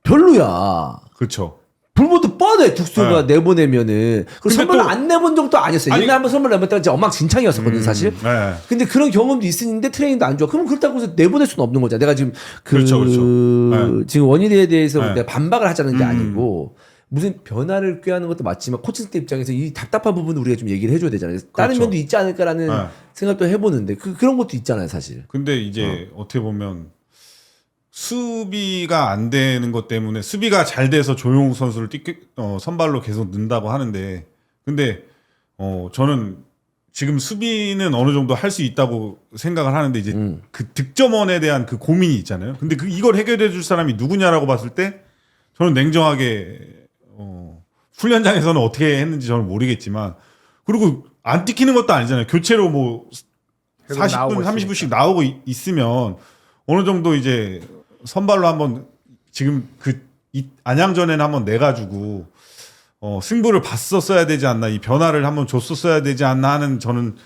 별로야. 그렇죠. 불모도 뻔해 둑스가 내보내면은. 그 근데 선발 또- 안 내본 적도 아니었어요. 아니- 옛날에 한번 선발 내봤다가 진짜 엉망진창이었었거든 사실. 네. 근데 그런 경험도 있었는데 트레이닝도 안 좋아. 그럼 그렇다고 해서 내보낼 수는 없는 거잖아. 내가 지금 그렇죠, 그렇죠. 네. 지금 원인에 대해서 네. 내가 반박을 하자는 게 아니고 무슨 변화를 꾀하는 것도 맞지만 코칭 때 입장에서 이 답답한 부분을 우리가 좀 얘기를 해줘야 되잖아요. 다른 그렇죠. 면도 있지 않을까라는 네. 생각도 해보는데 그런 것도 있잖아요, 사실. 근데 이제 어떻게 보면 수비가 안 되는 것 때문에 수비가 잘 돼서 조용욱 선수를 선발로 계속 넣는다고 하는데 근데 저는 지금 수비는 어느 정도 할 수 있다고 생각을 하는데 이제 그 득점원에 대한 그 고민이 있잖아요. 근데 이걸 해결해 줄 사람이 누구냐라고 봤을 때 저는 냉정하게 훈련장에서는 어떻게 했는지 저는 모르겠지만 그리고 안 뛰키는 것도 아니잖아요. 교체로 뭐 계속 40분, 나오고 30분씩 나오고 있으면 어느 정도 이제 선발로 한번 지금 안양전에는 한번 내가지고 승부를 봤었어야 되지 않나 이 변화를 한번 줬었어야 되지 않나 하는 저는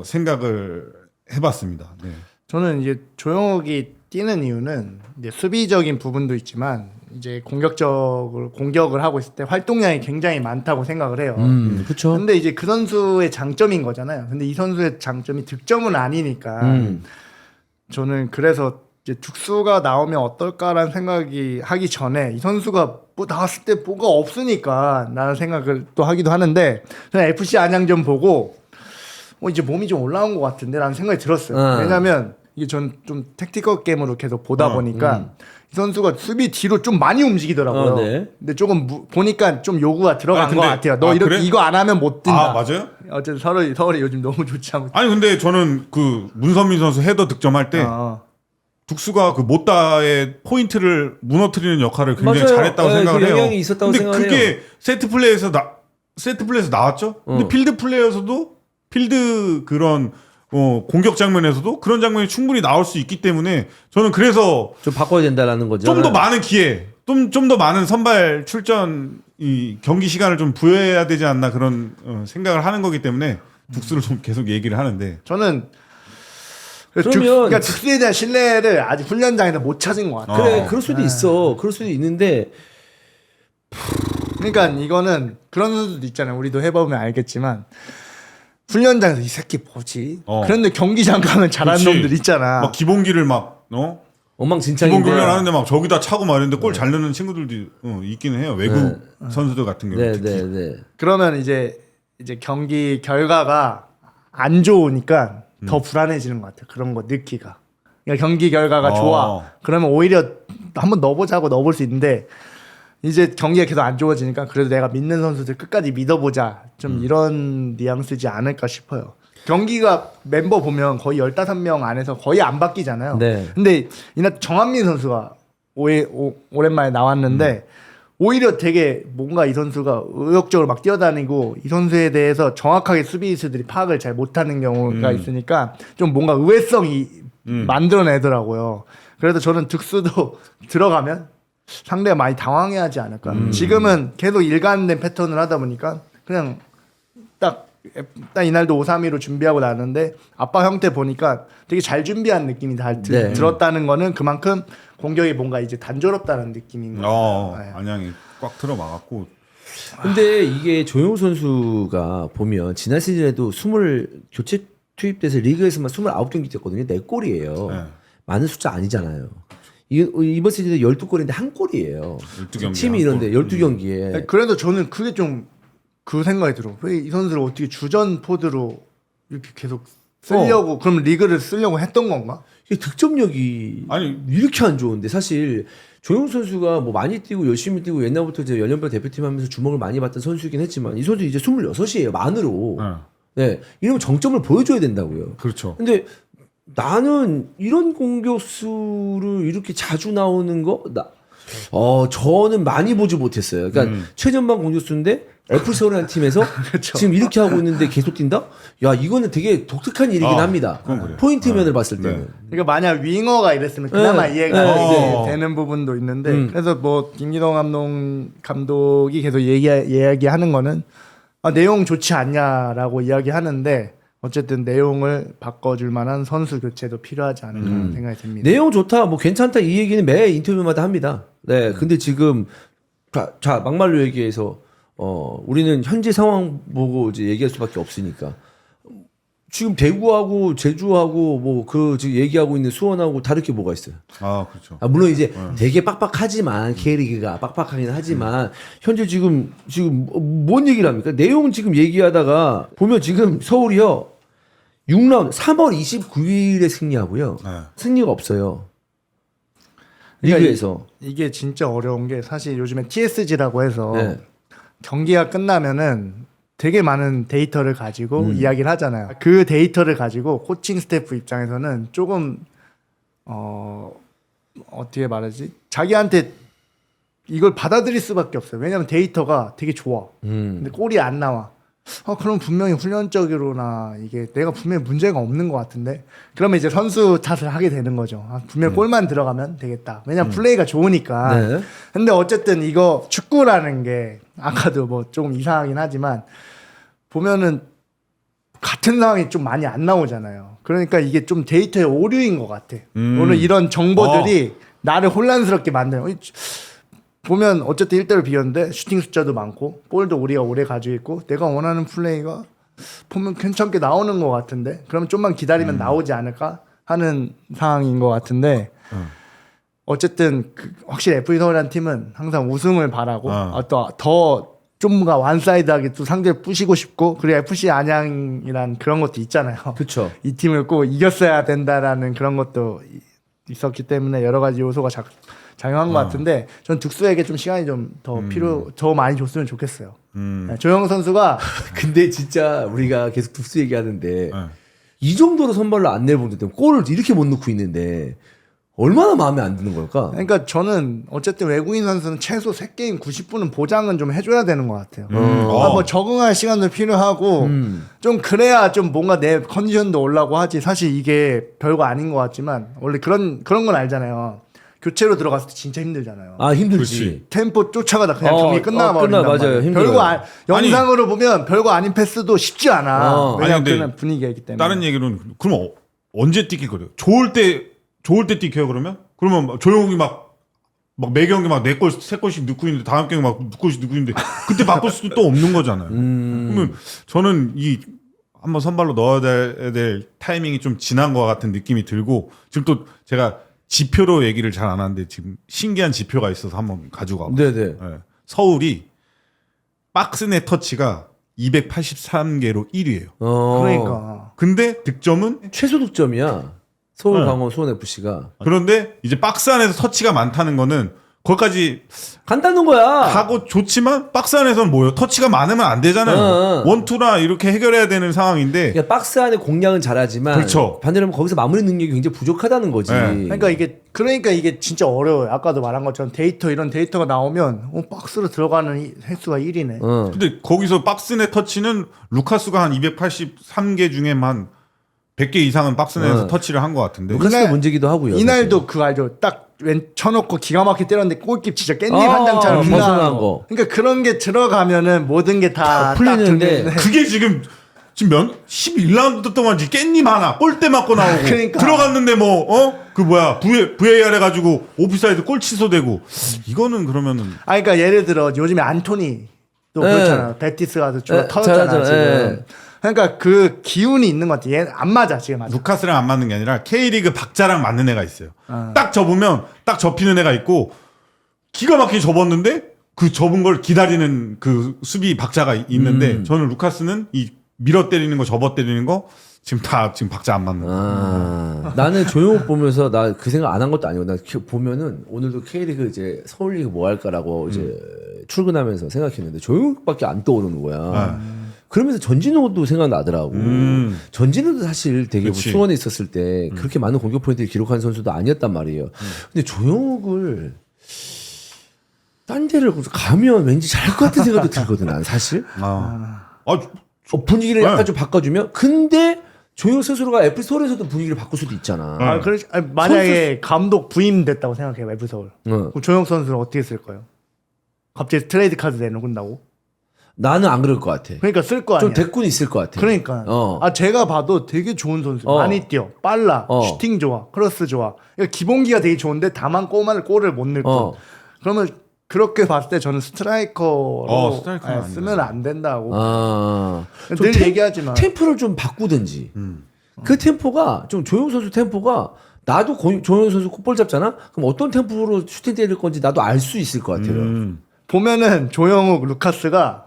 생각을 해봤습니다. 네. 저는 이제 조용욱이 뛰는 이유는 이제 수비적인 부분도 있지만 이제 공격을 하고 있을 때 활동량이 굉장히 많다고 생각을 해요. 그렇죠. 근데 이제 그 선수의 장점인 거잖아요. 근데 이 선수의 장점이 득점은 아니니까 저는 그래서 이제 둑수가 나오면 어떨까라는 생각이 하기 전에 이 선수가 뭐 나왔을 때 뭐가 없으니까 라는 생각을 또 하기도 하는데 저는 FC 안양전 보고 이제 몸이 좀 올라온 것 같은데 라는 생각이 들었어요. 왜냐면 이게 전 좀 택티컬 게임으로 계속 보다 보니까 이 선수가 수비 뒤로 좀 많이 움직이더라고요. 네. 근데 조금 보니까 좀 요구가 들어간 것 같아요. 너 그래? 이거 안 하면 못 뛴다. 아 맞아요? 어쨌든 서울이 요즘 너무 좋지 않고. 아니 근데 저는 그 문선민 선수 헤더 득점할 때 둑수가 그 못다의 포인트를 무너뜨리는 역할을 굉장히 맞아요. 잘했다고 네, 생각을 그 해요. 영향이 있었다고 근데 생각을 그게 해요. 세트 플레이에서 나왔죠. 근데 필드 플레이에서도 필드 그런 공격 장면에서도 그런 장면이 충분히 나올 수 있기 때문에 저는 그래서 좀 바꿔야 된다라는 거죠. 좀 더 많은 기회, 좀 더 많은 선발 출전 이 경기 시간을 좀 부여해야 되지 않나 그런 생각을 하는 거기 때문에 둑수를 좀 계속 얘기를 하는데 저는 그러면- 그러니까 둑수에 대한 신뢰를 아직 훈련장에서 못 찾은 것 같아요. 그래, 그럴 수도 있어. 그럴 수도 있는데 그러니까 이거는 그런 선수도 있잖아요. 우리도 해보면 알겠지만 훈련장에서 이 새끼 뭐지? 그런데 경기장 가면 잘하는 그렇지. 놈들 있잖아. 막 기본기를 막 엉망진창인데. 기본 훈련 하는데 막 저기다 차고 막 이랬는데 골 잘 넣는 친구들도 있기는 해요. 외국 선수들 같은 경우 네, 특히. 네, 네. 그러면 이제 경기 결과가 안 좋으니까 더 불안해지는 것 같아요. 그런 거 넣기가. 그러니까 경기 결과가 좋아. 그러면 오히려 한번 넣어보자고 넣어볼 수 있는데 이제 경기가 계속 안 좋아지니까 그래도 내가 믿는 선수들 끝까지 믿어보자. 좀 이런 뉘앙스지 않을까 싶어요. 경기가 멤버 보면 거의 15명 안에서 거의 안 바뀌잖아요. 네. 근데 이날 정한민 선수가 오랜만에 나왔는데 오히려 되게 뭔가 이 선수가 의욕적으로 막 뛰어다니고 이 선수에 대해서 정확하게 수비수들이 파악을 잘 못하는 경우가 있으니까 좀 뭔가 의외성이 만들어내더라고요. 그래서 저는 득수도 들어가면 상대가 많이 당황해하지 않을까. 지금은 계속 일관된 패턴을 하다 보니까 그냥 딱 이날도 5-3-2로 준비하고 나왔는데 아빠 형태 보니까 되게 잘 준비한 느낌이 네. 들었다는 거는 그만큼 공격이 뭔가 이제 단조롭다는 느낌인 거예요. 네. 안양이 꽉 틀어 막았고 근데 이게 조용우 선수가 보면 지난 시즌에도 교체 투입돼서 리그에서만 29경기 뛰었거든요. 4골이에요. 네. 많은 숫자 아니잖아요. 이번 시즌에 12골인데 1골이에요. 12경기 팀이 이런데 12경기에. 그래도 저는 그게 좀 그 생각이 들어. 왜 이 선수를 어떻게 주전 포드로 이렇게 계속 쓰려고 그럼 리그를 쓰려고 했던 건가? 이게 득점력이 이렇게 안 좋은데 사실 조용우 선수가 뭐 많이 뛰고 열심히 뛰고 옛날부터 이제 연령별 대표팀 하면서 주목을 많이 받던 선수이긴 했지만 이 선수 이제 26이에요. 만으로. 네. 이러면 정점을 보여줘야 된다고요. 그렇죠. 근데 나는 이런 공격수를 이렇게 자주 나오는 거 저는 많이 보지 못했어요. 그러니까 최전방 공격수인데 FC 서울이라는 팀에서 지금 이렇게 하고 있는데 계속 뛴다? 야 이거는 되게 독특한 일이긴 합니다. 그래요. 포인트 면을 봤을 때는. 그러니까 만약 윙어가 이랬으면 그나마 네. 이해가 네. 이제 되는 부분도 있는데 그래서 뭐 김기동 감독이 계속 이야기하는 거는 내용 좋지 않냐라고 이야기하는데 어쨌든 내용을 바꿔줄 만한 선수 교체도 필요하지 않을까 생각이 듭니다. 내용 좋다, 뭐 괜찮다 이 얘기는 매 인터뷰마다 합니다. 네, 근데 지금 자 막말로 얘기해서 우리는 현재 상황 보고 이제 얘기할 수밖에 없으니까 지금 대구하고 제주하고 뭐 그 지금 얘기하고 있는 수원하고 다를 게 뭐가 있어요? 아 그렇죠. 물론 이제 되게 빡빡하지만 K리그가 빡빡하긴 하지만 현재 지금 뭔 얘기를 합니까? 내용 지금 얘기하다가 보면 지금 서울이요 6라운드 3월 29일에 승리하고요. 네. 승리가 없어요. 그러니까 리그에서. 이게 진짜 어려운 게 사실 요즘에 TSG라고 해서 네. 경기가 끝나면은 되게 많은 데이터를 가지고 이야기를 하잖아요. 그 데이터를 가지고 코칭 스태프 입장에서는 조금 어떻게 말하지? 자기한테 이걸 받아들일 수밖에 없어요. 왜냐하면 데이터가 되게 좋아. 근데 골이 안 나와. 그럼 분명히 훈련적으로나 이게 내가 분명히 문제가 없는 것 같은데 그러면 이제 선수 탓을 하게 되는 거죠. 분명히 골만 들어가면 되겠다. 왜냐면 플레이가 좋으니까. 네. 근데 어쨌든 이거 축구라는 게 아까도 뭐 조금 이상하긴 하지만 보면은 같은 상황이 좀 많이 안 나오잖아요. 그러니까 이게 좀 데이터의 오류인 것 같아. 오늘 이런 정보들이 나를 혼란스럽게 만들어요. 보면 어쨌든 1대1 비겼는데 슈팅 숫자도 많고 볼도 우리가 오래 가지고 있고 내가 원하는 플레이가 보면 괜찮게 나오는 것 같은데 그러면 좀만 기다리면 나오지 않을까 하는 상황인 것 같은데 어쨌든 확실히 FC 서울이라는 팀은 항상 우승을 바라고 또 더 좀가 완사이드하게 또 상대를 부시고 싶고 그리고 FC 안양이란 그런 것도 있잖아요. 그렇죠. 이 팀을 꼭 이겼어야 된다라는 그런 것도 있었기 때문에 여러 가지 요소가 작용한 것 같은데 전 득수에게 좀 시간이 좀 더 많이 줬으면 좋겠어요. 네, 조영 선수가 근데 진짜 우리가 계속 득수 얘기하는데 네. 이 정도로 선발로 안 내보는데 골을 이렇게 못 넣고 있는데 얼마나 마음에 안 드는 걸까? 그러니까 저는 어쨌든 외국인 선수는 최소 3게임 90분은 보장은 좀 해줘야 되는 것 같아요. 뭐 적응할 시간도 필요하고 좀 그래야 좀 뭔가 내 컨디션도 올라고 하지. 사실 이게 별거 아닌 것 같지만 원래 그런 건 알잖아요. 교체로 들어갔을 때 진짜 힘들잖아요. 아 힘들지. 그렇지. 템포 쫓아가다 그냥 경기 끝나버린단 맞아요. 말이에요. 힘들어요. 별거 영상으로 보면 별거 아닌 패스도 쉽지 않아. 아니, 왜냐면 근데 그런 분위기이기 때문에. 다른 얘기로는 그럼 언제 뛰길 거래요? 좋을 때 뛰게요 그러면? 그러면 조용히 막 매 경기 막 4골, 3골씩 넣고 있는데 다음 경기 막 2골씩 넣고 있는데 그때 바꿀 수도 또 없는 거잖아요. 그러면 저는 한번 선발로 넣어야 될 타이밍이 좀 지난 것 같은 느낌이 들고 지금 또 제가 지표로 얘기를 잘 안 하는데 지금 신기한 지표가 있어서 한번 가지고 와봤어요. 네네. 네. 서울이 박스 내 터치가 283개로 1위예요. 그러니까. 근데 득점은 최소 득점이야. 서울, 네. 강원, 수원 FC가 그런데 이제 박스 안에서 터치가 많다는 거는 거기까지 간다는 거야. 가고 좋지만 박스 안에서는 뭐예요? 터치가 많으면 안 되잖아요. 원투나 이렇게 해결해야 되는 상황인데 그러니까 박스 안에 공략은 잘하지만 그렇죠. 반대로 하면 거기서 마무리 능력이 굉장히 부족하다는 거지. 네. 그러니까 이게 진짜 어려워요. 아까도 말한 것처럼 이런 데이터가 나오면 박스로 들어가는 횟수가 1위네. 근데 거기서 박스 내 터치는 루카스가 한 283개 중에만 100개 이상은 박스 내에서 터치를 한 것 같은데. 루카스가 문제기도 하고요. 이날도 그 알죠? 딱 왼 쳐놓고 기가 막히게 때렸는데 골킵 진짜 깻잎 한 장처럼 벗어난 빗나간 거. 거. 그러니까 그런 게 들어가면은 모든 게 다 풀리는데 그게 지금 11라운드 동안 깻잎 하나 골대 맞고 나오고 그러니까. 들어갔는데 VAR 해가지고 오프사이드 골 취소되고 이거는 그러면은 그러니까 예를 들어 요즘에 안토니 또 그렇잖아요. 베티스 가서 터졌잖아 잘하죠. 지금. 그러니까 그 기운이 있는 것 같아. 얘 안 맞아 지금 아직. 루카스랑 안 맞는 게 아니라 K리그 박자랑 맞는 애가 있어요. 딱 접으면 딱 접히는 애가 있고 기가 막히게 접었는데 그 접은 걸 기다리는 그 수비 박자가 있는데 저는 루카스는 이 밀어 때리는 거 접어 때리는 거 지금 박자 안 맞는 거. 나는 조용욱 보면서 나 그 생각 안 한 것도 아니고 나 보면은 오늘도 K리그 이제 서울리그 뭐 할까라고 이제 출근하면서 생각했는데 조용욱밖에 안 떠오르는 거야. 그러면서 전진우도 생각나더라고. 전진우도 사실 되게 뭐 그치. 수원에 있었을 때 그렇게 많은 공격 포인트를 기록한 선수도 아니었단 말이에요. 근데 조용욱을 딴 데를 가면 왠지 잘할 것 같은 생각도 들거든, 난 사실. 분위기를 약간 좀 바꿔주면. 근데 조용 스스로가 애플 스토어에서도 분위기를 바꿀 수도 있잖아. 만약에 감독 부임됐다고 생각해요, 애플 서울. 그럼 조용 선수는 어떻게 쓸 거예요? 갑자기 트레이드 카드 내놓는다고? 나는 안 그럴 것 같아. 그러니까 쓸 거 아니야. 좀 대꾼 있을 것 같아. 그러니까. 제가 봐도 되게 좋은 선수. 많이 뛰어. 빨라. 슈팅 좋아. 크로스 좋아. 그러니까 기본기가 되게 좋은데 다만 골을 못 넣을 뿐. 그러면 그렇게 봤을 때 저는 스트라이커로 쓰면 안 된다고. 늘 얘기하지만 템포를 좀 바꾸든지. 그 템포가 좀 조용 선수 템포가 나도 조용 선수 콧볼 잡잖아. 그럼 어떤 템포로 슈팅 때릴 건지 나도 알 수 있을 것 같아요. 보면은 조영욱, 루카스가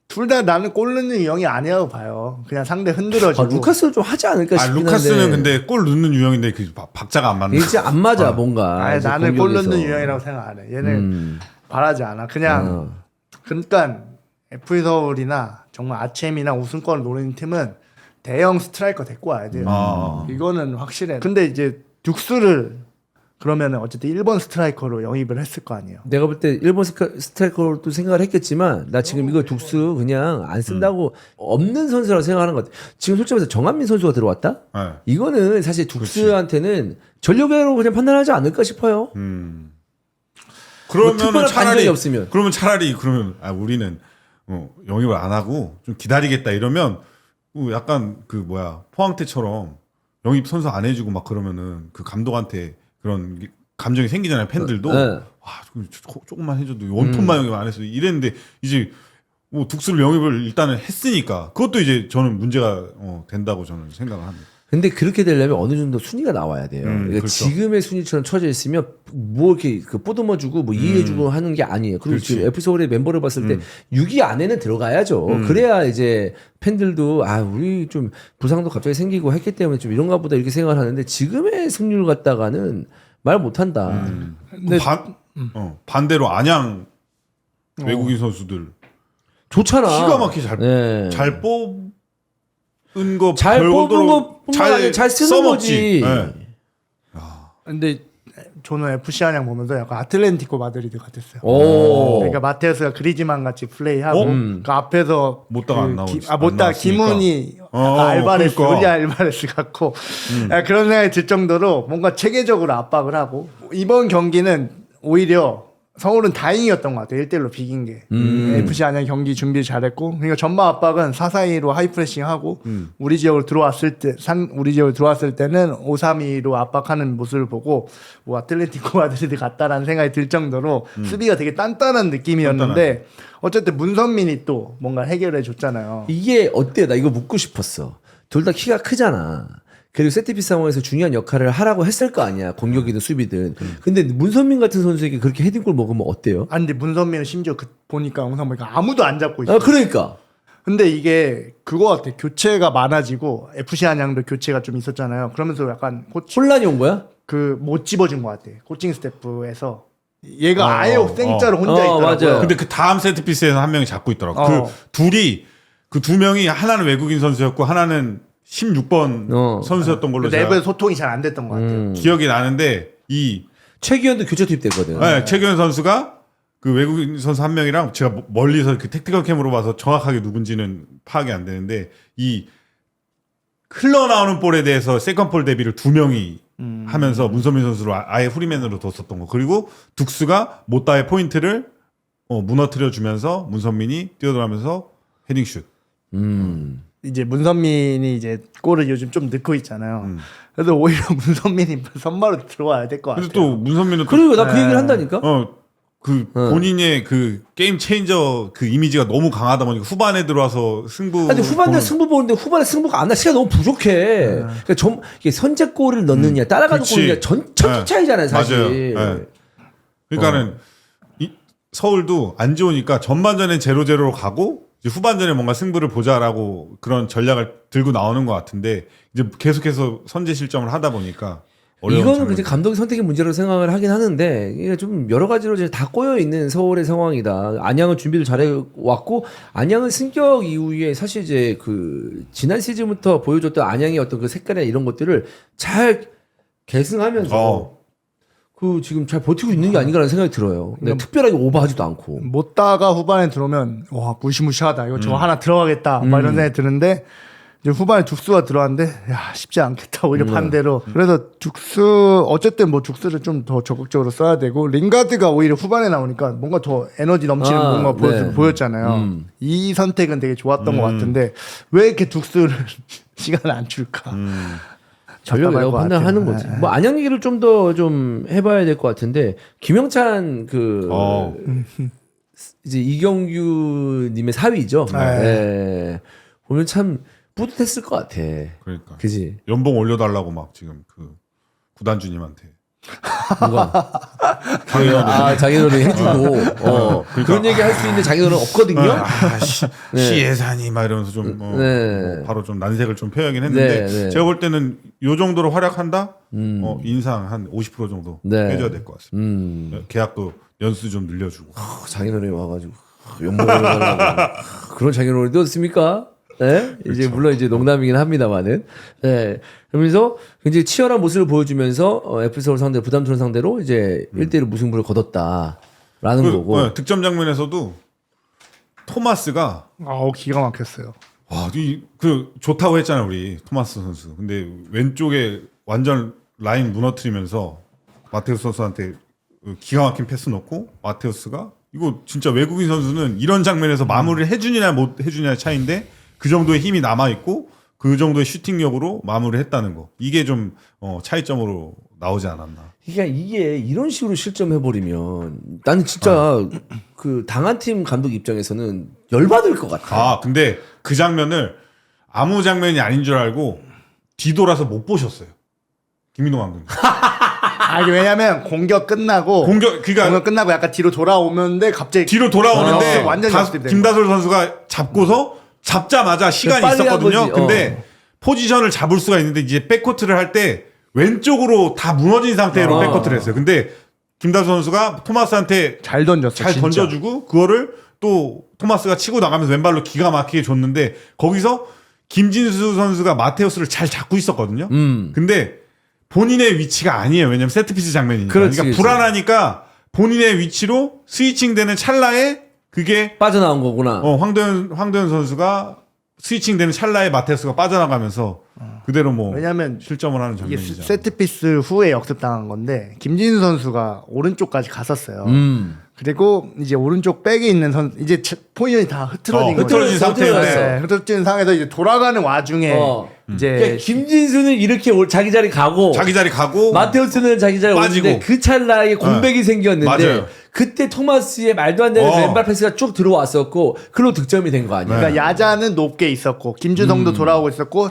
둘 다 나는 골 넣는 유형이 아니라고 봐요. 그냥 상대 흔들어지고. 루카스는 좀 하지 않을까 싶긴 한데. 루카스는 근데 골 넣는 유형인데 그 박자가 안 맞는. 이제 안 맞아 뭔가. 나는 골 넣는 유형이라고 생각 안 해. 얘는 바라지 않아. 그냥 그러니까 FA 서울이나 정말 아침이나 우승권을 노리는 팀은 대형 스트라이커 데리고 와야 돼요. 이거는 확실해. 근데 이제 듀스를 그러면은 어쨌든 1번 스트라이커로 영입을 했을 거 아니에요. 내가 볼 때 일본 스트라이커로도 생각을 했겠지만 나 지금 이거 둑스 그냥 안 쓴다고 없는 선수라고 생각하는 것 같아. 지금 솔직히 말해서 정한민 선수가 들어왔다? 네. 이거는 사실 둑스한테는 전력으로 그냥 판단하지 않을까 싶어요. 그러면 특별한 반전이 없으면. 그러면 차라리 우리는 영입을 안 하고 좀 기다리겠다 이러면 약간 포항태처럼 영입 선수 안 해주고 막 그러면은 그 감독한테 그런 감정이 생기잖아요. 팬들도 조금만 해줘도 원톤만 영입 안 했어 이랬는데 이제 둑스를 영입을 일단은 했으니까 그것도 이제 저는 문제가 된다고 저는 생각을 합니다. 근데 그렇게 되려면 어느 정도 순위가 나와야 돼요. 그러니까 그렇죠. 지금의 순위처럼 쳐져 있으면 뭐 이렇게 보듬어주고 뭐 이해해주고 하는 게 아니에요. 그리고 지금 F 서울의 멤버를 봤을 때 6위 안에는 들어가야죠. 그래야 이제 팬들도 우리 좀 부상도 갑자기 생기고 했기 때문에 좀 이런가 보다 이렇게 생각을 하는데 지금의 승률 갖다가는 말 못한다. 근데 반대로 안양 외국인 선수들 좋잖아. 기가 막히게 잘 뽑은 거 잘 뽑은 것뿐만 아니라 잘 쓰는 써먹지. 거지. 네. 근데 저는 FC 안양 보면서 약간 아틀레티코 마드리드 같았어요. 그러니까 마테우스가 그리즈만 같이 플레이하고 그 앞에서 못다가 안 나오지. 못다가 김은이 알바레스, 그러니까. 우리 알바레스 같고 그런 생각이 들 정도로 뭔가 체계적으로 압박을 하고 이번 경기는 오히려 서울은 다행이었던 것 같아요. 1대1로 비긴 게. FC 안양 경기 준비 잘했고 그러니까 전방 압박은 4-4-2로 하이프레싱하고 우리 지역으로 들어왔을 때는 5-3-2로 압박하는 모습을 보고 아틀레티코 마드리드 같다라는 생각이 들 정도로 수비가 되게 단단한 느낌이었는데 어쨌든 문선민이 또 뭔가 해결해 줬잖아요. 이게 어때? 나 이거 묻고 싶었어. 둘 다 키가 크잖아. 그리고 세트피스 상황에서 중요한 역할을 하라고 했을 거 아니야. 공격이든 수비든. 근데 문선민 같은 선수에게 그렇게 헤딩골 먹으면 어때요? 근데 문선민은 심지어 보니까 영상 보니까 아무도 안 잡고 있어. 그러니까. 근데 이게 그거 같아. 교체가 많아지고 FC 안양도 교체가 좀 있었잖아요. 그러면서 약간 혼란이 온 거야? 못 집어준 것 같아. 코칭 스태프에서 얘가 아예 생짜로 혼자 있더라고요. 맞아요. 근데 그 다음 세트피스에서 한 명이 잡고 있더라고. 그 두 명이 하나는 외국인 선수였고 하나는 16번 선수였던 걸로 내부에서 소통이 잘 안 됐던 것 같아요. 기억이 나는데 최기현도 교체 투입됐거든. 최기현 선수가 그 외국인 선수 한 명이랑 제가 멀리서 그 택티컬 캠으로 봐서 정확하게 누군지는 파악이 안 되는데 이 흘러나오는 볼에 대해서 세컨볼 대비를 두 명이 하면서 문선민 선수를 아예 후리맨으로 뒀었던 거. 그리고 둑스가 못다의 포인트를 무너뜨려 주면서 문선민이 뛰어들어가면서 헤딩슛. 이제 문선민이 이제 골을 요즘 좀 넣고 있잖아요. 그래서 오히려 문선민이 선발로 들어와야 될 것 같아요. 근데 또 문선민은 그리고 나 그 얘기를 한다니까. 본인의 그 게임 체인저 그 이미지가 너무 강하다 보니까 후반에 들어와서 승부. 근데 후반에 승부 보는데 후반에 승부가 안 나. 시간 너무 부족해. 그러니까 이게 선제골을 넣느냐 따라가는 골이냐 천지 차이잖아요, 사실. 맞아요. 그러니까는 서울도 안 좋으니까 전반전엔 0-0로 가고 이제 후반전에 뭔가 승부를 보자라고 그런 전략을 들고 나오는 것 같은데 이제 계속해서 선제 실점을 하다 보니까 이거는 이제 감독의 선택의 문제로 생각을 하긴 하는데 이게 좀 여러 가지로 이제 다 꼬여 있는 서울의 상황이다. 안양은 준비를 잘해 왔고 안양은 승격 이후에 사실 이제 그 지난 시즌부터 보여줬던 안양의 어떤 그 색깔이나 이런 것들을 잘 계승하면서 그 지금 잘 버티고 있는 게 아닌가라는 생각이 들어요. 근데 특별하게 오버하지도 않고. 못다가 후반에 들어오면 와 무시무시하다. 이거 저 하나 들어가겠다. 막 이런 생각이 드는데 이제 후반에 둑스가 들어왔는데 야 쉽지 않겠다. 오히려 반대로. 그래서 둑스 어쨌든 뭐 둑스를 좀 더 적극적으로 써야 되고 링가드가 오히려 후반에 나오니까 뭔가 더 에너지 넘치는 뭔가 보였잖아요. 이 선택은 되게 좋았던 것 같은데 왜 이렇게 둑스를 시간을 안 줄까? 전력이라고 판단하는 거지. 뭐 안양 얘기를 좀 더 좀 해봐야 될 것 같은데 김영찬 이제 이경규님의 사위죠. 네. 보면 참 뿌듯했을 것 같아. 그러니까. 그지? 연봉 올려달라고 막 지금 그 구단주님한테. 누가? 자기들은 해주고 그런 얘기 할 수 있는 자기들은 없거든요. 시 예산이 막 이러면서 좀 바로 좀 난색을 좀 표하긴 했는데 제가 볼 때는 요 정도로 활약한다. 인상 한 50% 정도 해줘야 될 것 같습니다. 계약도 연수 좀 늘려주고. 자기들이 와가지고 연봉을 달라고 그런 자기들이 어딨습니까? 네? 그렇죠. 이제 물론 이제 농담이긴 합니다만은. 네. 그러면서 굉장히 치열한 모습을 보여주면서 FC서울 상대로 부담스러운 상대로 이제 1대1 무승부를 거뒀다라는 거고. 득점 장면에서도 토마스가 기가 막혔어요. 와, 그 좋다고 했잖아요, 우리 토마스 선수. 근데 왼쪽에 완전 라인 무너뜨리면서 마테우스 선수한테 기가 막힌 패스 넣고 마테우스가 이거 진짜 외국인 선수는 이런 장면에서 마무리를 해주느냐 못 해주냐의 차이인데 그 정도의 힘이 남아 있고 그 정도의 슈팅력으로 마무리를 했다는 거. 이게 좀 차이점으로 나오지 않았나. 그러니까 이게 이런 식으로 실점해버리면 나는 진짜 그 당한 팀 감독 입장에서는 열받을 것 같아. 근데 그 장면을 아무 장면이 아닌 줄 알고 뒤돌아서 못 보셨어요. 김민호 감독님. 왜냐면 공격 끝나고 공격 끝나고 약간 뒤로 돌아오는데 갑자기 뒤로 돌아오는데 완전 김다솔 선수가 잡고서 잡자마자 시간이 있었거든요. 근데 포지션을 잡을 수가 있는데 이제 백코트를 할 때 왼쪽으로 다 무너진 상태로 백코트를 했어요. 근데 김다솔 선수가 토마스한테 잘 던졌어. 잘 던져주고 그거를 또 토마스가 치고 나가면서 왼발로 기가 막히게 줬는데 거기서 김진수 선수가 마테우스를 잘 잡고 있었거든요. 근데 본인의 위치가 아니에요. 왜냐면 세트피스 장면이니까. 그러니까 불안하니까 본인의 위치로 스위칭되는 찰나에 그게 빠져나온 거구나. 황도현 선수가 스위칭되는 찰나에 마테우스가 빠져나가면서 그대로 왜냐면 실점을 하는 장면이죠. 세트피스 후에 역습당한 건데 김진수 선수가 오른쪽까지 갔었어요. 그리고 이제 오른쪽 백에 있는 선수 이제 포지션이 다 흐트러진 상태였어요. 흐트러진 상황에서 이제 돌아가는 와중에 이제 그러니까 김진수는 이렇게 자기 자리 가고 마테우스는 자기 자리 오는데 그 찰나에 공백이 생겼는데 맞아요. 그때 토마스의 말도 안 되는 왼발 패스가 쭉 들어왔었고 그걸로 득점이 된 거 아니야. 그러니까 야자는 높게 있었고 김주성도 돌아오고 있었고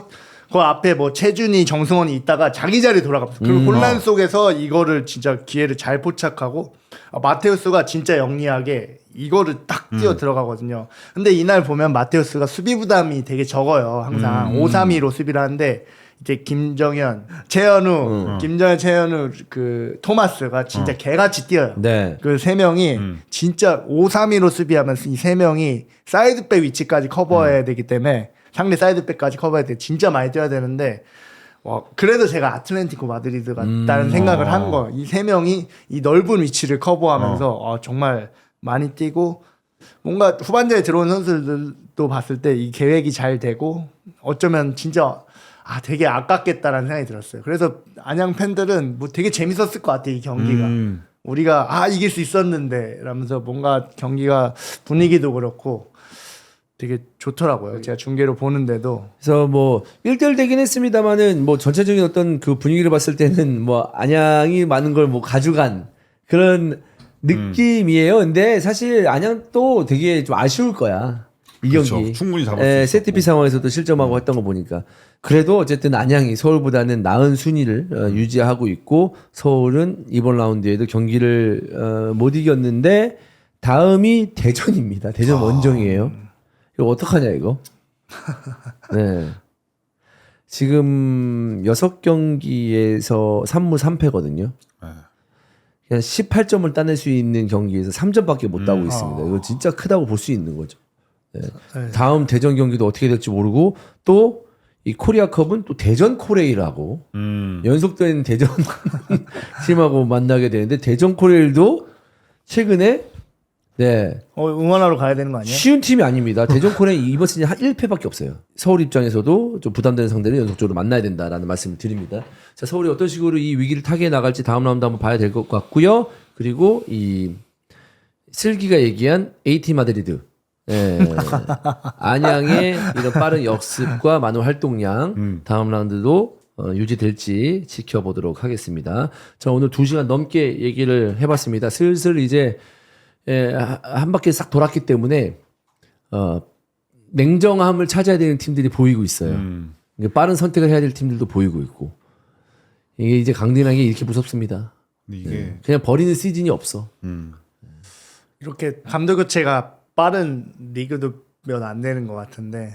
그 앞에 뭐 최준이 정승원이 있다가 자기 자리 돌아갔어. 그 혼란 속에서 이거를 진짜 기회를 잘 포착하고 마테우스가 진짜 영리하게 이거를 딱 뛰어 들어가거든요. 근데 이날 보면 마테우스가 수비 부담이 되게 적어요. 항상 5-3-2로 수비를 하는데 이제 김정현, 최현우, 그 토마스가 진짜 개같이 뛰어요. 네. 그 세 명이 진짜 5-3-2로 수비하면서 이 세 명이 사이드백 위치까지 커버해야 되기 때문에 상대 사이드백까지 커버해야 돼. 진짜 많이 뛰어야 되는데 그래도 제가 아틀레티코 마드리드 같다는 생각을 한 거. 이 세 명이 이 넓은 위치를 커버하면서 정말 많이 뛰고 뭔가 후반전에 들어온 선수들도 봤을 때 이 계획이 잘 되고 어쩌면 진짜 되게 아깝겠다라는 생각이 들었어요. 그래서 안양 팬들은 뭐 되게 재밌었을 것 같아요. 이 경기가. 우리가 이길 수 있었는데 라면서 뭔가 경기가 분위기도 그렇고 되게 좋더라고요. 제가 중계로 보는데도. 그래서 뭐 1대1 되긴 했습니다만은 뭐 전체적인 어떤 그 분위기를 봤을 때는 뭐 안양이 많은 걸 뭐 가져간 그런 느낌이에요. 근데 사실 안양도 되게 좀 아쉬울 거야. 이 그렇죠. 경기. 충분히 잡을 수 있었고. 세트피 상황에서도 실점하고 했던 거 보니까. 그래도 어쨌든 안양이 서울보다는 나은 순위를 유지하고 있고 서울은 이번 라운드에도 경기를 못 이겼는데 다음이 대전입니다. 대전 원정이에요. 이거 어떡하냐 이거. 네. 지금 6경기에서 3무 3패거든요. 그냥 18점을 따낼 수 있는 경기에서 3점밖에 못 따고 있습니다. 이거 진짜 크다고 볼 수 있는 거죠. 네. 다음 대전 경기도 어떻게 될지 모르고 또 이 코리아컵은 또 대전 코레일하고 연속된 대전 팀하고 만나게 되는데 대전 코레일도 최근에 네 응원하러 가야 되는 거 아니에요? 쉬운 팀이 아닙니다. 대전 코레일 이번 시즌 한 1패밖에 없어요. 서울 입장에서도 좀 부담되는 상대를 연속적으로 만나야 된다라는 말씀을 드립니다. 자, 서울이 어떤 식으로 이 위기를 타개해 나갈지 다음 라운드 한번 봐야 될 것 같고요. 그리고 이 슬기가 얘기한 AT 마드리드. 예. 안양의 이런 빠른 역습과 많은 활동량 다음 라운드도 유지될지 지켜보도록 하겠습니다. 자, 오늘 2시간 넘게 얘기를 해봤습니다. 슬슬 이제 한 바퀴 싹 돌았기 때문에 냉정함을 찾아야 되는 팀들이 보이고 있어요. 빠른 선택을 해야 될 팀들도 보이고 있고 이게 이제 강등이라는 게 이렇게 무섭습니다. 이게 그냥 버리는 시즌이 없어. 이렇게 감독 교체가 빠른 리그도 몇 안 되는 것 같은데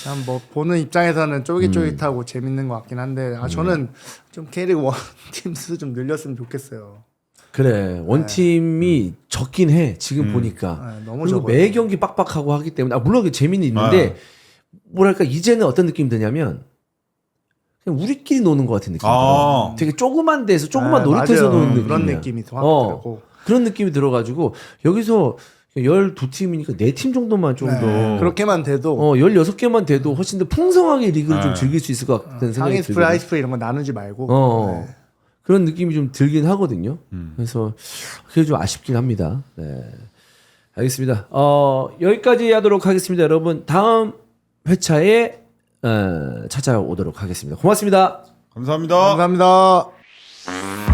참 뭐 보는 입장에서는 쫄깃쫄깃하고 재밌는 것 같긴 한데 저는 좀 K리그 원 팀 수 좀 늘렸으면 좋겠어요. 그래 원팀이 적긴 해 지금 보니까. 너무 그리고 적어요. 매 경기 빡빡하고 하기 때문에 물론 그 재미는 있는데 뭐랄까 이제는 어떤 느낌이 드냐면 그냥 우리끼리 노는 것 같은 느낌이 들어요. 되게 조그만 데서 조그만 놀이터에서 맞아요. 노는 느낌. 그런 느낌이 확 들고 그런 느낌이 들어가지고 여기서 12팀이니까 4팀 정도만 좀 더 그렇게만 돼도 16개만 돼도 훨씬 더 풍성하게 리그를 좀 즐길 수 있을 것 같다는 생각이 상위 들거든요. 스프레 하이스프레 이런 거 나누지 말고 그런 느낌이 좀 들긴 하거든요. 그래서 그게 좀 아쉽긴 합니다. 네. 알겠습니다. 여기까지 하도록 하겠습니다. 여러분 다음 회차에 찾아오도록 하겠습니다. 고맙습니다. 감사합니다. 감사합니다.